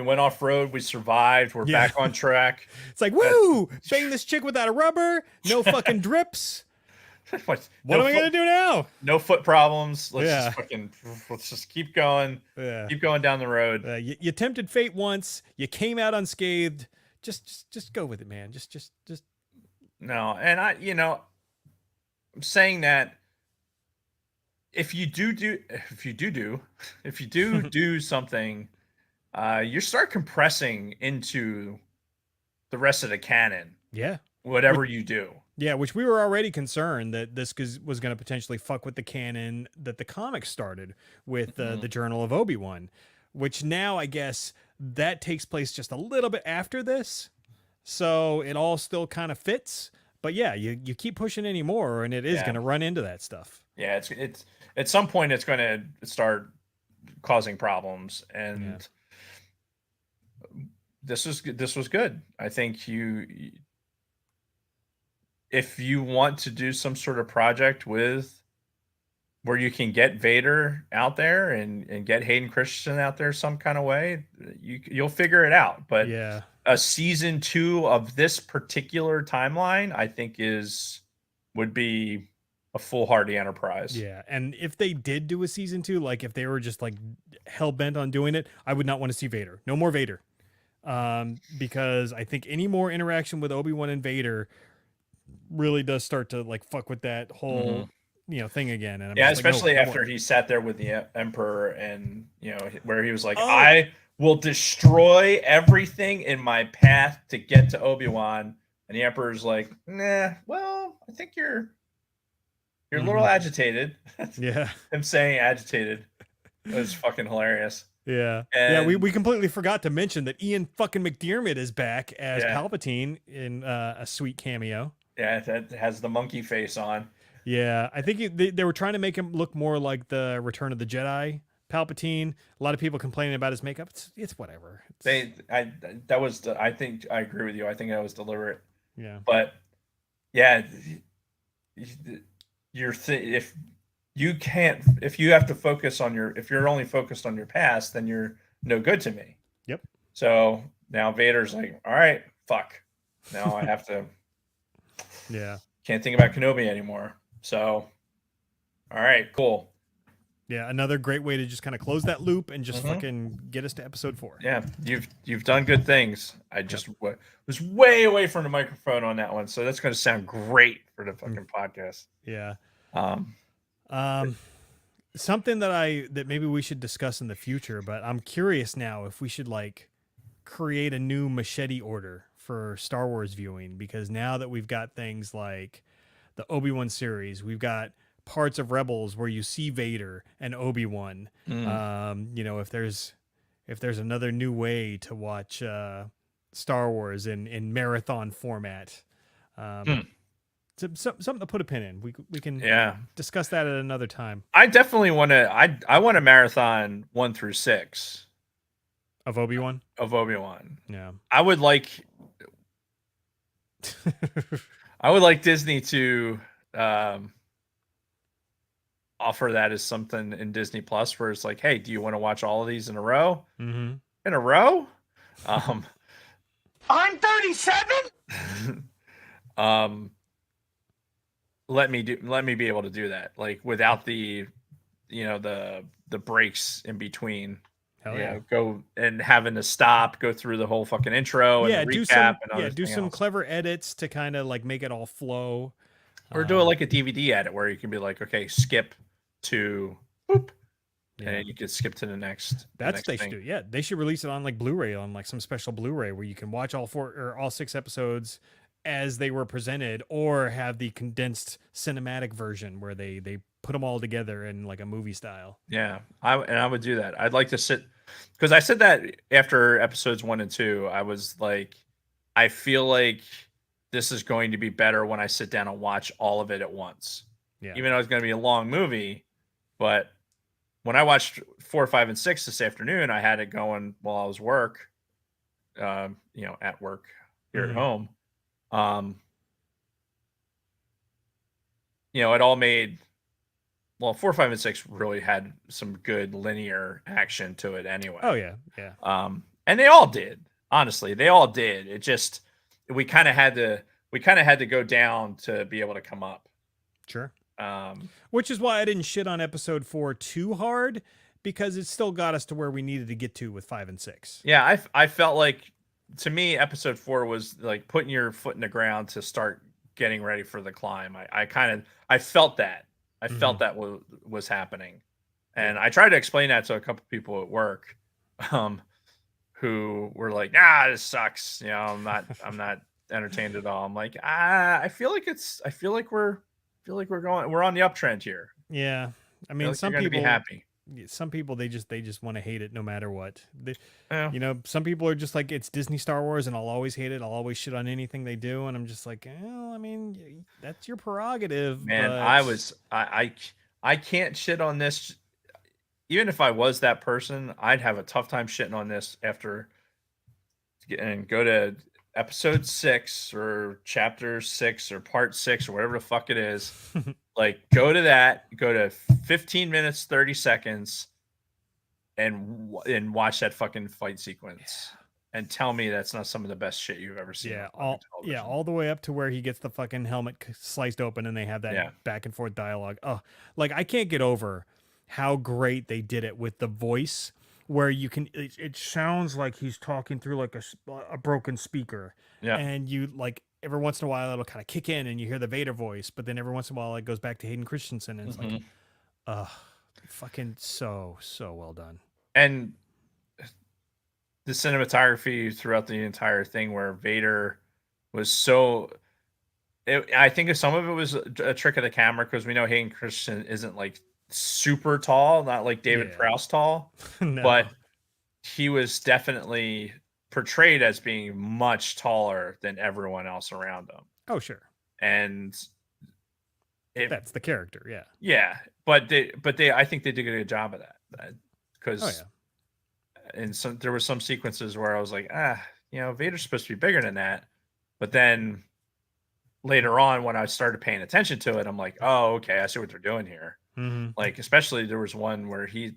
went off road. We survived. We're back on track. It's like, woo! Bang this chick without a rubber. No fucking drips. What am I gonna do now? No foot problems. Let's just keep going. Yeah. Keep going down the road. You tempted fate once. You came out unscathed. Just go with it, man. Just. No, and I'm saying that. If you do something, you start compressing into the rest of the canon. Yeah. Whatever you do. Yeah, which we were already concerned that this was going to potentially fuck with the canon that the comics started with the Journal of Obi-Wan, which now I guess that takes place just a little bit after this. So it all still kind of fits. But yeah, you keep pushing any more and it is going to run into that stuff. Yeah, it's at some point it's going to start causing problems, and this was good. I think if you want to do some sort of project where you can get Vader out there and get Hayden Christensen out there some kind of way, you'll figure it out. But a season 2 of this particular timeline, I think would be a foolhardy enterprise. Yeah, and if they did do a season 2, like if they were just like hell bent on doing it, I would not want to see Vader. No more Vader, because I think any more interaction with Obi-Wan and Vader really does start to like fuck with that whole thing again. And I'm especially after he sat there with the Emperor, and where he was like, I will destroy everything in my path to get to Obi-Wan, and the Emperor's like, nah, well, I think you're a little agitated. Yeah. Him saying agitated was fucking hilarious. Yeah. And we completely forgot to mention that Ian fucking McDiarmid is back as Palpatine in a sweet cameo. Yeah, that has the monkey face on. Yeah, I think they were trying to make him look more like the Return of the Jedi Palpatine. A lot of people complaining about his makeup. It's whatever. I think I agree with you. I think that was deliberate. Yeah. But yeah, if you have to focus on if you're only focused on your past, then you're no good to me. Yep. So now Vader's like, all right, fuck. Now I have to. Yeah. Can't think about Kenobi anymore. So, all right, cool. Yeah, another great way to just kind of close that loop and just fucking get us to episode 4. Yeah, you've done good things. I just was way away from the microphone on that one, so that's going to sound great for the fucking podcast. Yeah. Something that maybe we should discuss in the future, but I'm curious now if we should like create a new machete order for Star Wars viewing, because now that we've got things like the Obi-Wan series, we've got parts of Rebels where you see Vader and Obi-Wan. If there's another new way to watch Star Wars in marathon format, something to put a pin in. We can discuss that at another time. I definitely want to. I want a marathon 1 through 6 of Obi-Wan. Yeah, I would like Disney to offer that as something in Disney Plus, where it's like, hey, do you want to watch all of these in a row? Mm-hmm. In a row? I'm 37. Let me be able to do that, like without the the breaks in between. Hell yeah. go and having to stop, go through the whole fucking intro and the recap and do everything some else. clever edits to kind of like make it all flow. Or do it like a DVD edit where you can be like, okay, skip to boop, and you can skip to the next. That's what they should do. Yeah, they should release it on like Blu-ray, on like some special Blu-ray where you can watch all 4 or all 6 episodes as they were presented, or have the condensed cinematic version where they put them all together in like a movie style. Yeah, I would do that. I'd like to sit, because I said that after episodes 1 and 2, I was like, I feel like this is going to be better when I sit down and watch all of it at once. Yeah. Even though it's going to be a long movie, but when I watched 4, 5, and 6 this afternoon, I had it going while I was at work here at home. It all made, well, 4, 5, and 6 really had some good linear action to it anyway. Oh yeah, yeah. And they all did. Honestly, they all did. It just, we kind of had to go down to be able to come up. Sure. Which is why I didn't shit on episode 4 too hard, because it still got us to where we needed to get to with 5 and 6. Yeah, I felt like, to me, episode 4 was like putting your foot in the ground to start getting ready for the climb. I felt that. I felt that was happening. And I tried to explain that to a couple people at work, who were like, "Nah, this sucks. I'm not entertained at all." I'm like, I feel like we're on the uptrend here. Yeah. I mean, like some you're gonna people be happy. Some people, they just want to hate it no matter what. Yeah. Some people are just like, it's Disney Star Wars and I'll always hate it. I'll always shit on anything they do. And I'm just like, well, I mean, that's your prerogative. Man, but... I can't shit on this. Even if I was that person, I'd have a tough time shitting on this after and go to episode 6 or chapter 6 or part 6 or whatever the fuck it is. Like, go to 15 minutes, 30 seconds and watch that fucking fight sequence. And tell me that's not some of the best shit you've ever seen. All the way up to where he gets the fucking helmet sliced open and they have that back and forth dialogue. Oh, like, I can't get over how great they did it with the voice, where you can, it sounds like he's talking through like a broken speaker. Yeah. And you, like, every once in a while it'll kind of kick in and you hear the Vader voice, but then every once in a while it goes back to Hayden Christensen and it's like, fucking so well done. And the cinematography throughout the entire thing, where Vader was I think some of it was a trick of the camera, because we know Hayden Christensen isn't like super tall, not like David Prowse tall, No. but he was definitely portrayed as being much taller than everyone else around him. Oh, sure. And that's the character. Yeah. Yeah. But I think they did a good job of that, because there were some sequences where I was like, Vader's supposed to be bigger than that. But then later on, when I started paying attention to it, I'm like, oh, okay, I see what they're doing here. Like, especially there was one where he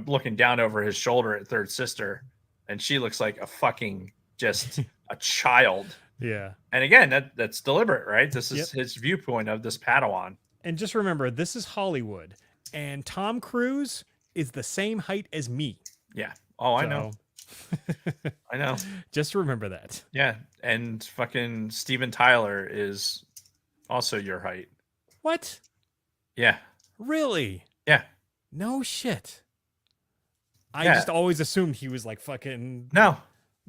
looking down over his shoulder at Third Sister, and she looks like a fucking just a child. Yeah. And again, that's deliberate, right? This is his viewpoint of this Padawan. And just remember, this is Hollywood, and Tom Cruise is the same height as me. Yeah. Oh, I know. I know. Just remember that. Yeah. And fucking Steven Tyler is also your height. What? Yeah. Really? Yeah. No shit. I just always assumed he was like fucking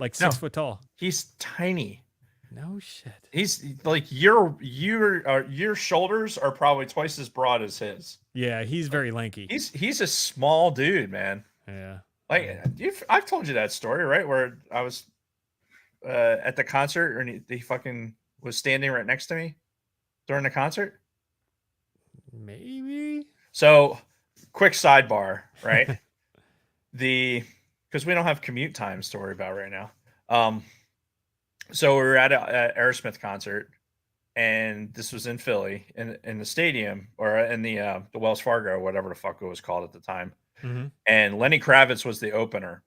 6 foot tall. He's tiny. No shit. He's like your shoulders are probably twice as broad as his. Yeah, he's very lanky. He's a small dude, man. Yeah. Like, I've told you that story, right? Where I was at the concert and he fucking was standing right next to me during the concert. Maybe. So, quick sidebar, right? Because we don't have commute times to worry about right now. So we were at an Aerosmith concert, and this was in Philly, in the stadium, or in the Wells Fargo, whatever the fuck it was called at the time. And Lenny Kravitz was the opener.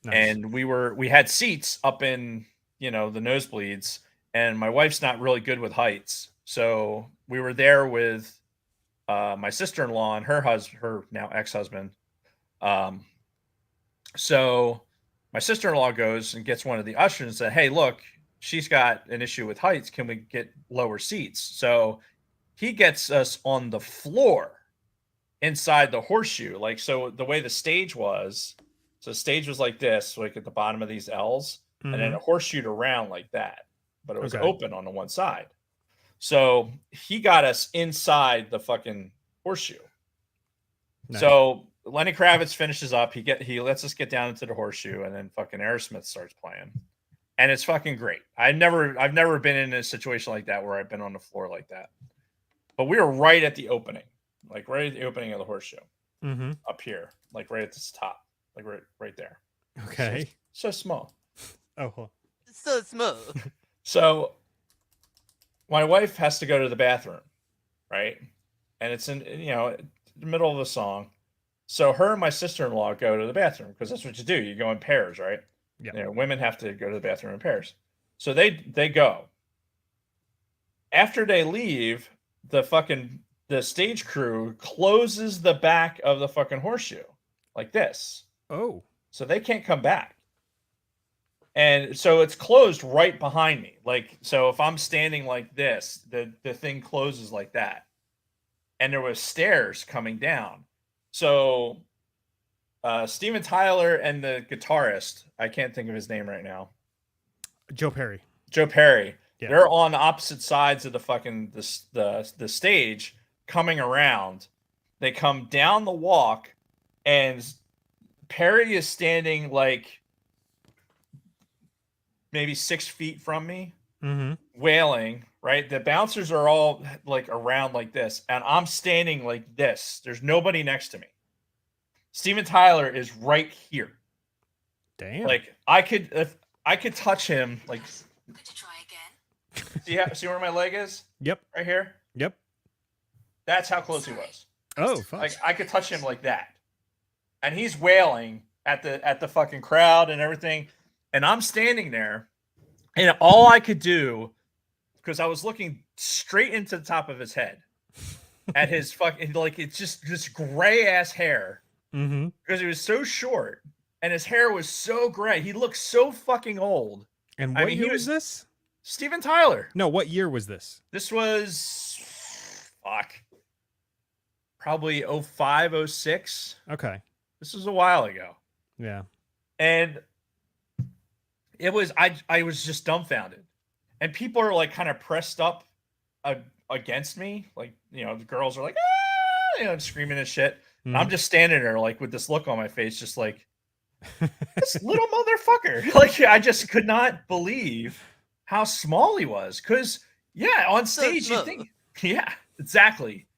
Nice. And we had seats up in the nosebleeds, and my wife's not really good with heights, so we were there with my sister-in-law and her now ex-husband, So my sister-in-law goes and gets one of the ushers and said, "Hey, look, she's got an issue with heights. Can we get lower seats?" So he gets us on the floor inside the horseshoe. Like, so the way the stage was, so the stage was like this, like at the bottom of these L's, and then Mhm. a horseshoe around like that, but it was Okay. open on the one side. So he got us inside the fucking horseshoe. Nice. So Lenny Kravitz finishes up. He lets us get down into the horseshoe, and then fucking Aerosmith starts playing, and it's fucking great. I've never been in a situation like that where I've been on the floor like that. But we were right at the opening, like right at the opening of the horseshoe, Mm-hmm. up here, like right at the top, like right there. Okay. So small. Oh, hold on. So smooth. So my wife has to go to the bathroom, right? And it's in the middle of the song. So her and my sister-in-law go to the bathroom because that's what you do. You go in pairs, right? Yeah. Women have to go to the bathroom in pairs. So they go. After they leave, the stage crew closes the back of the fucking horseshoe like this. Oh. So they can't come back. And so it's closed right behind me. Like, so if I'm standing like this, the thing closes like that. And there was stairs coming down. So Steven Tyler and the guitarist, I can't think of his name right now. Joe Perry. Joe Perry. Yeah. They're on opposite sides of the fucking the stage coming around. They come down the walk, and Perry is standing like maybe 6 feet from me, Mm-hmm. wailing, right? The bouncers are all like around like this, and I'm standing like this. There's nobody next to me. Steven Tyler is right here. Damn. Like I could touch him. Like, Could you try again? see where my leg is? Yep. Right here. Yep. That's how close he was. Oh, fuck. Like I could touch him like that, and he's wailing at the fucking crowd and everything, and I'm standing there, and all I could do, because I was looking straight into the top of his head, at his fucking, like, it's just this gray ass hair, Mm-hmm. because he was so short and his hair was so gray. He looked so fucking old. And I what mean, year he was this? Steven Tyler. No, what year was this? This was probably 05, 06. Okay. This was a while ago. Yeah. And it was I was just dumbfounded. And people are like kind of pressed up against me. Like, the girls are like, ah, screaming and shit. And I'm just standing there like with this look on my face, just like, this little motherfucker. Like, I just could not believe how small he was. Because, yeah, on stage, you think, yeah, exactly.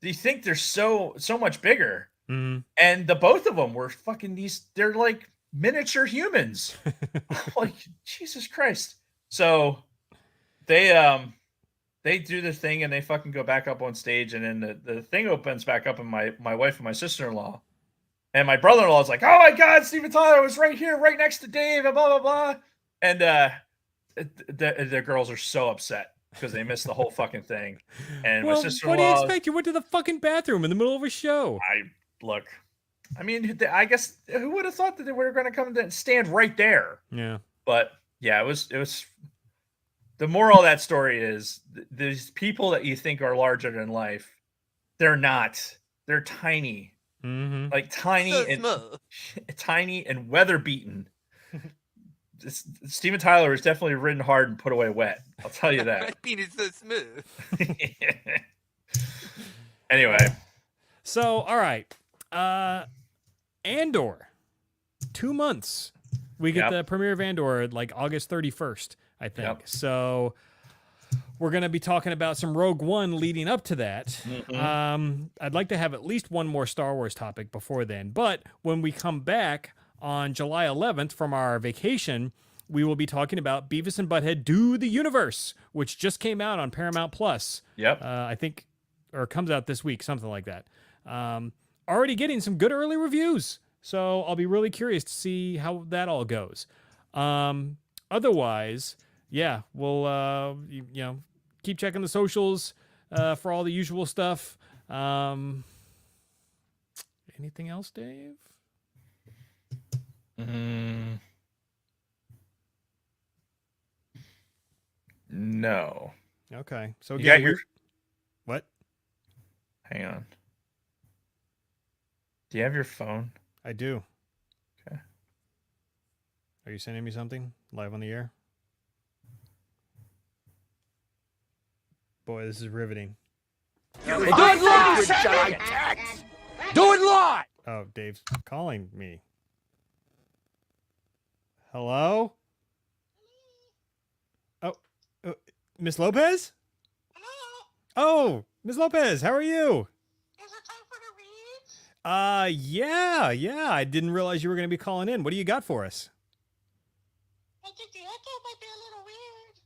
You think they're so much bigger. Mm-hmm. And the both of them were fucking they're like miniature humans. Like, Jesus Christ. So they do the thing and they fucking go back up on stage, and then the thing opens back up, and my wife and my sister-in-law and my brother-in-law is like, "Oh my God, Steven Tyler was right here, right next to Dave," and blah, blah, blah. And the girls are so upset because they missed the whole fucking thing. And Well, my what do you sister-in-law, expect? You went to the fucking bathroom in the middle of a show. I mean, I guess who would have thought that they were going to come and stand right there? Yeah. But yeah, it was. The moral of that story is these people that you think are larger than life, they're not. They're tiny, Mm-hmm. like tiny So and smooth. tiny and weather beaten. Steven Tyler is definitely ridden hard and put away wet. I'll tell you that. My penis so smooth. Anyway, So, all right. Andor. 2 months. We get Yep. the premiere of Andor like August 31st, I think. Yep. So we're going to be talking about some Rogue One leading up to that. Mhm. I'd like to have at least one more Star Wars topic before then. But when we come back on July 11th from our vacation, we will be talking about Beavis and Butthead Do the Universe, which just came out on Paramount Plus. Yep. I think, or comes out this week, something like that. Already getting some good early reviews. So I'll be really curious to see how that all goes. Otherwise, yeah, we'll keep checking the socials for all the usual stuff. Anything else, Dave? Mm, no. Okay. So You again, got your. what? Hang on. Do you have your phone? I do. Okay. Are you sending me something live on the air? Boy, this is riveting. Do it live! Do it live! Oh, Dave's calling me. Hello? Oh, Miss Lopez? Oh, Miss Lopez, how are you? Is it time for the reads? Yeah. I didn't realize you were going to be calling in. What do you got for us? I think the echo might be a little weird.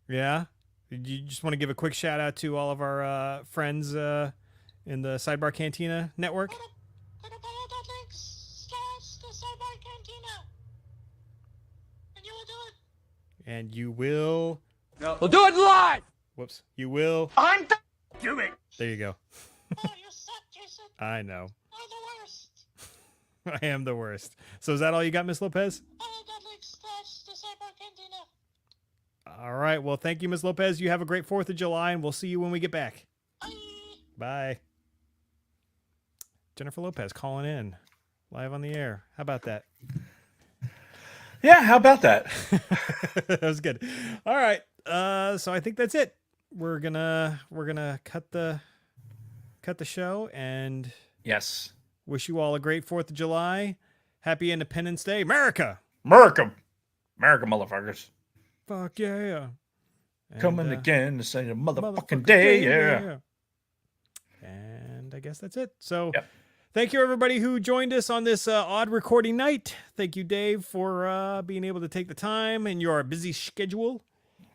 Yeah? You just want to give a quick shout out to all of our friends in the Sidebar Cantina network? Go to bio.links/the Sidebar Cantina. And you will do it. And you will... We'll do it live! Whoops. You will... I'm doing. There you go. Oh, you suck, Jason. I know. You're the worst. I am the worst. So is that all you got, Miss Lopez? Bio.links/the Sidebar Cantina. All right. Well, thank you, Miss Lopez. You have a great 4th of July, and we'll see you when we get back. Bye. Bye. Jennifer Lopez calling in live on the air. How about that? Yeah, how about that? That was good. All right. So I think that's it. We're gonna cut the show and Yes. wish you all a great 4th of July. Happy Independence Day, America. America, motherfuckers. Fuck yeah. And, Coming again to say a motherfucking day, yeah. And I guess that's it. So Yep. thank you, everybody who joined us on this odd recording night. Thank you, Dave, for being able to take the time in your busy schedule.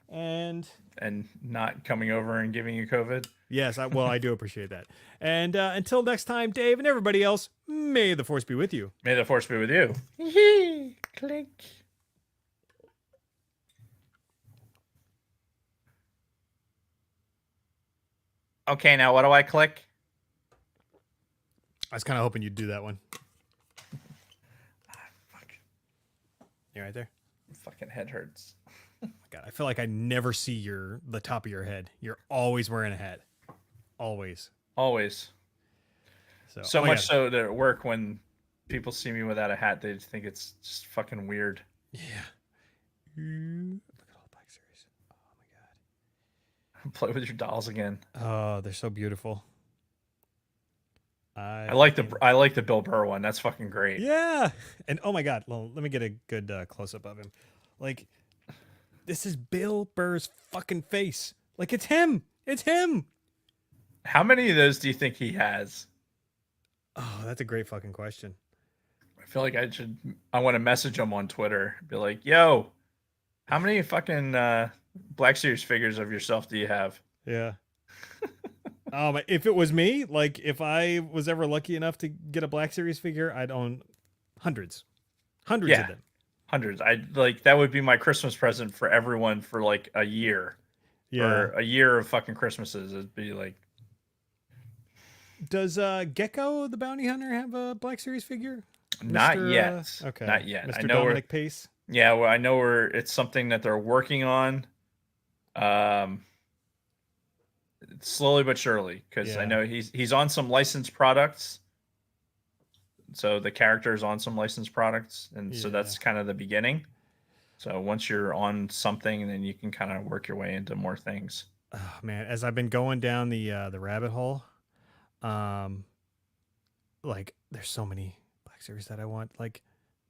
And not coming over and giving you COVID. yes, I do appreciate that. And until next time, Dave and everybody else, may the force be with you. May the force be with you. Click. Okay, now what do I click? I was kind of hoping you'd do that one. Fuck. You right there? Fucking head hurts. God, I feel like I never see the top of your head. You're always wearing a hat. Always. Always. So oh my much God. so that at work, when people see me without a hat, they just think it's just fucking weird. Yeah. Look at all the Black Series. Oh my Play with your dolls again. God. Oh, they're so beautiful. I like the Bill Burr one. That's fucking great. Yeah. And oh my God. Well, let me get a good close up of him. Like, this is Bill Burr's fucking face. Like, it's him. It's him. How many of those do you think he has? Oh, that's a great fucking question. I feel like I want to message him on Twitter. Be like, yo, how many fucking Black Series figures of yourself do you have? Yeah. If it was me, like if I was ever lucky enough to get a Black Series figure, I'd own hundreds of them. Hundreds. That would be my Christmas present for everyone for like a year. Yeah. For a year of fucking Christmases. It'd be like. Does Gecko the Bounty Hunter have a Black Series figure? Not yet. Okay. Not yet. Mr. I know Dominic Pace. Yeah, well, I know it's something that they're working on. Slowly but surely, because I know he's on some licensed products. So the character is on some licensed products, and so that's kind of the beginning. So once you're on something, then you can kind of work your way into more things. Oh man, as I've been going down the rabbit hole, like there's so many Black Series that I want. Like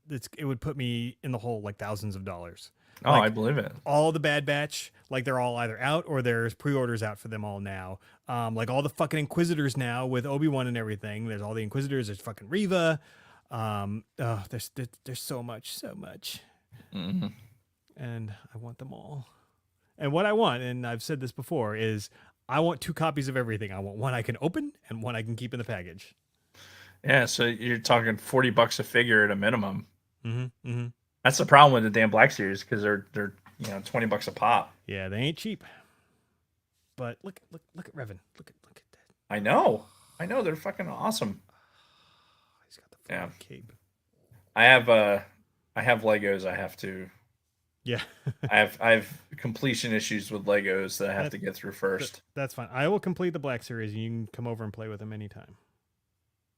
it would put me in the hole like thousands of dollars. Oh, Like, I believe it. all the Bad Batch, like they're all either out or there's pre-orders out for them all now. Like all the fucking Inquisitors now with Obi-Wan and everything. There's all the Inquisitors. There's fucking Reva. There's so much. Mm-hmm. And I want them all. And what I want, and I've said this before, is I want 2 copies of everything. I want one I can open and one I can keep in the package. Yeah, so you're talking $40 a figure at a minimum. Mm-hmm. Mm-hmm. That's the problem with the damn Black Series, because they're $20 a pop. Yeah, they ain't cheap. But look at Revan. Look at that. I know, they're fucking awesome. He's got the fucking cape. I have Legos. I have to. Yeah. I have completion issues with Legos that I have to get through first. That's fine. I will complete the Black Series, and you can come over and play with them anytime.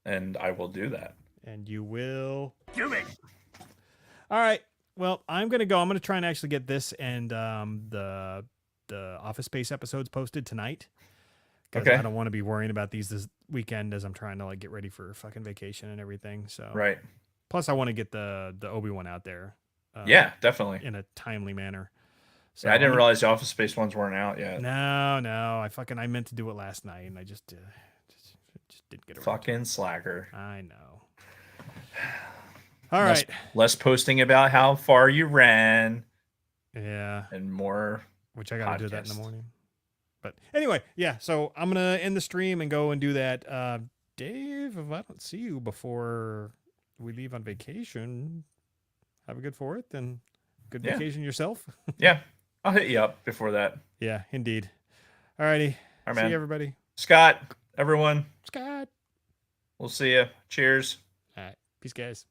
And I will do that. And you will Do it. All right. Well, I'm gonna go. I'm gonna try and actually get this and the Office Space episodes posted tonight. Because Okay. I don't want to be worrying about these this weekend as I'm trying to like get ready for fucking vacation and everything. So Right. Plus, I want to get the Obi-Wan out there. Yeah, definitely. In a timely manner. So Yeah, I didn't realize the Office Space ones weren't out yet. No. I meant to do it last night, and I just didn't get around. Fucking slacker. I know. All right. Less posting about how far you ran. Yeah. And more. Which I got to do that in the morning. But anyway, yeah. So I'm gonna end the stream and go and do that. Dave, if I don't see you before we leave on vacation, have a good 4th and good vacation yourself. Yeah, I'll hit you up before that. Yeah, indeed. All righty. All right, see man. you, everybody. Scott, everyone. Scott. We'll see you. Cheers. All right. Peace, guys.